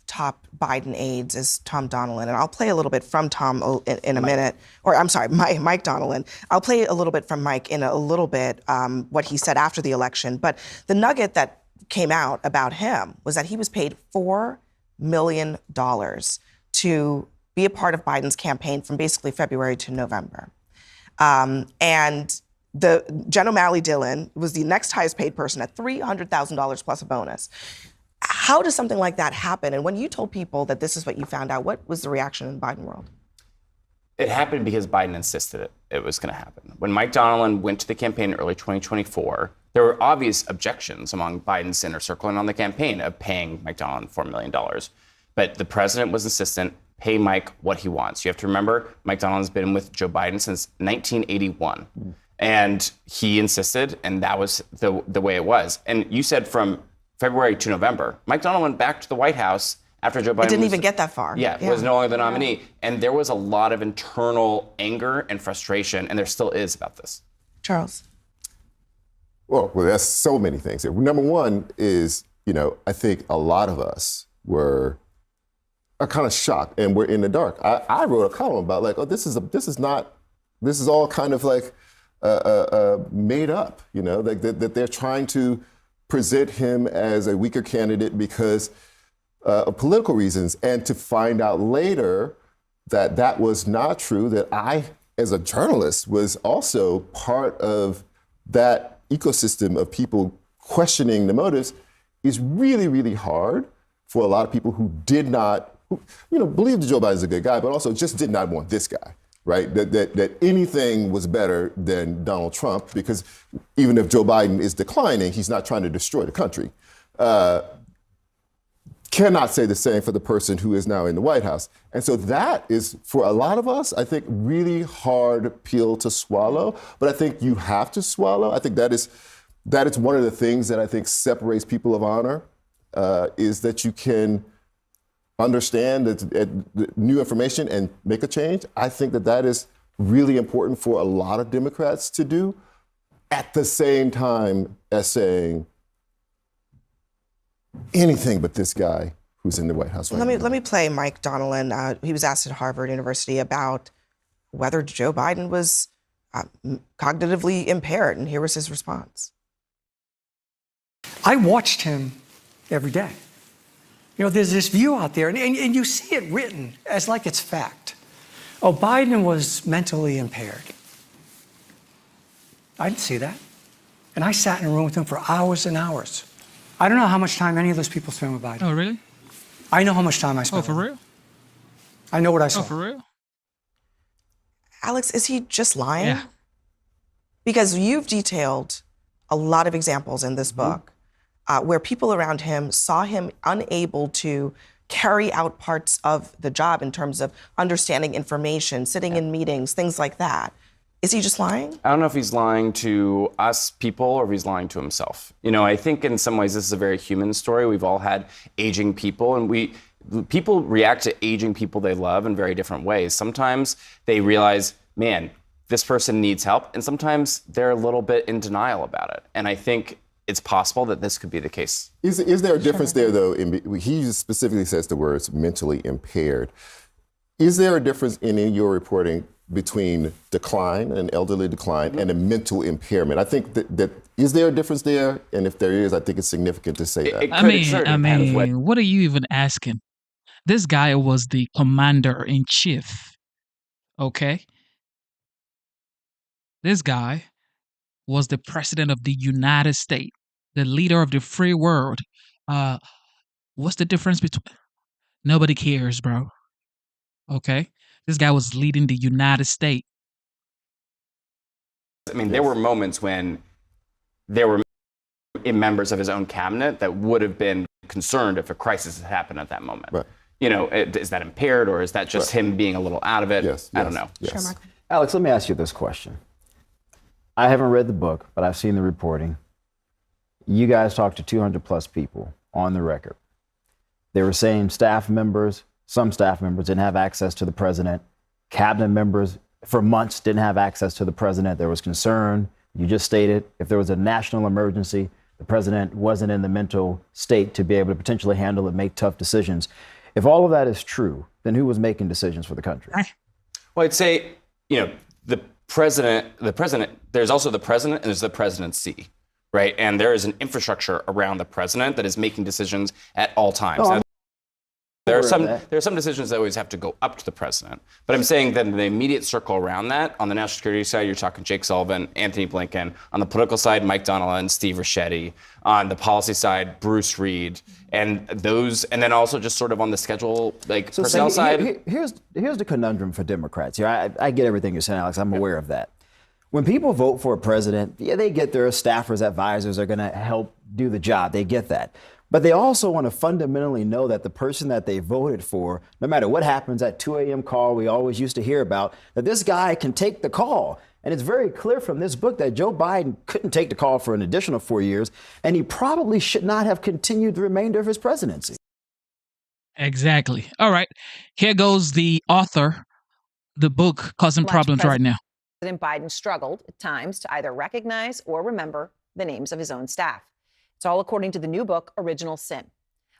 top Biden aides is Tom Donilon. And I'll play a little bit from Tom in a minute. Or I'm sorry, Mike Donilon. I'll play a little bit from Mike in a little bit, what he said after the election. But the nugget that came out about him was that he was paid $4 million to be a part of Biden's campaign from basically February to November. And Jen O'Malley Dillon was the next highest paid person at $300,000 plus a bonus. How does something like that happen? And when you told people that this is what you found out, what was the reaction in the Biden world? It happened because Biden insisted it was going to happen. When Mike Donilon went to the campaign in early 2024, there were obvious objections among Biden's inner circle and on the campaign of paying Mike Donilon $4 million. But the president was insistent, pay Mike what he wants. You have to remember, Mike Donilon's been with Joe Biden since 1981. And he insisted, and that was the way it was. And you said from February to November, Mike Donilon went back to the White House after Joe Biden It didn't even get that far. was no longer the nominee. And there was a lot of internal anger and frustration, and there still is about this. Charles? Well, there's so many things here. Number one is, I think a lot of us are kind of shocked, and we're in the dark. I wrote a column about this is all kind of like made up, that they're trying to present him as a weaker candidate because of political reasons, and to find out later that that was not true, that I, as a journalist, was also part of that ecosystem of people questioning the motives, is really, really hard for a lot of people who did not, believe that Joe Biden's a good guy, but also just did not want this guy, right? That anything was better than Donald Trump, because even if Joe Biden is declining, he's not trying to destroy the country. Cannot say the same for the person who is now in the White House. And so that is, for a lot of us, I think, really hard pill to swallow. But I think you have to swallow. I think that is one of the things that I think separates people of honor, is that you can understand the new information and make a change. I think that is really important for a lot of Democrats to do, at the same time as saying anything but this guy who's in the White House right now. Let me play Mike Donilon. He was asked at Harvard University about whether Joe Biden was cognitively impaired, and here was his response. I watched him every day. You know, there's this view out there, and you see it written as like it's fact. Oh, Biden was mentally impaired. I didn't see that. And I sat in a room with him for hours and hours. I don't know how much time any of those people spend with Biden. Oh, really? I know how much time I spent. Oh, for real? I know what I saw. Oh, for real? Alex, is he just lying? Yeah. Because you've detailed a lot of examples in this book where people around him saw him unable to carry out parts of the job in terms of understanding information, sitting in meetings, things like that. Is he just lying? I don't know if he's lying to us people or if he's lying to himself. You know, I think in some ways this is a very human story. We've all had aging people, and people react to aging people they love in very different ways. Sometimes they realize, man, this person needs help, and sometimes they're a little bit in denial about it. And I think it's possible that this could be the case. Is there a difference there, though? He specifically says the words mentally impaired. Is there a difference in your reporting between decline, an elderly decline, and a mental impairment? I think that is there a difference there? And if there is, I think it's significant to say that. I mean, what are you even asking? This guy was the commander-in-chief, okay? This guy was the president of the United States, the leader of the free world. What's the difference between... Nobody cares, bro. Okay? This guy was leading the United States. I mean, there were moments when there were members of his own cabinet that would have been concerned if a crisis had happened at that moment. Right. You know, is that impaired, or is that just him being a little out of it? I don't know. Yes. Alex, let me ask you this question. I haven't read the book, but I've seen the reporting. You guys talked to 200 plus people on the record. They were saying some staff members didn't have access to the president. Cabinet members for months didn't have access to the president. There was concern. You just stated if there was a national emergency, the president wasn't in the mental state to be able to potentially handle and make tough decisions. If all of that is true, then who was making decisions for the country? Well, I'd say, you know, the president, there's also the president and there's the presidency, right? And there is an infrastructure around the president that is making decisions at all times. No, There are some decisions that always have to go up to the president. But I'm saying that in the immediate circle around that, on the national security side, you're talking Jake Sullivan, Anthony Blinken. On the political side, Mike Donilon, Steve Ricchetti. On the policy side, Bruce Reed. And then also just sort of on the schedule, like personnel side. Here's the conundrum for Democrats here. I get everything you're saying, Alex. I'm aware of that. When people vote for a president, yeah, they get their staffers, advisors are going to help do the job. They get that. But they also want to fundamentally know that the person that they voted for, no matter what happens at 2 a.m. call we always used to hear about, that this guy can take the call. And it's very clear from this book that Joe Biden couldn't take the call for an additional 4 years, and he probably should not have continued the remainder of his presidency. Exactly. All right. Here goes the author, the book causing problems right now. President Biden struggled at times to either recognize or remember the names of his own staff. It's all according to the new book, Original Sin.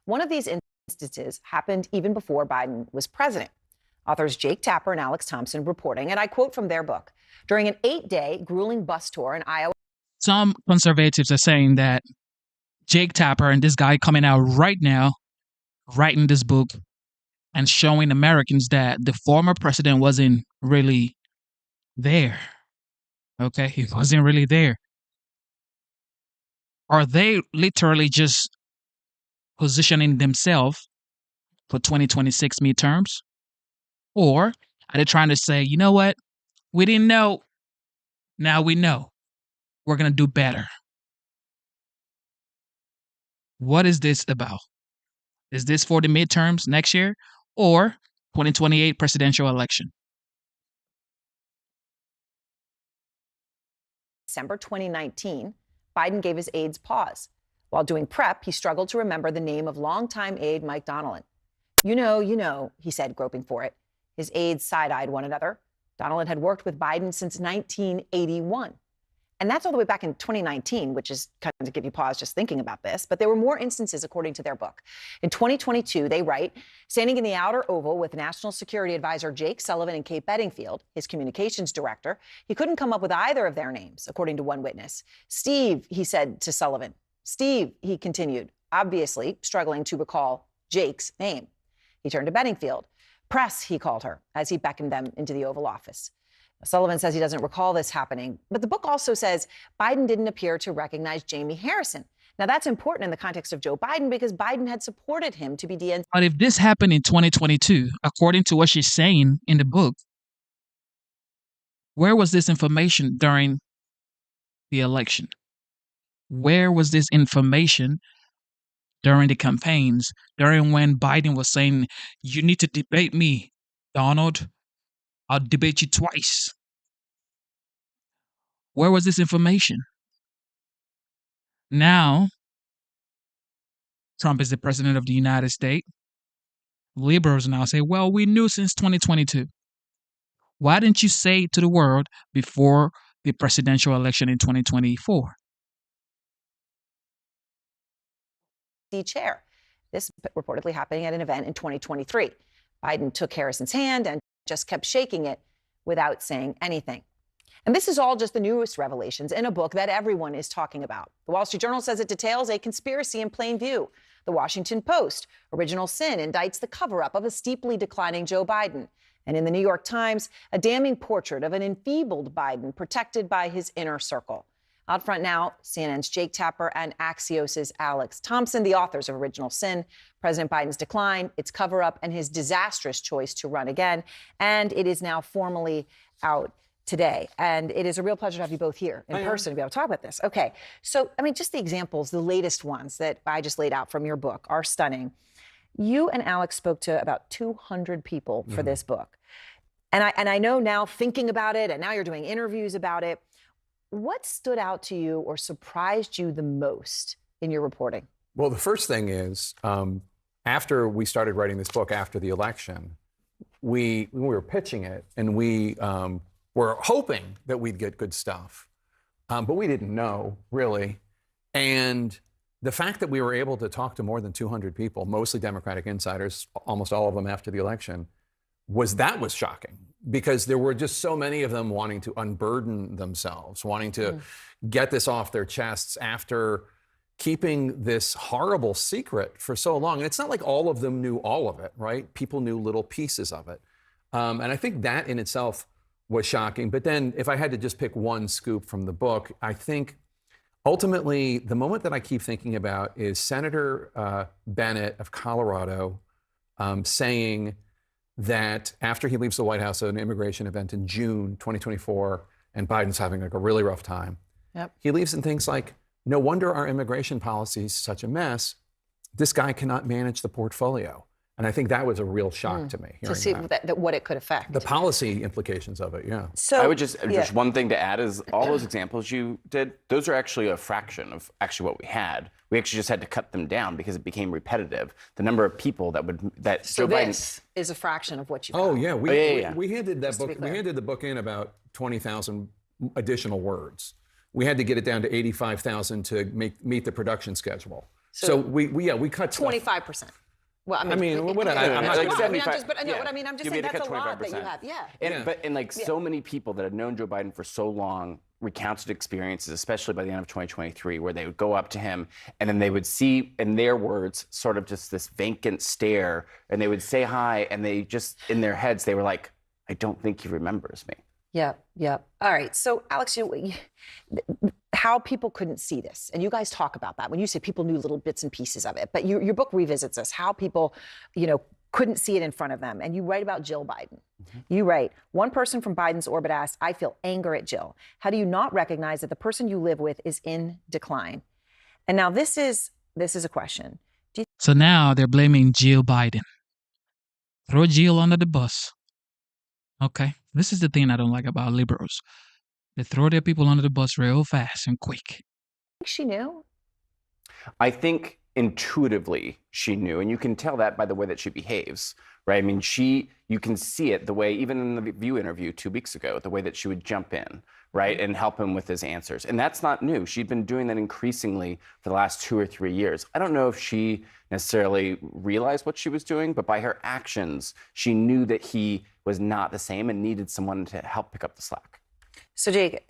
One of these instances happened even before Biden was president. Authors Jake Tapper and Alex Thompson reporting, and I quote from their book, during an 8-day grueling bus tour in Iowa. Some conservatives are saying that Jake Tapper and this guy coming out right now, writing this book and showing Americans that the former president wasn't really there. Okay, he wasn't really there. Are they literally just positioning themselves for 2026 midterms? Or are they trying to say, you know what? We didn't know. Now we know. We're going to do better. What is this about? Is this for the midterms next year or 2028 presidential election? December 2019, Biden gave his aides pause. While doing prep, he struggled to remember the name of longtime aide Mike Donilon. You know, he said, groping for it. His aides side-eyed one another. Donilon had worked with Biden since 1981. And that's all the way back in 2019, which is kind of to give you pause just thinking about this. But there were more instances, according to their book. In 2022, they write, standing in the outer oval with National Security Advisor Jake Sullivan and Kate Bedingfield, his communications director, he couldn't come up with either of their names, according to one witness. Steve, he said to Sullivan, Steve, he continued, obviously struggling to recall Jake's name. He turned to Bedingfield. Press, he called her, as he beckoned them into the Oval Office. Sullivan says he doesn't recall this happening, but the book also says Biden didn't appear to recognize Jamie Harrison. Now, that's important in the context of Joe Biden because Biden had supported him to be DNC. But if this happened in 2022, according to what she's saying in the book, where was this information during the election? Where was this information during the campaigns, during when Biden was saying, you need to debate me, Donald? I'll debate you twice. Where was this information? Now, Trump is the president of the United States. Liberals now say, well, we knew since 2022. Why didn't you say it to the world before the presidential election in 2024? Chair. This reportedly happening at an event in 2023. Biden took Harrison's hand and just kept shaking it without saying anything. And this is all just the newest revelations in a book that everyone is talking about. The Wall Street Journal says it details a conspiracy in plain view. The Washington Post, Original Sin, indicts the cover-up of a steeply declining Joe Biden. And in the New York Times, a damning portrait of an enfeebled Biden protected by his inner circle. Out front now, CNN's Jake Tapper and Axios' Alex Thompson, the authors of Original Sin, President Biden's decline, its cover-up, and his disastrous choice to run again. And it is now formally out today. And it is a real pleasure to have you both here in person to be able to talk about this. Okay, so, I mean, just the examples, the latest ones that I just laid out from your book are stunning. You and Alex spoke to about 200 people for this book. And I know now, thinking about it, and now you're doing interviews about it, what stood out to you or surprised you the most in your reporting? Well, the first thing is, after we started writing this book after the election, we were pitching it, and we were hoping that we'd get good stuff, but we didn't know, really. And the fact that we were able to talk to more than 200 people, mostly Democratic insiders, almost all of them after the election, was shocking, because there were just so many of them wanting to unburden themselves, wanting to get this off their chests after keeping this horrible secret for so long. And it's not like all of them knew all of it, right? People knew little pieces of it. And I think that in itself was shocking. But then if I had to just pick one scoop from the book, I think ultimately the moment that I keep thinking about is Senator Bennett of Colorado saying that after he leaves the White House at an immigration event in June 2024, and Biden's having like a really rough time, he leaves and thinks like, no wonder our immigration policy is such a mess. This guy cannot manage the portfolio. And I think that was a real shock to me. To see what it could affect. The policy implications of it, yeah. So I would just one thing to add is all those examples you did, those are actually a fraction of actually what we had. We actually just had to cut them down because it became repetitive. The number of people that So Joe Biden this is a fraction of what you Oh, yeah. yeah. We handed that book, we handed the book in about 20,000 additional words. We had to get it down to 85,000 to meet the production schedule. So we cut 25%. Well, I'm not like 75. I'm just saying that's a lot that you have. Yeah. But so many people that had known Joe Biden for so long recounted experiences, especially by the end of 2023, where they would go up to him and then they would see, in their words, sort of just this vacant stare, and they would say hi, and they just, in their heads, they were like, I don't think he remembers me. Yeah. All right. So, Alex, how people couldn't see this, and you guys talk about that when you say people knew little bits and pieces of it, but your book revisits this, how people, couldn't see it in front of them. And you write about Jill Biden. You write, one person from Biden's orbit asked, I feel anger at Jill. How do you not recognize that the person you live with is in decline? And now this is a question. So now they're blaming Jill Biden. Throw Jill under the bus. Okay, this is the thing I don't like about liberals. They throw their people under the bus real fast and quick. She knew? I think intuitively she knew, and you can tell that by the way that she behaves, right? I mean, you can see it the way, even in the View interview 2 weeks ago, the way that she would jump in, right, and help him with his answers. And that's not new. She'd been doing that increasingly for the last 2 or 3 years. I don't know if she necessarily realized what she was doing, but by her actions, she knew that he was not the same and needed someone to help pick up the slack. So, Jake,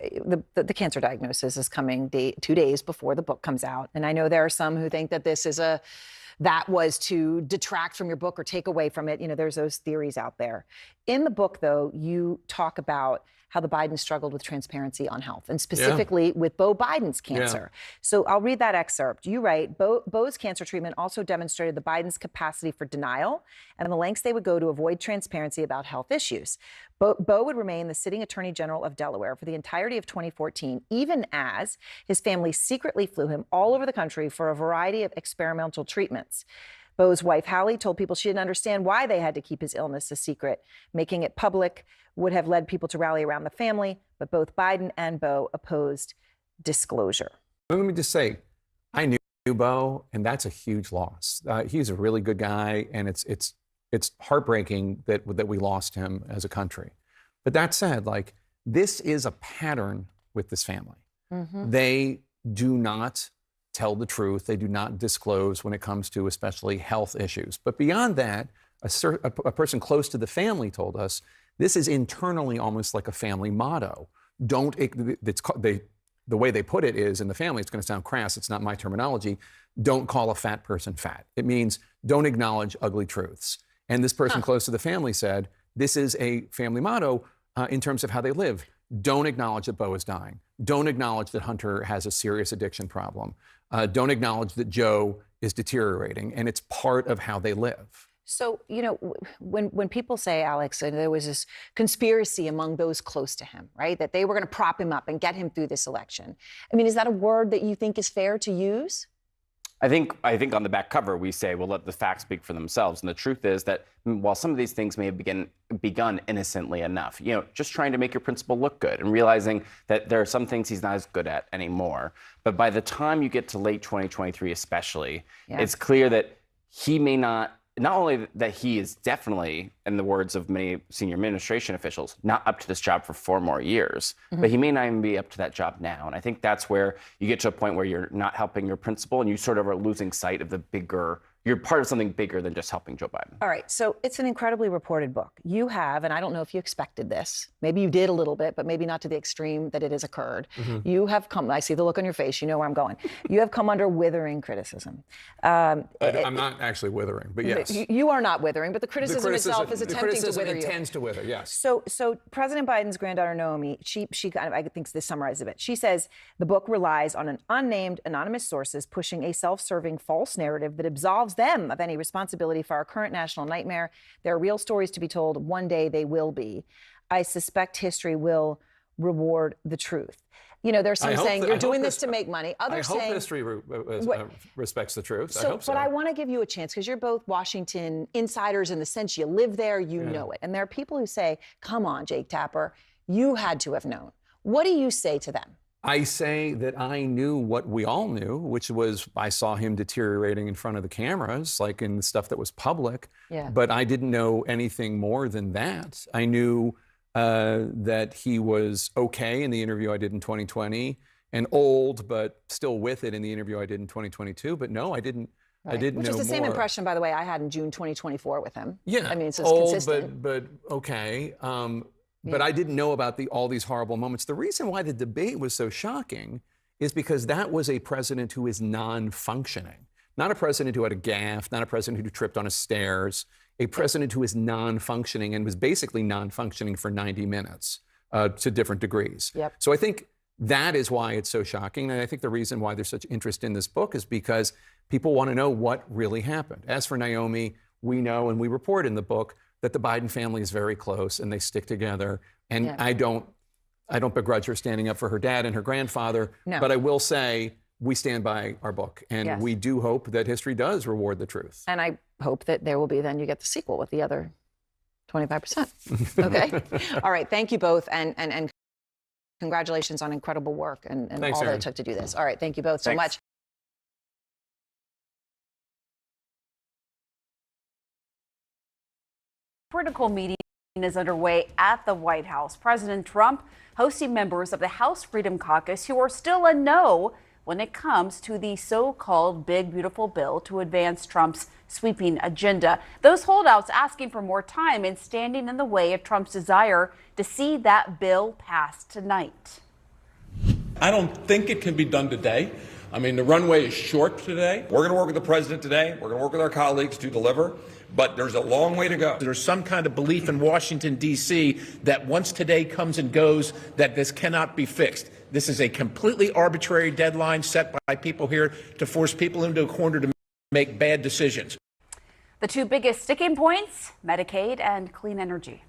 the cancer diagnosis is coming 2 days before the book comes out. And I know there are some who think that that was to detract from your book or take away from it. You know, there's those theories out there. In the book, though, you talk about how the Bidens struggled with transparency on health, and specifically with Beau Biden's cancer. So I'll read that excerpt. You write, Beau's cancer treatment also demonstrated the Bidens' capacity for denial and the lengths they would go to avoid transparency about health issues. Beau would remain the sitting Attorney General of Delaware for the entirety of 2014, even as his family secretly flew him all over the country for a variety of experimental treatments. Beau's wife, Hallie, told people she didn't understand why they had to keep his illness a secret. Making it public would have led people to rally around the family, but both Biden and Beau opposed disclosure. Let me just say, I knew Beau, and that's a huge loss. He's a really good guy, and it's heartbreaking that we lost him as a country. But that said, like, this is a pattern with this family. Mm-hmm. They do not tell the truth. They do not disclose when it comes to especially health issues. But beyond that, a person close to the family told us this is internally almost like a family motto. The way they put it is in the family, it's going to sound crass, it's not my terminology, don't call a fat person fat. It means don't acknowledge ugly truths. And this person close to the family said, this is a family motto in terms of how they live. Don't acknowledge that Beau is dying. Don't acknowledge that Hunter has a serious addiction problem. Don't acknowledge that Joe is deteriorating. And it's part of how they live. So, you know, when people say, Alex, and there was this conspiracy among those close to him, right, that they were going to prop him up and get him through this election. I mean, is that a word that you think is fair to use? I think on the back cover we say, well, let the facts speak for themselves. And the truth is that while some of these things may have begun innocently enough, you know, just trying to make your principal look good and realizing that there are some things he's not as good at anymore. But by the time you get to late 2023 especially, it's clear that he may not only that he is definitely, in the words of many senior administration officials, not up to this job for 4 more years, but he may not even be up to that job now. And I think that's where you get to a point where you're not helping your principal and you sort of are losing sight of the bigger, you're part of something bigger than just helping Joe Biden. All right, so it's an incredibly reported book. You have, and I don't know if you expected this, maybe you did a little bit, but maybe not to the extreme that it has occurred. You have come, I see the look on your face, you know where I'm going. You have come under withering criticism. I'm not actually withering, but yes. You are not withering, but the criticism itself is attempting to wither you. The criticism intends to wither, yes. So President Biden's granddaughter, Naomi, she kind of, I think this summarizes it. She says the book relies on an unnamed anonymous sources pushing a self-serving false narrative that absolves them of any responsibility for our current national nightmare. There are real stories to be told. One day they will be. I suspect history will reward the truth. You know, there's some saying you're doing this to make money. Others saying... I hope history respects the truth. I hope so. But I want to give you a chance because you're both Washington insiders in the sense you live there, you know it. And there are people who say, come on, Jake Tapper, you had to have known. What do you say to them? I say that I knew what we all knew, which was I saw him deteriorating in front of the cameras, like in the stuff that was public. But I didn't know anything more than that. I knew that he was okay in the interview I did in 2020 and old, but still with it in the interview I did in 2022. But no, I didn't. I didn't know more. Which is the same impression, by the way, I had in June 2024 with him. Yeah, I mean, it's old, consistent. but okay. But I didn't know about all these horrible moments. The reason why the debate was so shocking is because that was a president who is non-functioning. Not a president who had a gaffe, not a president who tripped on his stairs, a president who is non-functioning and was basically non-functioning for 90 minutes to different degrees. So I think that is why it's so shocking. And I think the reason why there's such interest in this book is because people want to know what really happened. As for Naomi, we know and we report in the book that the Biden family is very close and they stick together. And I don't begrudge her standing up for her dad and her grandfather. But I will say we stand by our book. And we do hope that history does reward the truth. And I hope that there will be, then you get the sequel with the other 25%. Okay? All right. Thank you both. And congratulations on incredible work and Thanks, all that Aaron. it took to do this. All right. Thank you both so much. Critical meeting is underway at the White House. President Trump hosting members of the House Freedom Caucus who are still a no when it comes to the so-called Big Beautiful Bill to advance Trump's sweeping agenda. Those holdouts asking for more time and standing in the way of Trump's desire to see that bill passed tonight. I don't think it can be done today. I mean, the runway is short today. We're going to work with the president today. We're going to work with our colleagues to deliver, but there's a long way to go. There's some kind of belief in Washington, D.C. that once today comes and goes, that this cannot be fixed. This is a completely arbitrary deadline set by people here to force people into a corner to make bad decisions. The two biggest sticking points, Medicaid and clean energy.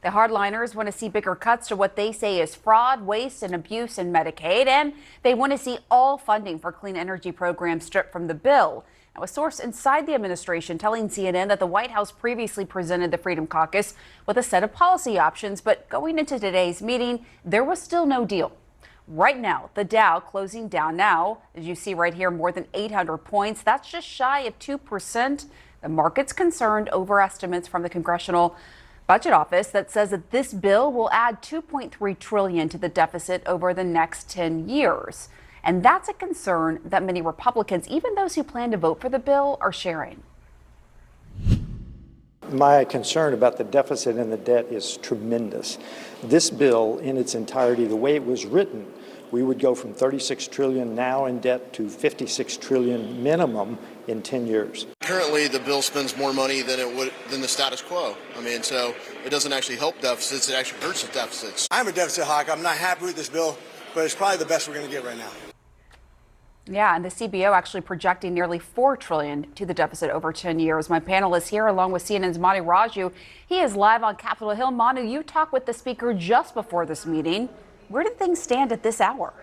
The hardliners want to see bigger cuts to what they say is fraud, waste, and abuse in Medicaid, and they want to see all funding for clean energy programs stripped from the bill. Now, a source inside the administration telling CNN that the White House previously presented the Freedom Caucus with a set of policy options, but going into today's meeting, there was still no deal. Right now, the Dow closing down now, as you see right here, more than 800 points. That's just shy of 2%. The market's concerned over estimates from the Congressional Budget Office that says that this bill will add $2.3 trillion to the deficit over the next 10 years. And that's a concern that many Republicans, even those who plan to vote for the bill, are sharing. My concern about the deficit and the debt is tremendous. This bill in its entirety, the way it was written, we would go from $36 trillion now in debt to $56 trillion minimum in 10 years. Currently, the bill spends more money than the status quo. I mean, so it doesn't actually help deficits; it actually hurts the deficits. I'm a deficit hawk. I'm not happy with this bill, but it's probably the best we're going to get right now. Yeah, and the CBO actually projecting nearly $4 trillion to the deficit over 10 years. My panel is here along with CNN's Manu Raju. He is live on Capitol Hill. Manu, you talked with the speaker just before this meeting. Where did things stand at this hour?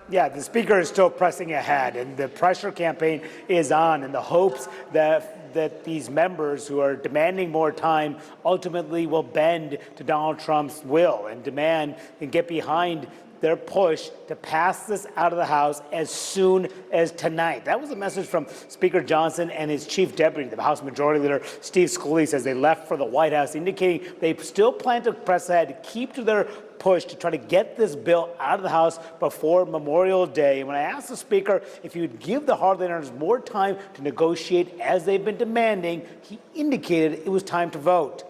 Yeah, the speaker is still pressing ahead, and the pressure campaign is on in the hopes that these members who are demanding more time ultimately will bend to Donald Trump's will and demand and get behind their push to pass this out of the House as soon as tonight. That was a message from Speaker Johnson and his chief deputy, the House Majority Leader Steve Scalise, as they left for the White House, indicating they still plan to press ahead, to keep to their push to try to get this bill out of the House before Memorial Day. And when I asked the Speaker if he would give the hardliners more time to negotiate as they've been demanding, he indicated it was time to vote.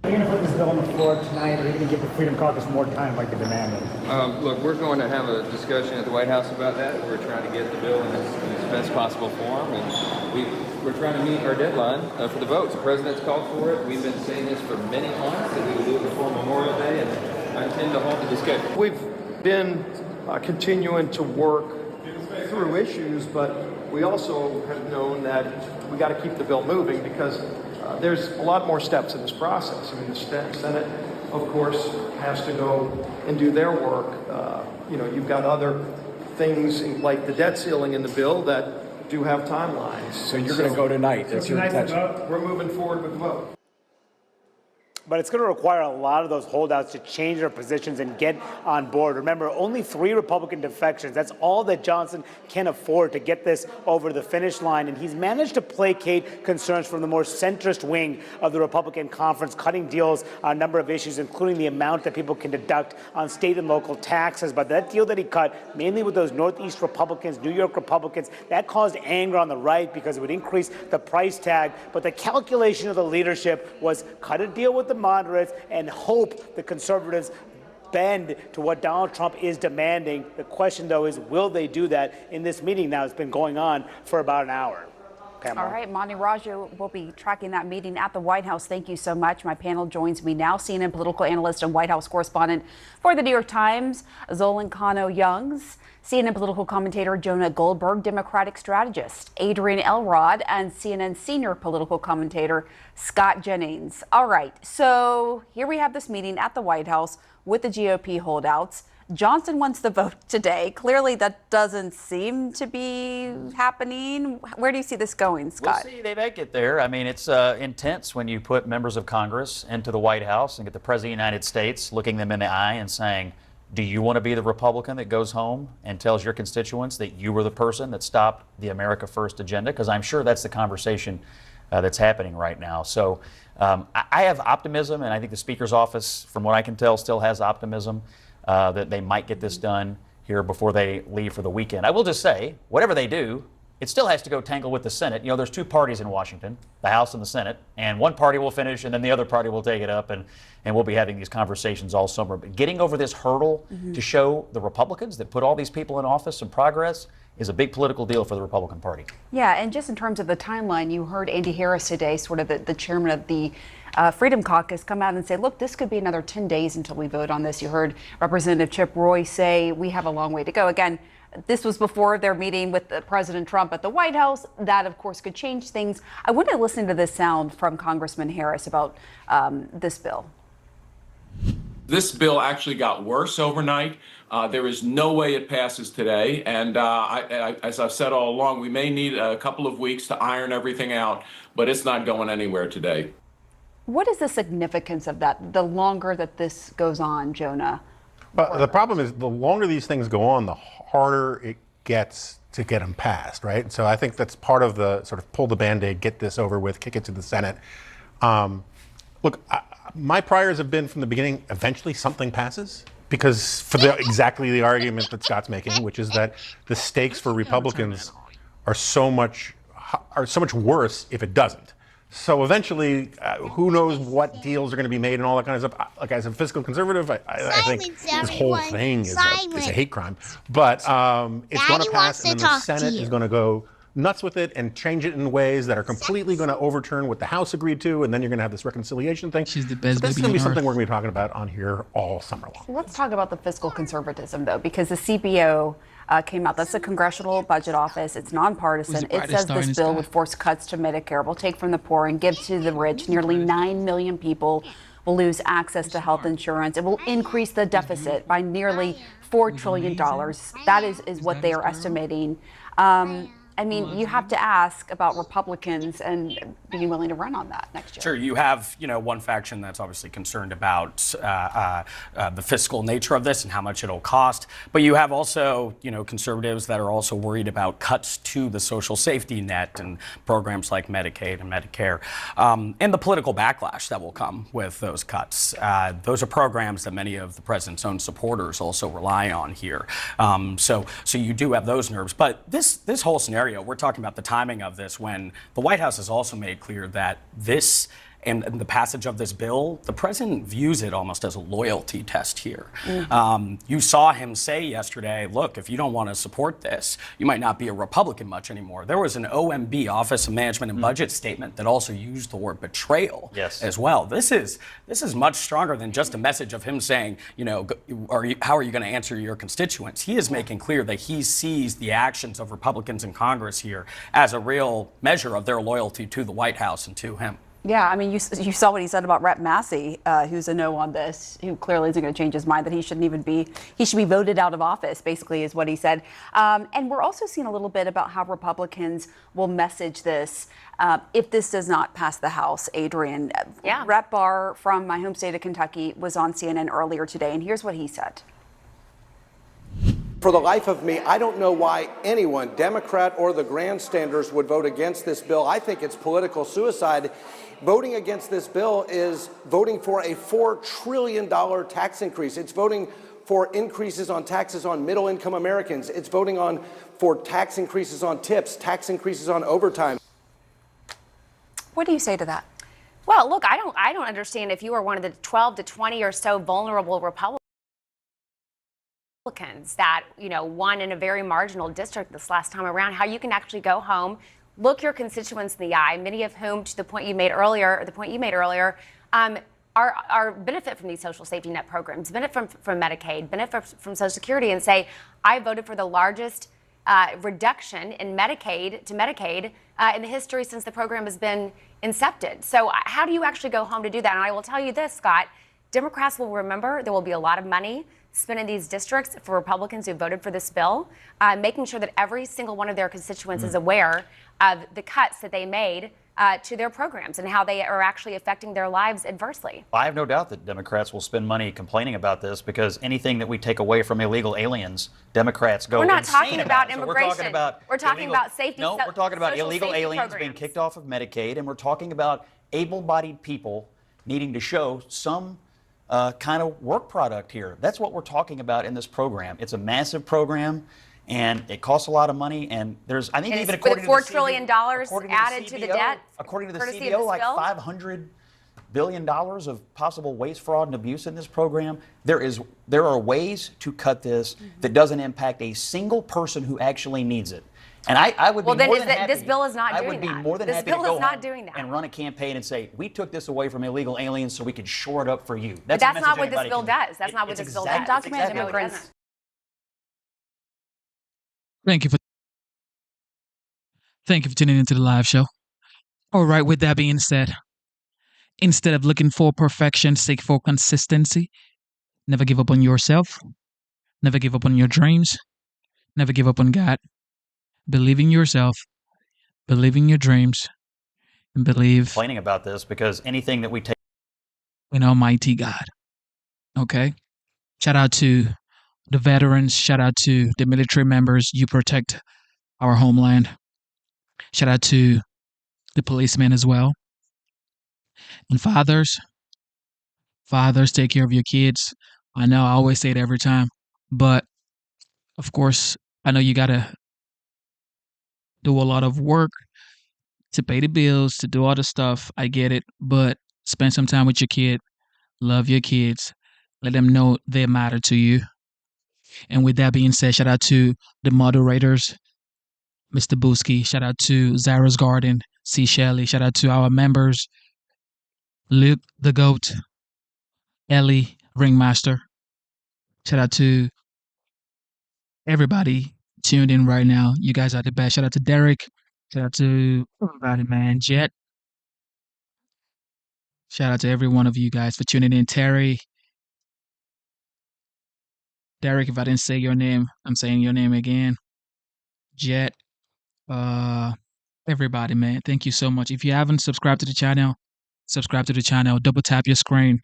Are you going to put this bill on the floor tonight, or are you going to give the Freedom Caucus more time like they demanded? Look, we're going to have a discussion at the White House about that. We're trying to get the bill in its best possible form, and we're trying to meet our deadline for the votes. The president's called for it. We've been saying this for many months, that we will do it before Memorial Day, and I intend to hold the discussion. We've been continuing to work through issues, but we also have known that we got to keep the bill moving because there's a lot more steps in this process. I mean, the Senate, of course, has to go and do their work. You've got other things like the debt ceiling in the bill that do have timelines. So you're going to go tonight. That's your intention. We're moving forward with the vote. But it's going to require a lot of those holdouts to change their positions and get on board. Remember, only 3 Republican defections. That's all that Johnson can afford to get this over the finish line. And he's managed to placate concerns from the more centrist wing of the Republican conference, cutting deals on a number of issues, including the amount that people can deduct on state and local taxes. But that deal that he cut, mainly with those Northeast Republicans, New York Republicans, that caused anger on the right because it would increase the price tag. But the calculation of the leadership was cut a deal with the moderates and hope the conservatives bend to what Donald Trump is demanding. The question, though, is will they do that in this meeting now? It's been going on for about an hour. Pamela. All right, Manu Raju will be tracking that meeting at the White House. Thank you so much. My panel joins me now, CNN political analyst and White House correspondent for the New York Times, Zolan Kano-Youngs, CNN political commentator Jonah Goldberg, Democratic strategist Adrian Elrod, and CNN senior political commentator Scott Jennings. All right, so here we have this meeting at the White House with the GOP holdouts. Johnson wants the vote today. Clearly, that doesn't seem to be happening. Where do you see this going, Scott? We'll see. They may get there. I mean, it's intense when you put members of Congress into the White House and get the President of the United States looking them in the eye and saying, do you want to be the Republican that goes home and tells your constituents that you were the person that stopped the America First agenda? Because I'm sure that's the conversation that's happening right now. So I have optimism, and I think the Speaker's office, from what I can tell, still has optimism. that they might get this done here before they leave for the weekend. I will just say, whatever they do, it still has to go tangle with the Senate. You know, there's two parties in Washington, the House and the Senate, and one party will finish and then the other party will take it up, and we'll be having these conversations all summer. But getting over this hurdle to show the Republicans that put all these people in office some progress is a big political deal for the Republican Party. Yeah, and just in terms of the timeline, you heard Andy Harris today, sort of the chairman of the Freedom Caucus, come out and say, look, this could be another 10 days until we vote on this. You heard Representative Chip Roy say we have a long way to go. Again, this was before their meeting with President Trump at the White House. That, of course, could change things. I want to listen to this sound from Congressman Harris about this bill. This bill actually got worse overnight. There is no way it passes today. And as I've said all along, we may need a couple of weeks to iron everything out, but it's not going anywhere today. What is the significance of that, the longer that this goes on, Jonah? But the problem is the longer these things go on, the harder it gets to get them passed, right? So I think that's part of the sort of pull the Band-Aid, get this over with, kick it to the Senate. Look, my priors have been from the beginning, eventually something passes, because for exactly the argument that Scott's making, which is that the stakes for Republicans are so much worse if it doesn't. So eventually, who knows what deals are going to be made and all that kind of stuff. Like, as a fiscal conservative, I think this whole thing is a hate crime. But it's going to pass, and then the Senate is going to go nuts with it and change it in ways that are completely going to overturn what the House agreed to, and then you're going to have this reconciliation thing. She's the best. So this is going to be something we're going to be talking about on here all summer long. Let's talk about the fiscal conservatism, though, because the CBO came out. That's the Congressional Budget Office. It's nonpartisan. It says this bill would force cuts to Medicare, will take from the poor and give to the rich. Nearly 9 million people will lose access to health insurance. It will increase the deficit by nearly $4 trillion. That is what they are estimating. I mean, you have to ask about Republicans and being willing to run on that next year. Sure, you have, one faction that's obviously concerned about the fiscal nature of this and how much it'll cost. But you have also, conservatives that are also worried about cuts to the social safety net and programs like Medicaid and Medicare, and the political backlash that will come with those cuts. Those are programs that many of the president's own supporters also rely on here. So you do have those nerves. But this whole scenario, we're talking about the timing of this when the White House has also made clear that this and the passage of this bill, the president views it almost as a loyalty test here. You saw him say yesterday, look, if you don't want to support this, you might not be a Republican much anymore. There was an OMB, Office of Management and Budget statement that also used the word betrayal as well. This is much stronger than just a message of him saying, how are you going to answer your constituents? He is making clear that he sees the actions of Republicans in Congress here as a real measure of their loyalty to the White House and to him. Yeah, I mean, you saw what he said about Rep. Massey, who's a no on this, who clearly isn't going to change his mind, that he should be voted out of office, basically, is what he said. And we're also seeing a little bit about how Republicans will message this if this does not pass the House, Adrian. Yeah. Rep. Barr from my home state of Kentucky was on CNN earlier today, and here's what he said. For the life of me, I don't know why anyone, Democrat or the grandstanders, would vote against this bill. I think it's political suicide. Voting against this bill is voting for a $4 trillion tax increase. It's voting for increases on taxes on middle-income Americans. It's voting for tax increases on tips, tax increases on overtime. What do you say to that? Well, look, I don't understand if you are one of the 12 to 20 or so vulnerable Republicans that, won in a very marginal district this last time around, how you can actually go home, look your constituents in the eye, many of whom, to the point you made earlier, are benefit from these social safety net programs, benefit from Medicaid, benefit from Social Security, and say, I voted for the largest reduction in Medicaid in the history since the program has been incepted. So how do you actually go home to do that? And I will tell you this, Scott, Democrats will remember there will be a lot of money spent in these districts for Republicans who voted for this bill, making sure that every single one of their constituents is aware of the cuts that they made to their programs and how they are actually affecting their lives adversely. I have no doubt that Democrats will spend money complaining about this, because anything that we take away from illegal aliens, Democrats go insane about. We're not talking about immigration. So we're talking about safety. No, we're talking about illegal aliens programs being kicked off of Medicaid, and we're talking about able-bodied people needing to show some kind of work product here. That's what we're talking about in this program. It's a massive program, and it costs a lot of money. And there's, I think, And even it's according $4 to trillion added to the debt. according to the courtesy of CBO, this like bill? $500 billion of possible waste, fraud, and abuse in this program. There are ways to cut this that doesn't impact a single person who actually needs it. And I would Well, be then more is than that happy. this bill is not I doing would be that. more than This happy bill to go is not home doing that. and run a campaign and say, we took this away from illegal aliens so we could shore it up for you. But a that's message not what this anybody bill can- does. That's not what it's this bill exact- does. it's exactly what it immigrants. does. Thank you for tuning into the live show. All right, with that being said, instead of looking for perfection, seek for consistency. Never give up on yourself. Never give up on your dreams. Never give up on God. Believe in yourself. Believe in your dreams. And believe Complaining about this because anything that we take in Almighty God. Okay? Shout out to the veterans. Shout out to the military members. You protect our homeland. Shout out to the policemen as well. And fathers, take care of your kids. I know I always say it every time, but of course, I know you got to do a lot of work to pay the bills, to do all the stuff. I get it, but spend some time with your kid. Love your kids. Let them know they matter to you. And with that being said, shout out to the moderators, Mr. Booski. Shout out to Zara's Garden, C. Shelley. Shout out to our members, Luke the Goat, Ellie Ringmaster. Shout out to everybody tuned in right now. You guys are the best. Shout out to Derek. Shout out to everybody, man. Jet. Shout out to every one of you guys for tuning in. Terry. Derek, if I didn't say your name, I'm saying your name again. Jet. Everybody, man. Thank you so much. If you haven't subscribed to the channel, subscribe to the channel. Double tap your screen.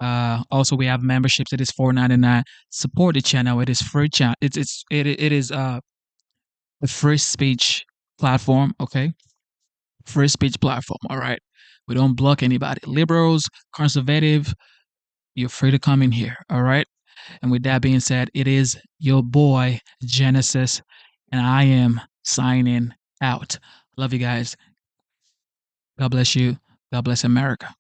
Also, we have memberships. It is $4.99. Support the channel. It is free. It is a free speech platform. Okay, free speech platform. All right, we don't block anybody. Liberals, conservative, you're free to come in here. All right. And with that being said, it is your boy Genesis, and I am signing out. Love you guys. God bless you. God bless America.